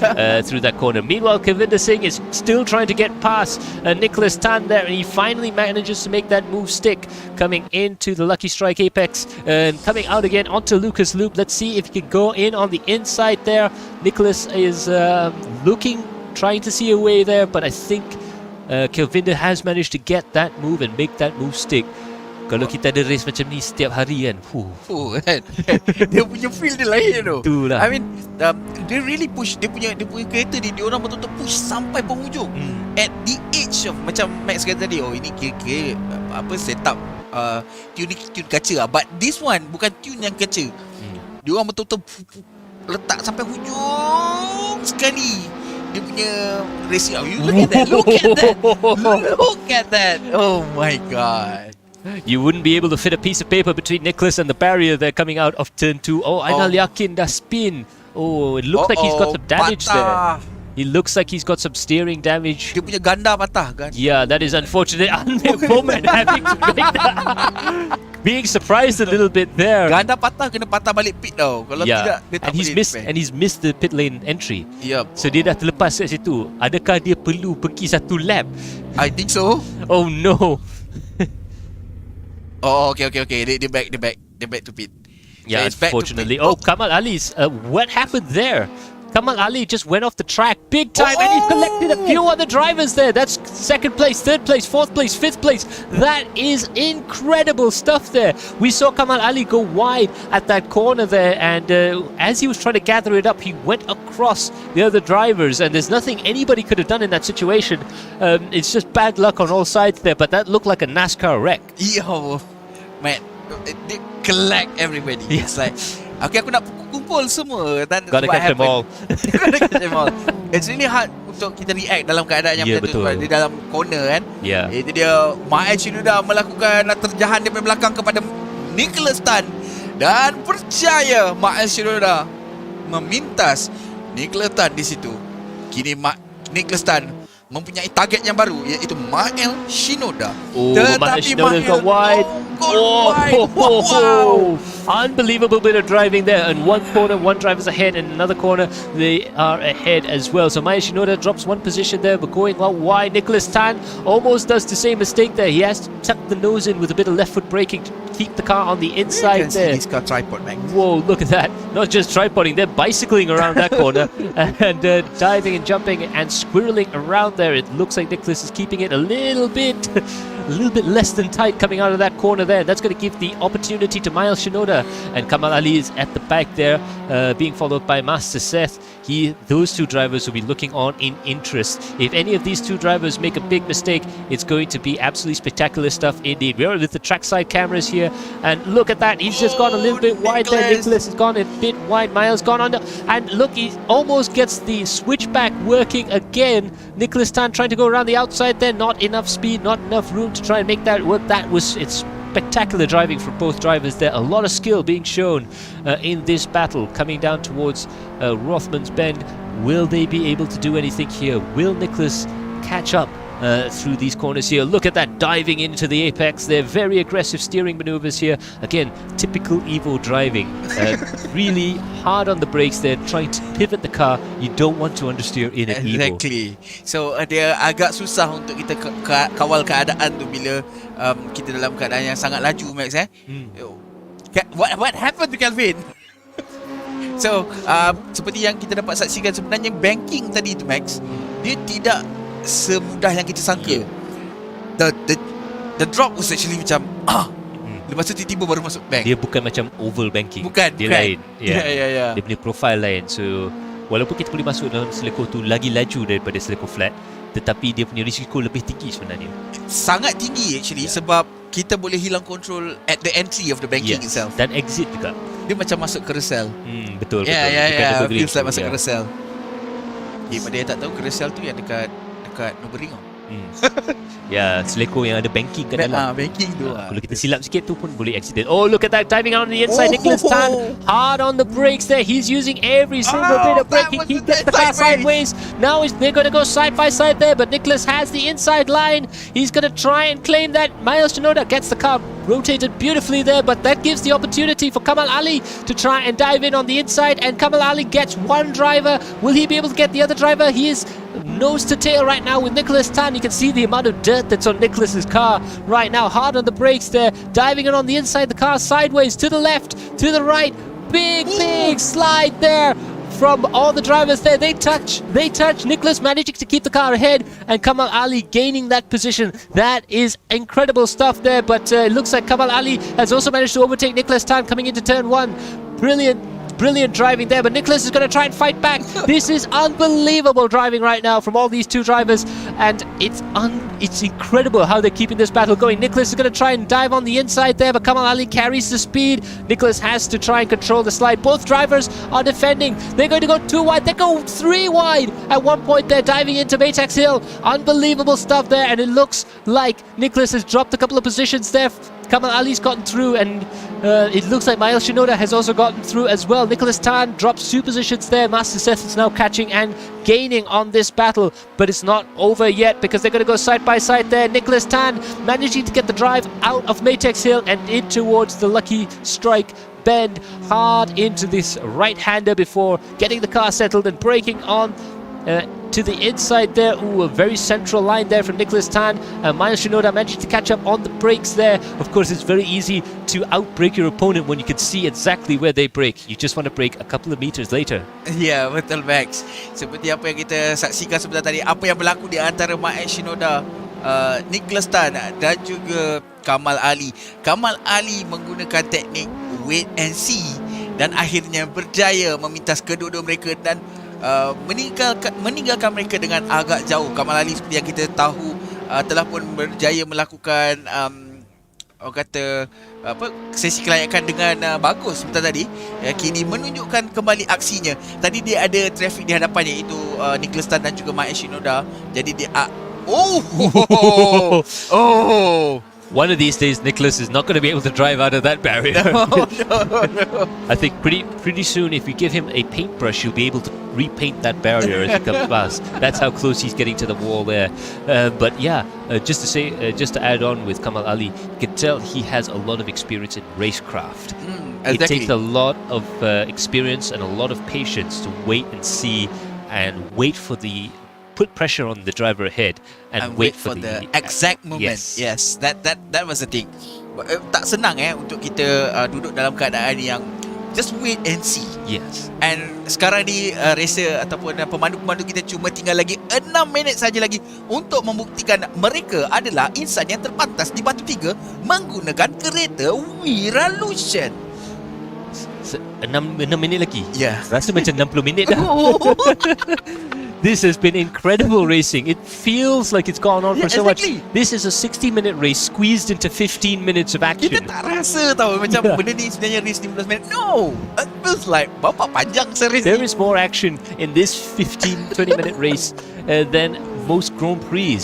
through that corner. Meanwhile, Kavinder Singh is still trying to get past Nicholas Tan there, and he finally manages to make that move stick, coming into the Lucky Strike Apex and coming out again onto Lucas Loop. Let's see if he can go in on the inside there. Nicholas is trying to see a way there, but I think Kelvinda has managed to get that move and make that move stick. Kalau kita ada race macam ni setiap hari kan, kan? Dia punya feel dia lain tu. Itulah. I mean, dia really push dia punya kereta dia orang betul-betul push sampai penghujung. At the edge of, macam Max kata tadi, oh ini kira-kira setup tune kaca lah. But this one bukan tune yang kaca. Dia orang betul-betul letak sampai hujung sekali. Dia punya racing. You look at that. Look at that. Oh my god. You wouldn't be able to fit a piece of paper between Nicholas and the barrier there coming out of turn 2. Oh, Ainal Yakin dah spin. Oh, it looks like he's got some damage there. He looks like he's got some steering damage. Dia punya ganda patah kan? Yeah, that is unfortunate. Moment having to make that. Being surprised a little bit there. Ganda patah kena patah balik pit tau. Kalau tidak dia tak boleh. And he's missed the pit lane entry. Yep. So dia dah terlepas kat situ. Adakah dia perlu pergi satu lap? I think so. Oh no. Oh, okay. They back to pit. Yeah, so unfortunately. Oh, Kamal Ali's. What happened there? Kamal Ali just went off the track big time, and he's collected a few other drivers there. That's second place, third place, fourth place, fifth place. That is incredible stuff there. We saw Kamal Ali go wide at that corner there, and as he was trying to gather it up, he went across the other drivers, and there's nothing anybody could have done in that situation. It's just bad luck on all sides there, but that looked like a NASCAR wreck. Yo, man, they collect everybody. Yes. It's like, okay, aku nak kumpul semua. Gotta catch them all. Gotta catch them all. It's really hard untuk kita react dalam keadaan yang macam tu. Di dalam corner kan. Yeah. Itu dia, Mael Shinoda melakukan terjahan daripada belakang kepada Nicholas Tan. Dan percaya Mael Shinoda memintas Nicholas Tan di situ. Kini Nicholas Tan mempunyai target yang baru, iaitu Mael Shinoda. Mael Shinoda got wide. Wow. Unbelievable bit of driving there. And one corner, one driver's ahead, and another corner, they are ahead as well. So Mael Shinoda drops one position there, but going out wide. Nicholas Tan almost does the same mistake there. He has to tuck the nose in with a bit of left foot braking to keep the car on the inside there. He's got tripod, man. Whoa, look at that. Not just tripoding, they're bicycling around that corner and diving and jumping and squirreling around there. It looks like Nicholas is keeping it a little bit less than tight coming out of that corner there. That's going to give the opportunity to Mael Shinoda, and Kamal Ali is at the back there, being followed by Master Seth. Those two drivers will be looking on in interest. If any of these two drivers make a big mistake, it's going to be absolutely spectacular stuff indeed. We're with the trackside cameras here, and look at that. He's just gone a little bit wide there. Nicholas has gone a bit wide. Mael's gone under, and look, he almost gets the switchback working again. Nicholas Tan trying to go around the outside there. Not enough speed, not enough room to try and make that work. It's spectacular driving from both drivers there. A lot of skill being shown in this battle. Coming down towards Rothman's Bend. Will they be able to do anything here? Will Nicholas catch up through these corners here? Look at that, diving into the apex. They're very aggressive steering maneuvers here. Again, typical Evo driving. Really hard on the brakes there, trying to pivot the car. You don't want to understeer in an Evo. Exactly. So dia agak susah untuk kita kawal keadaan tu bila kita dalam keadaan yang sangat laju, Max. What happened to Kelvin? So seperti yang kita dapat saksikan, sebenarnya banking tadi tu, Max, dia tidak semudah yang kita sangka. The drop was actually macam Lepas tu tiba-tiba baru masuk bank. Dia bukan macam oval banking. Bukan, Dia bukan. lain. Ya. Dia punya profile lain. So walaupun kita boleh masuk dalam selekor tu lagi laju daripada selekor flat, tetapi dia punya risiko lebih tinggi sebenarnya. Sangat tinggi actually sebab kita boleh hilang control at the entry of the banking itself. Dan exit juga. Dia macam masuk carousel. Betul. Ya. Feels like masuk carousel. Pada yang tak tahu, carousel tu yang dekat Nobering tau. Ya, selekor yang ada banking kat dalam. Banking tu. Kalau kita silap sikit tu pun boleh accident. Oh, look at that diving on the inside. Nicholas Tan hard on the brakes there. He's using every single bit of braking. He gets the car sideways. Now they're going to go side by side there, but Nicholas has the inside line. He's going to try and claim that. Miles Shinoda gets the car rotated beautifully there, but that gives the opportunity for Kamal Ali to try and dive in on the inside, and Kamal Ali gets one driver. Will he be able to get the other driver? He is nose to tail right now with Nicholas Tan. You can see the amount of dirt that's on Nicholas's car right now. Hard on the brakes there, diving in on the inside, the car sideways, to the left, to the right. Big slide there from all the drivers there. They touch. Nicholas managing to keep the car ahead, and Kamal Ali gaining that position. That is incredible stuff there, but it looks like Kamal Ali has also managed to overtake Nicholas Tan coming into turn 1. Brilliant driving there, but Nicholas is going to try and fight back. This is unbelievable driving right now from all these two drivers, and it's incredible how they're keeping this battle going. Nicholas is going to try and dive on the inside there, but Kamal Ali carries the speed. Nicholas has to try and control the slide. Both drivers are defending. They're going to go 2 wide. They go 3 wide. At one point, they're diving into Baytax Hill. Unbelievable stuff there, and it looks like Nicholas has dropped a couple of positions there. Kamal Ali's gotten through, and it looks like Miles Shinoda has also gotten through as well. Nicholas Tan drops 2 positions there. Master Seth is now catching and gaining on this battle, but it's not over yet because they're going to go side by side there. Nicholas Tan managing to get the drive out of Matex Hill and in towards the Lucky Strike bend, hard into this right-hander before getting the car settled and braking on to the inside there. Ooh, a very central line there from Nicholas Tan. Miles Shinoda managed to catch up on the brakes there. Of course, it's very easy to outbrake your opponent when you can see exactly where they brake. You just want to brake a couple of meters later. Ya, betul Max. Seperti apa yang kita saksikan sebentar tadi, apa yang berlaku di antara Miles Shinoda, Nicholas Tan dan juga Kamal Ali. Kamal Ali menggunakan teknik wait and see dan akhirnya berjaya memintas kedua-dua mereka dan meninggalkan mereka dengan agak jauh. Kamal Ali seperti yang kita tahu telah pun berjaya melakukan sesi kelayakan dengan bagus sebentar tadi. Kini menunjukkan kembali aksinya. Tadi dia ada traffic di hadapannya, iaitu Nicholas Tan dan juga Miles Shinoda. Jadi dia One of these days, Nicholas is not going to be able to drive out of that barrier. No. I think pretty soon, if you give him a paintbrush, he'll be able to repaint that barrier as he comes past. That's how close he's getting to the wall there. But yeah, just to add on with Kamal Ali, you can tell he has a lot of experience in racecraft. Exactly. It takes a lot of experience and a lot of patience to wait and see and wait for put pressure on the driver ahead and wait for the exact moment. Yes, that was the thing. Tak senang untuk kita duduk dalam keadaan yang just wait and see. Yes. And sekarang ni racer ataupun pemandu-pemandu kita cuma tinggal lagi 6 minit saja lagi untuk membuktikan mereka adalah insan yang terpantas di Batu Tiga menggunakan kereta Wiralution. 6 minit lagi? Ya. Rasa macam 60 minit dah. This has been incredible racing. It feels like it's gone on for so much. This is a 60-minute race squeezed into 15 minutes of action. Kita tak rasa tau macam benda ni sebenarnya race 15 minit. No! It feels like berapa panjang race. There is more action in this 15-20 minute race than most Grand Prix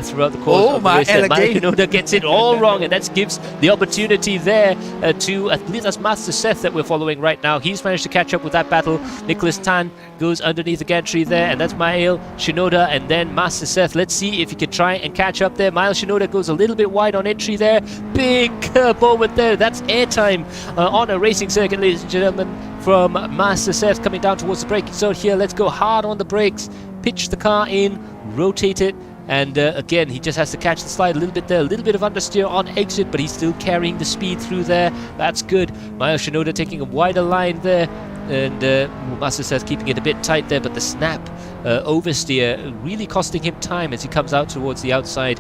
throughout the course of the race. Miles Shinoda gets it all wrong, and that gives the opportunity there to, I believe that's Master Seth that we're following right now. He's managed to catch up with that battle. Nicholas Tan goes underneath the gantry there, and that's Miles Shinoda and then Master Seth. Let's see if he can try and catch up there. Miles Shinoda goes a little bit wide on entry there. Big moment there. That's airtime on a racing circuit, ladies and gentlemen, from Master Seth coming down towards the braking zone here. Let's go hard on the brakes. Pitch the car in, rotate it, and again he just has to catch the slide a little bit there, a little bit of understeer on exit, but he's still carrying the speed through there. That's good. Miles Shinoda taking a wider line there, and Master Seth keeping it a bit tight there, but the snap oversteer really costing him time as he comes out towards the outside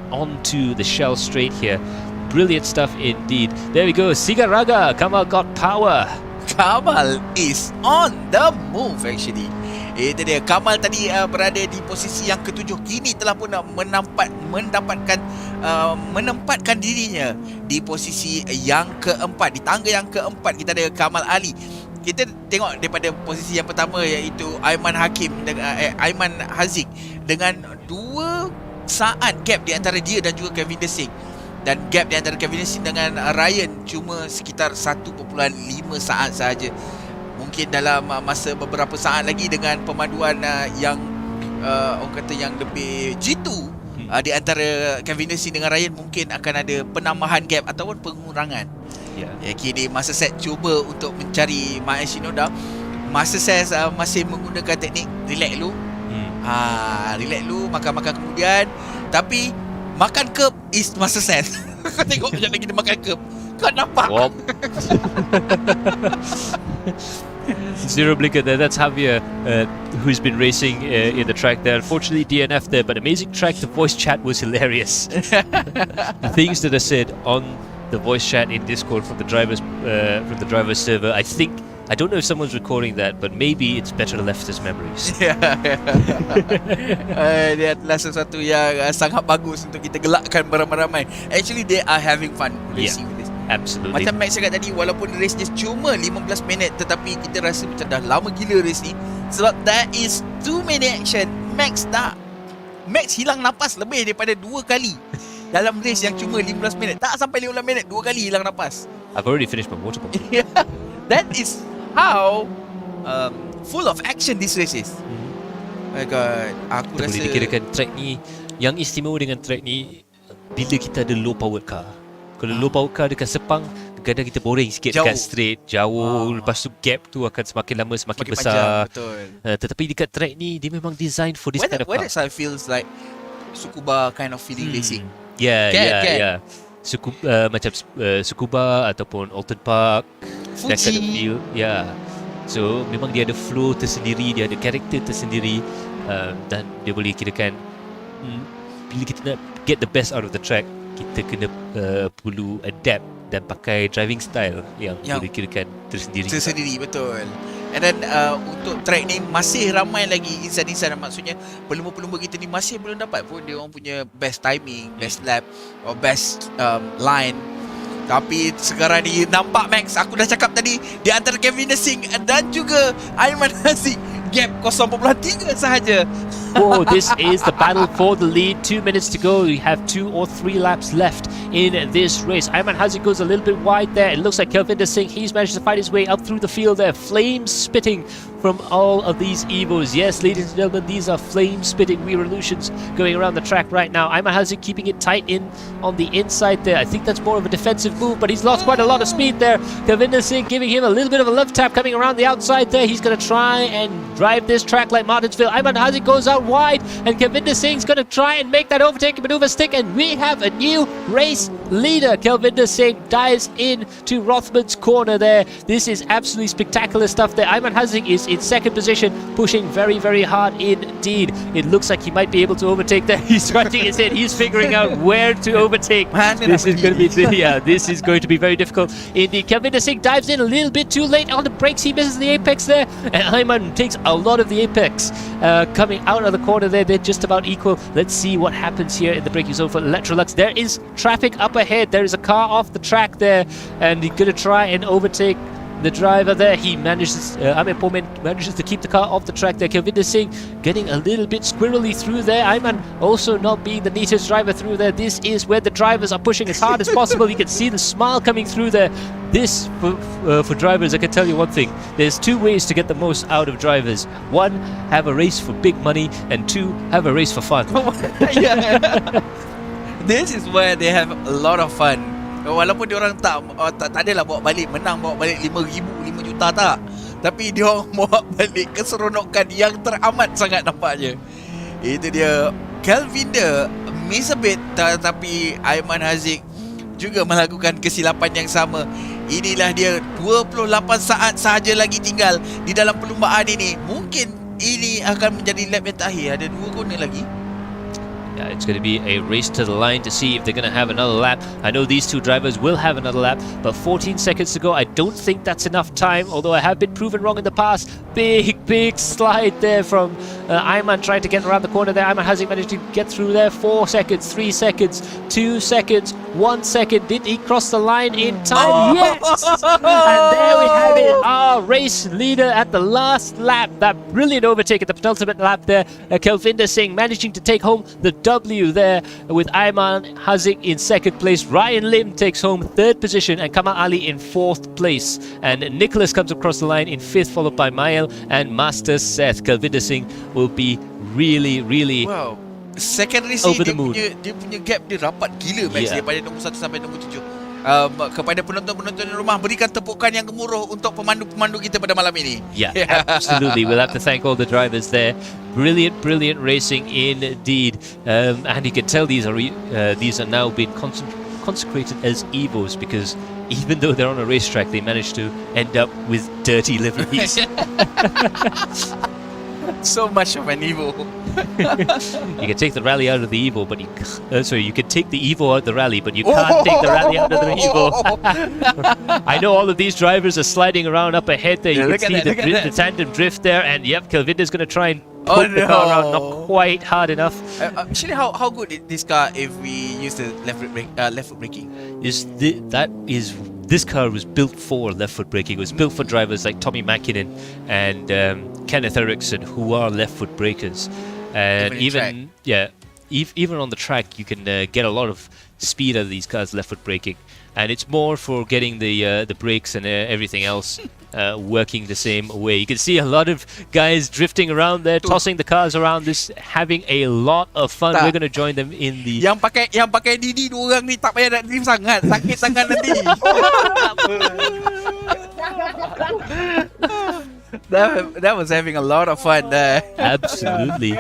onto the shell straight here. brilliant stuff indeed. There we go. Siga Raga, Kamal got power. Kamal is on the move actually. Itu dia. Kamal tadi berada di posisi yang ketujuh. Kini telah pun menempatkan dirinya di posisi yang keempat. Di tangga yang keempat kita ada Kamal Ali. Kita tengok daripada posisi yang pertama iaitu Aiman Haziq dengan 2 saat gap di antara dia dan juga Kevin Desing. Dan gap di antara Kevin Desing dengan Ryan cuma sekitar 1.5 saat sahaja. Mungkin dalam masa beberapa saat lagi dengan pemaduan yang orang kata yang lebih jitu di antara Kevin Desing dengan Ryan, mungkin akan ada penambahan gap ataupun pengurangan. Kini masa set cuba untuk mencari Maya Shinoda. Masa set masih menggunakan teknik relax dulu. Relax dulu, makan-makan kemudian. Tapi makan curb is masa set. Kau tengok sekejap lagi dia makan curb. Kau nampak? Zero blinker there. That's Javier, who's been racing in the track there. Unfortunately, DNF there, but amazing track. The voice chat was hilarious. The things that are said on the voice chat in Discord from the driver's server. I don't know if someone's recording that, but maybe it's better left as memories. Dia adalah sesuatu yang sangat bagus untuk kita gelakkan beramai-ramai. Actually, they are having fun racing with this. Absolutely. Macam Max cakap tadi, walaupun race dia cuma 15 minit, tetapi kita rasa macam dah lama gila race ni. Sebab that is 2 minute action. Max hilang nafas lebih daripada 2 kali dalam race yang cuma 15 minit. Tak sampai 15 minit, 2 kali hilang nafas. I've already finished my water bottle. That is how full of action this race is. My God, aku kita rasa boleh dikirakan track ni, yang istimewa dengan track ni bila kita ada low powered car. Kalau low powered car dekat Sepang, kadang kita boring sikit dekat straight, jauh, lepas tu gap tu akan semakin lama semakin besar. Panjang, tetapi dekat track ni dia memang design for this kind of car. Whether it feels like Sukuba kind of feeling racing. Yeah. Macam Sukuba ataupun Alton Park, that kind of feel. So memang dia ada flow tersendiri, dia ada karakter tersendiri, dan dia boleh kirakan bila kita nak get the best out of the track, kita kena perlu adapt dan pakai driving style yang boleh kirakan tersendiri. Betul. And then untuk track ni masih ramai lagi insan-insan, maksudnya pelumba-pelumba kita ni masih belum dapat pun dia orang punya best timing, best lap or best line. Tapi sekarang ni nampak Max, aku dah cakap tadi, di antara Kevin Desing dan juga Aiman Haziq, gap 0.3 sahaja. Oh, this is the battle for the lead. 2 minutes to go. We have 2 or 3 laps left in this race. Aiman Haziq goes a little bit wide there. It looks like Kelvin Desing, he's managed to fight his way up through the field there. Flames spitting from all of these Evos. Yes, ladies and gentlemen, these are flame-spitting Revolutions going around the track right now. Aiman Haziq keeping it tight in on the inside there. I think that's more of a defensive move, but he's lost quite a lot of speed there. Kelvin Desing giving him a little bit of a love tap coming around the outside there. He's going to try and drive this track like Martinsville. Aiman Haziq goes out wide, and Kelvinder Singh's going to try and make that overtaking maneuver stick, and we have a new race leader. Kelvinder Singh dives in to Rothman's corner there. This is absolutely spectacular stuff there. Aiman Haziq is in second position, pushing very, very hard indeed. It looks like he might be able to overtake there. He's scratching his head. He's figuring out where to overtake. This is going to be this is going to be very difficult indeed. Kelvinder Singh dives in a little bit too late on the brakes. He misses the apex there, and Aiman takes a lot of the apex coming out of the corner there. They're just about equal. Let's see what happens here in the braking zone for Electrolux. There is traffic up ahead. There is a car off the track there, and he's going to try and overtake the driver there. He manages, Aiman Pomen manages to keep the car off the track there. Kelvinder Singh getting a little bit squirrely through there. Aiman also not being the neatest driver through there. This is where the drivers are pushing as hard as possible. You can see the smile coming through there. This, for drivers, I can tell you one thing. There's 2 ways to get the most out of drivers. 1, have a race for big money, and 2, have a race for fun. This is where they have a lot of fun. Walaupun dia orang tak adalah bawa balik menang, bawa balik 5,000, 5 juta tak. Tapi dia orang bawa balik keseronokan yang teramat sangat nampaknya. Itu dia. Kelvinder miss a bit, tapi Aiman Haziq juga melakukan kesilapan yang sama. Inilah dia, 28 saat sahaja lagi tinggal di dalam perlumbaan ini. Mungkin ini akan menjadi lap yang terakhir. Ada 2 corner lagi. Yeah, it's going to be a race to the line to see if they're going to have another lap. I know these two drivers will have another lap, but 14 seconds to go. I don't think that's enough time, although I have been proven wrong in the past. Big slide there from Ayman trying to get around the corner there. Ayman hasn't managed to get through there. 4 seconds, 3 seconds, 2 seconds, 1 second. Did he cross the line in time? Yes! And there we have it. Our race leader at the last lap. That brilliant overtake at the penultimate lap there. Kelvinder Singh managing to take home the W there with Ayman Haziq in second place. Ryan Lim takes home third position and Kamal Ali in fourth place. And Nicholas comes across the line in fifth, followed by Mael and Master Seth. Kelvinder Singh will be really wow. Second race over ni the moon. dia punya gap dia rapat gila Max, daripada nombor 1 sampai nombor 7. Kepada penonton-penonton di rumah, berikan tepukan yang gemuruh untuk pemandu-pemandu kita pada malam ini. Yeah, absolutely. We'll have to thank all the drivers there. Brilliant racing indeed. And you can tell these are now being consecrated as Evos, because even though they're on a racetrack, they managed to end up with dirty liveries. So much of an Evo. You can take the rally out of the Evo, but you can take the Evo out of the rally, but you can't take the rally out of the Evo. I know all of these drivers are sliding around up ahead there. You can see the tandem drift there, and yep, Kelvinder's going to try and poke the car around, not quite hard enough. Actually, how good is this car if we use the left foot braking? This car was built for left foot braking. It was built for drivers like Tommy Mäkinen and Kenneth Eriksson, who are left foot brakers. And even on the track, you can get a lot of speed out of these cars left foot braking. And it's more for getting the brakes and everything else working the same way. You can see a lot of guys drifting around there, tossing the cars around, having a lot of fun. We're going to join them in the... Yang pakai Didi dua orang ni tak payah nak drift sangat, sakit sangat nanti. That was having a lot of fun there. Absolutely.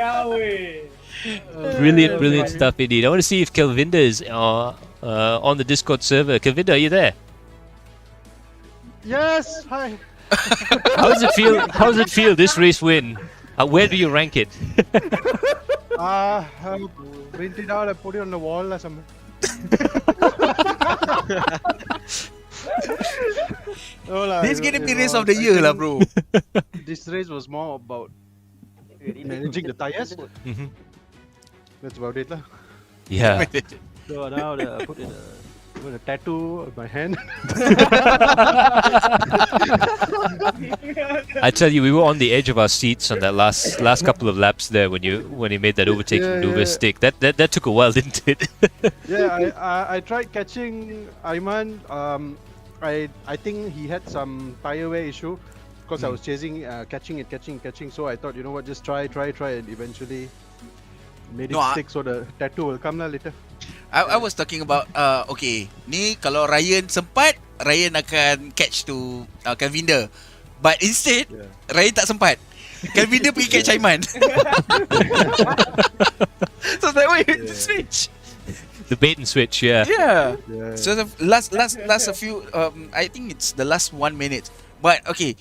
Brilliant stuff indeed. I want to see if Kelvinder is on the Discord server. Kelvinder, are you there? Yes, hi. How does it feel this race win? Where do you rank it? I'll print it out, I put it on the wall or something. This is gonna be race of the year lah, bro. This race was more about managing the tires. That's about it lah. Yeah. So now I put a tattoo on my hand. I tell you, we were on the edge of our seats on that last couple of laps there when you made that overtake maneuver stick. That took a while, didn't it? I tried catching Ayman. I think he had some tire wear issue because I was chasing, catching it. So I thought, you know what, just try, and eventually made it stick. So the tattoo will come later. I was talking about okay, ni kalau Ryan sempat, Ryan akan catch to Kelvinder, but instead Ryan tak sempat. Kelvinder pergi catch Ayman. So that way switch. The bait and switch, yeah. So the last a few, I think it's the last 1 minute. But okay,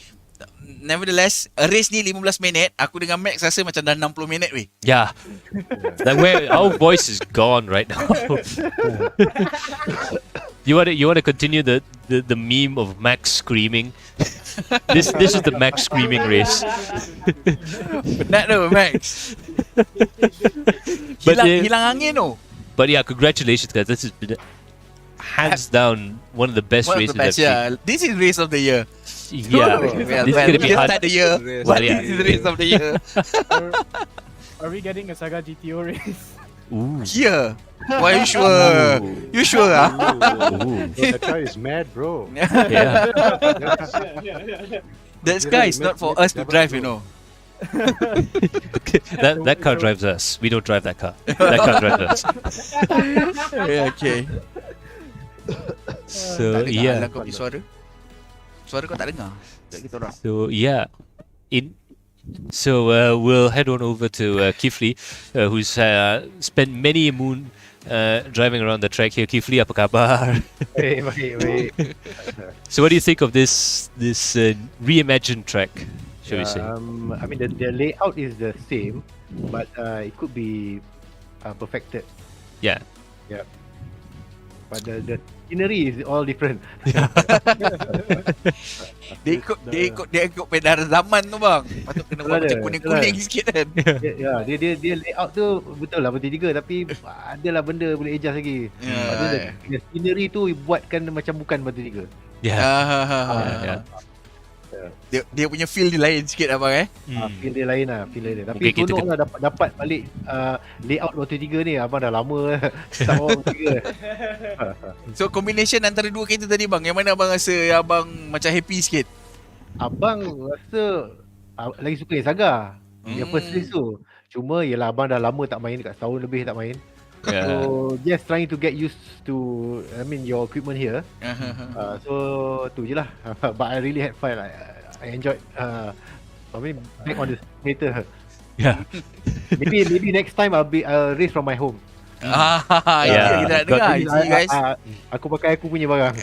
nevertheless, a race ni 15 minit, aku dengan Max rasa macam dah 60 minit weh. Yeah. Our voice is gone right now. You want to continue the meme of Max screaming? This is the Max screaming race. No, Max. Hilang angin oh. But yeah, congratulations guys. This has been hands down one of the best races I've seen. This is race of the year. Yeah, this is going to be hard. Start the year. But this is race of the year. Are we getting a Saga GTO race? Ooh. Yeah. Why you sure? You sure? That guy is mad, bro. Yeah. That guy is not for us to drive, you know. that car drives us. We don't drive that car. That car drives us. Yeah, okay. So yeah. Suara kau tak dengar. So yeah. So we'll head on over to Kifli, who's spent many a moon driving around the track here. Kifli, apa khabar? Wait. So what do you think of this reimagined track? Shall we say? I mean, the layout is the same, but it could be perfected. Yeah. But the scenery is all different. Dia ikut pedaran zaman tu bang. Patut kena buat macam kuning-kuning sikit kan. Dia layout tu betul lah Batu Tiga, tapi adalah benda boleh adjust lagi. The scenery tu buatkan macam bukan Batu Tiga. Dia punya feel dia lain sikit lah bang Feel dia lain lah, Tapi tolong lah dapat balik layout Batu Tiga ni. Abang dah lama tak bawa Batu Tiga. So combination antara dua kereta tadi bang, yang mana abang rasa abang macam happy sikit? Abang rasa lagi suka yang Saga, yang first race tu. Cuma yelah abang dah lama tak main, dekat setahun lebih tak main. So just trying to get used to your equipment here. So tu je lah. But I really had fun. I enjoyed back on the simulator. Maybe next time I'll race from my home. Kita nak dengar guys. Aku pakai aku punya barang.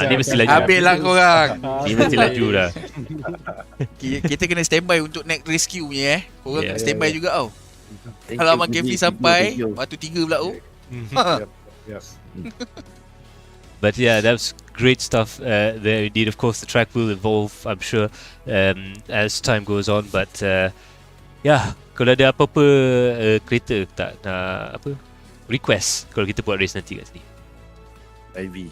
Dia mesti laju. Habis lah korang. Dia mesti laju dah. Kita kena standby untuk next rescue punya Korang kena standby juga tau. Kalau Abang Kefli sampai Batu Tiga pula tu. But yeah, that's great stuff there indeed. Of course, the track will evolve, I'm sure, as time goes on. But yeah, kalau ada apa-apa kereta tak nak request kalau kita buat race nanti kat sini. Ivy.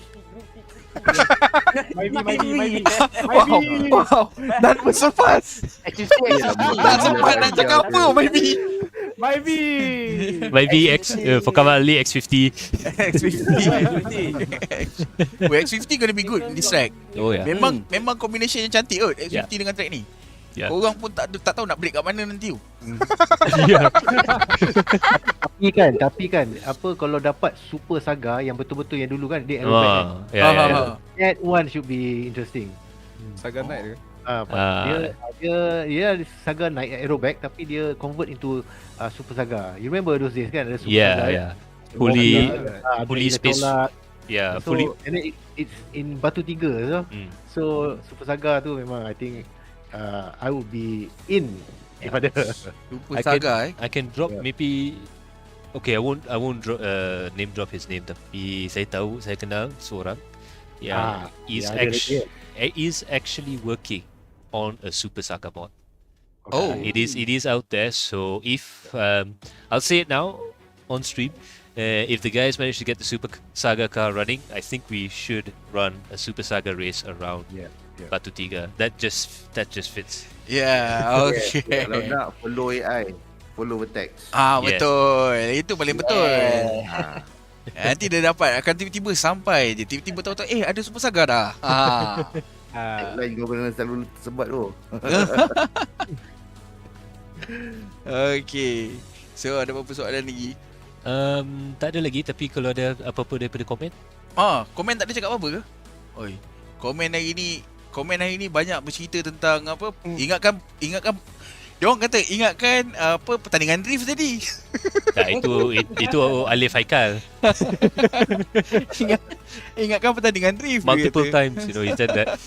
Wow. Dan bersepas. Tak sempat nak cakap apa Maybe For Kamal Ali X50. X50 gonna be good in this track. Oh yeah. Memang combination yang cantik kot X50 dengan track ni. Korang pun tak tahu nak break kat mana nanti tu. Tapi kan apa kalau dapat Super Saga yang betul-betul yang dulu kan dia aerobatic. That one should be interesting. Saga naik ke? Dia Saga naik aerobatic tapi dia convert into Super Saga. You remember those days kan ada Super Saga. Fully space. So, and then it's in Batu Tiga so Super Saga tu memang I think I would be in if ada Super Saga. I can drop maybe. Okay, I won't name drop his name, tapi saya tahu, saya kenal seorang yang is actually working on a Super Saga mod. It is out there. So if I'll say it now on stream, if the guys manage to get the Super Saga car running, I think we should run a Super Saga race around Batu Tiga. That just fits. Okay. Kalau nak follow AI, follow text. Betul. Itu paling betul. Nanti dia dapat akan tiba-tiba sampai je. Tiba-tiba tahu ada Super Saga dah. Lain governance selalu sebab tu. Okay. So ada apa-apa soalan lagi? Tak ada lagi, tapi kalau ada apa-apa daripada komen. Komen tak ada cakap apa-apa ke? Komen hari ni banyak bercerita tentang apa? Ingatkan dia orang kata ingatkan pertandingan drift tadi. Itu Alif Haikal. Ingatkan pertandingan drift multiple times, he said that.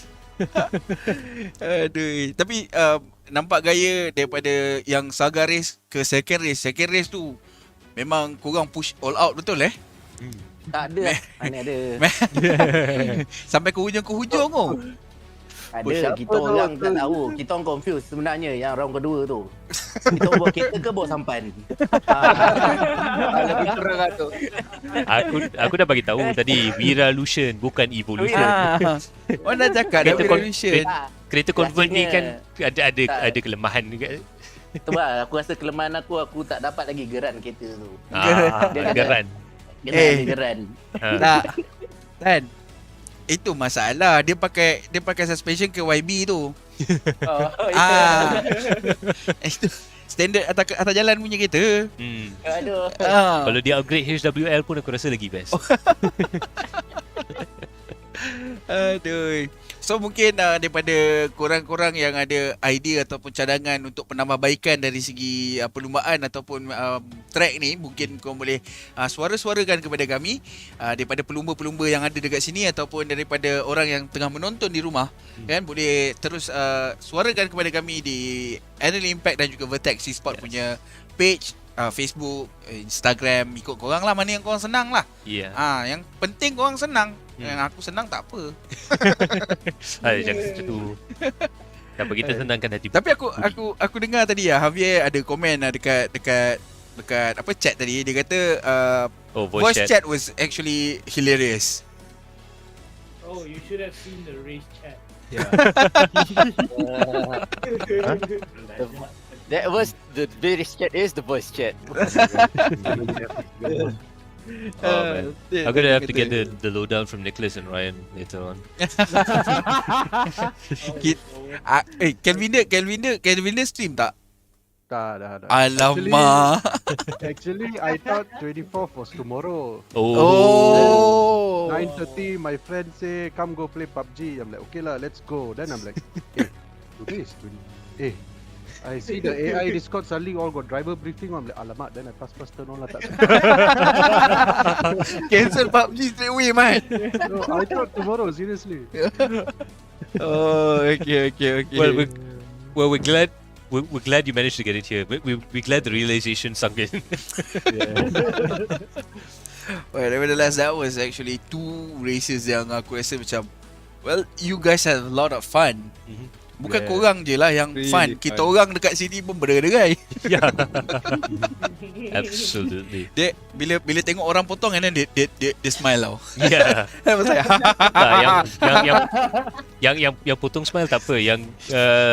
Aduh, tapi nampak gaya daripada yang Saga race ke second race tu memang korang push all out betul Tak ada. Mana ada. Sampai ke hujung tu. Ada, kita orang tak tahu. Kita orang confused sebenarnya yang round kedua tu. Kita orang bawa kereta ke bawa sampan? Aku dah bagi tahu tadi, Viralution bukan Evolution. Orang dah cakap dah Viralution. Kereta convert ni kan ada kelemahan juga. Sebab aku rasa kelemahan aku tak dapat lagi geran kereta tu. Geran. Geran. Tak. Tan. Itu masalah. Dia pakai suspension ke YB tu. Itu standard atas jalan punya kereta. Aduh. Kalau dia upgrade HWL pun aku rasa lagi best. Aduh. So mungkin daripada korang-korang yang ada idea ataupun cadangan untuk penambahbaikan dari segi perlumbaan ataupun track ni, mungkin korang boleh suara-suarakan kepada kami daripada pelumba-pelumba yang ada dekat sini ataupun daripada orang yang tengah menonton di rumah, kan, boleh terus suarakan kepada kami di Annual Impact dan juga Vertex Sport punya page, Facebook, Instagram, ikut korang lah, mana yang korang senang lah. Yang penting korang senang. Yang aku senang tak apa. Jangan segitu. Apa kita senangkan hati. Tapi aku dengar tadi Javier ada komen dekat apa chat tadi, dia kata voice chat was actually hilarious. Oh, you should have seen the race chat. That was the race chat is the voice chat. Man. I'm gonna have to get the lowdown from Nicholas and Ryan later on. Kelvin stream tak? Dah. Alamak. Actually, I thought 24th was tomorrow. Oh. 9:30, my friend say, come go play PUBG. I'm like, okay lah, let's go. Then I'm like, today is 20. I see the AI Discord suddenly all got driver briefing. I'm like, alamak. Then I pass turn on lah. Cancel PUBG straight away, man. No, I thought tomorrow, seriously. Oh, okay. Well, we're glad you managed to get it here. We're glad the realization sunk in. Well, nevertheless, that was actually 2 races yang aku rasa macam, well, you guys have a lot of fun. Bukan korang je lah yang fun. Kita orang dekat sini pun berderai. Absolutely. Dia bila tengok orang potong kan, dia smile tau. Yang potong smile tak apa. Yang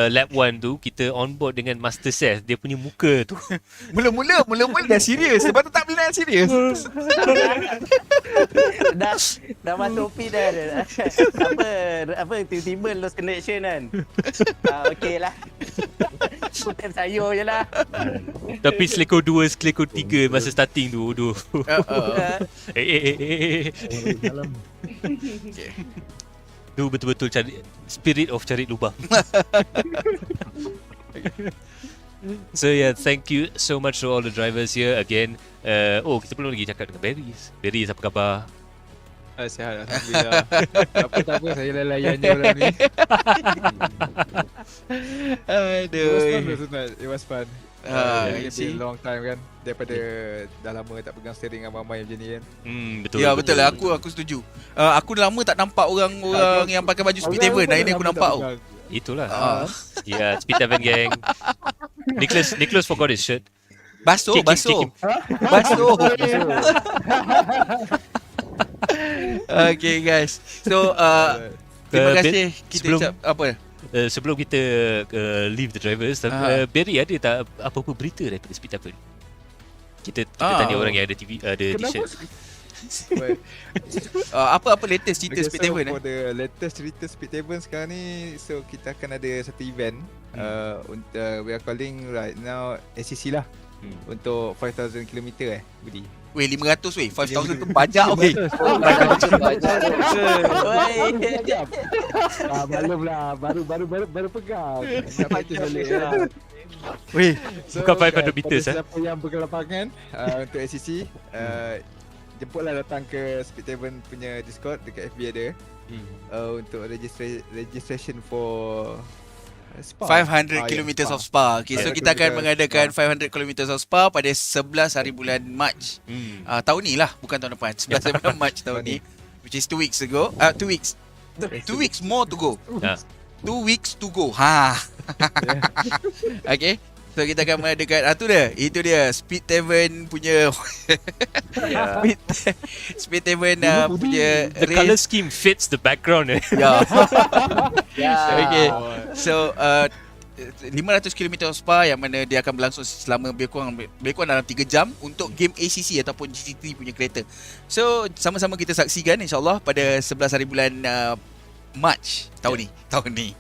lap 1 tu kita on board dengan Master Seth, dia punya muka tu. Mula-mula dah serius. Lepas tu tak boleh nak serius. dah masuk P dah. Apa tiba-tiba lost connection kan. Okey lah. Kutip sayur je lah. Tapi selekor 2, selekor 3 masa starting tu. Tu betul-betul cari spirit of cari lubang. So thank you so much to all the drivers here again. Kita belum lagi cakap dengan Berries. Berries, apa khabar? Sihat, alhamdulillah. Tak apa, saya layan je orang ni. Aduh. It was fun. It's been a long time kan. Daripada dah lama tak pegang steering dengan mamai macam ni kan. Betul. Ya, betul lah. Aku setuju. Aku dah lama tak nampak orang yang pakai baju Speed Tavern. Hari ni aku nampak tau. Itulah. Speed Tavern gang. Nicholas forgot his shirt. Basuh. Okay guys. So terima kasih. Kita sebelum kita leave the drivers, Barry ada tak apa-apa berita daripada Speed Tavern? Kita tanya orang yang ada TV, ada t-shirt. Apa latest cerita Speed Tavern? For the latest cerita Speed Tavern sekarang ni, so kita akan ada satu event. We are calling right now SCC lah. Untuk 5,000 km Budi. Weh, 500 weh. 5,000 tu banyak weh. Belum lah. Baru pegang. Nak practice balik lah. Weh, bukan 500 meters siapa yang berkelapangan untuk SCC, jemputlah datang ke Speed Tavern punya Discord dekat FB ada. Untuk registration for Spa. 500 km of Spa. Okay, so kita akan mengadakan 500 km of Spa pada 11 hari bulan Mac. Tahun ni lah, bukan tahun depan. 11 hari bulan Mac tahun ni, which is 2 weeks ago. 2 weeks. 2 weeks more to go. 2 weeks to go. Okay. So kita akan mengadakan itu dia Speed Tavern punya Speed Tavern punya the race. Color scheme fits the background. Okay. So 500 km Spa yang mana dia akan berlangsung selama lebih kurang dalam 3 jam untuk game ACC ataupun GT3 punya kereta. So sama-sama kita saksikan insyaAllah pada 11 hari bulan Mac tahun ni.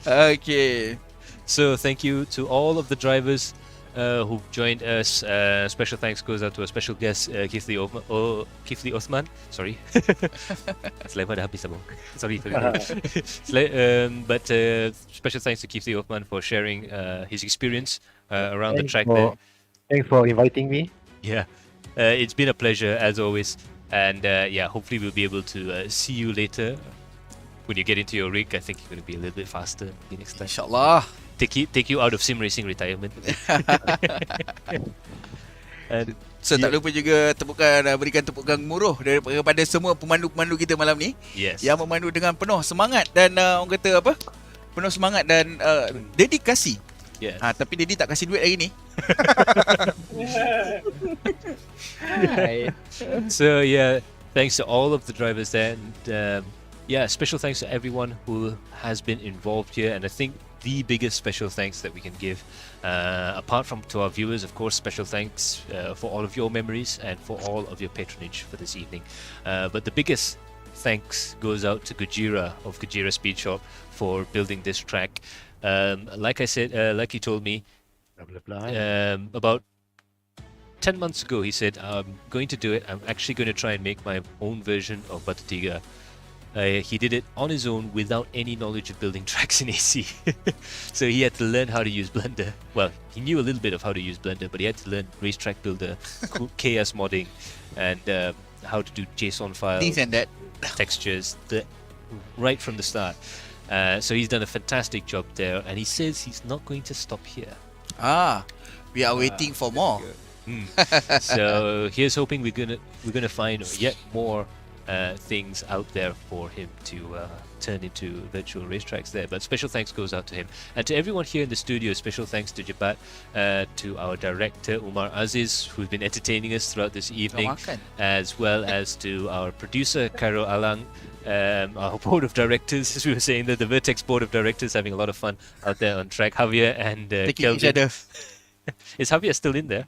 Okay. So thank you to all of the drivers who joined us. Special thanks goes out to a special guest, Kifli Osman. Sorry. Selain dah habis abang. Sorry. But special thanks to Kifli Osman for sharing his experience around the track there. Thanks for inviting me. Yeah. It's been a pleasure as always. And hopefully we'll be able to see you later. When you get into your rig, I think you're going to be a little bit faster next time. InsyaAllah. Take you out of sim racing retirement. And so tak lupa juga berikan tepukan gemuruh daripada semua pemandu-pemandu kita malam ni. Yes. Yang memandu dengan penuh semangat dan orang kata apa? Penuh semangat dan dedikasi. Yes. Tapi Dedi tak kasih duit hari ni. So thanks to all of the drivers there, and special thanks to everyone who has been involved here. And I think the biggest special thanks that we can give, apart from to our viewers, of course, special thanks for all of your memories and for all of your patronage for this evening. But the biggest thanks goes out to Gujira of Gujira Speed Shop for building this track. Like I said, like he told me, about 10 months ago, he said, I'm going to do it. I'm actually going to try and make my own version of Batu Tiga. He did it on his own without any knowledge of building tracks in AC. So he had to learn how to use Blender. Well, he knew a little bit of how to use Blender, but he had to learn Racetrack Builder, KS modding, and how to do JSON files, Things and that. textures, right from the start. So he's done a fantastic job there, and he says he's not going to stop here. We are waiting for more. So here's hoping we're gonna find yet more things out there for him to turn into virtual racetracks there. But special thanks goes out to him, and to everyone here in the studio. Special thanks to Jabat, to our director Umar Aziz, who's been entertaining us throughout this evening, as well as to our producer Karo Alang, our board of directors, as we were saying, the Vertex board of directors, having a lot of fun out there on track. Javier and taking each other. Is Javier still in there?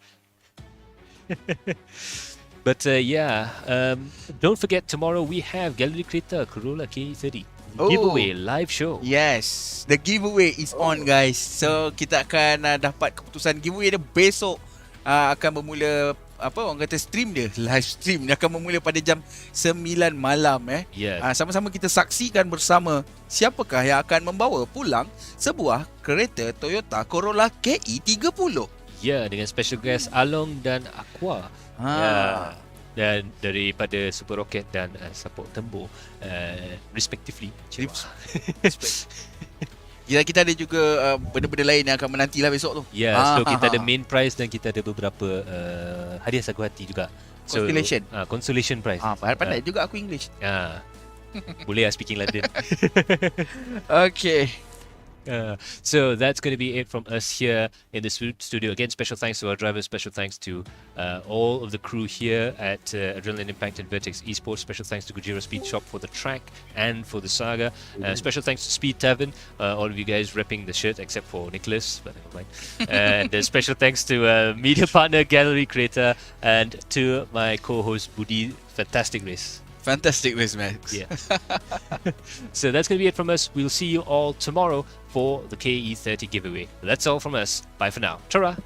But don't forget, tomorrow we have Galeri Kereta Corolla K30 giveaway live show. Yes, the giveaway is on, guys. So kita akan dapat keputusan giveaway dia besok. Akan bermula orang kata stream dia, live stream dia akan bermula pada jam 9 malam. Yes. Sama-sama kita saksikan bersama siapakah yang akan membawa pulang sebuah kereta Toyota Corolla KE30. Dengan special guest Along dan Aqua. Dan daripada Super Rocket dan Support Tembo, respectively. Kita ada juga benda-benda lain yang akan menantilah besok tu. So kita ada main prize dan kita ada beberapa hadiah sagu hati juga. Consolation. Consolation prize. Pandai juga aku English. Boleh speaking London. Okay. So that's going to be it from us here in the studio. Again, special thanks to our drivers, special thanks to all of the crew here at Adrenaline Impact and Vertex Esports. Special thanks to Gujira Speed Shop for the track and for the saga. Special thanks to Speed Tavern, all of you guys repping the shirt except for Nicholas, but never mind. And special thanks to media partner Galeri Kereta, and to my co-host Budi. Fantastic race. Fantastic race, Max. So that's going to be it from us. We'll see you all tomorrow for the KE30 giveaway. That's all from us. Bye for now. Ta-ra!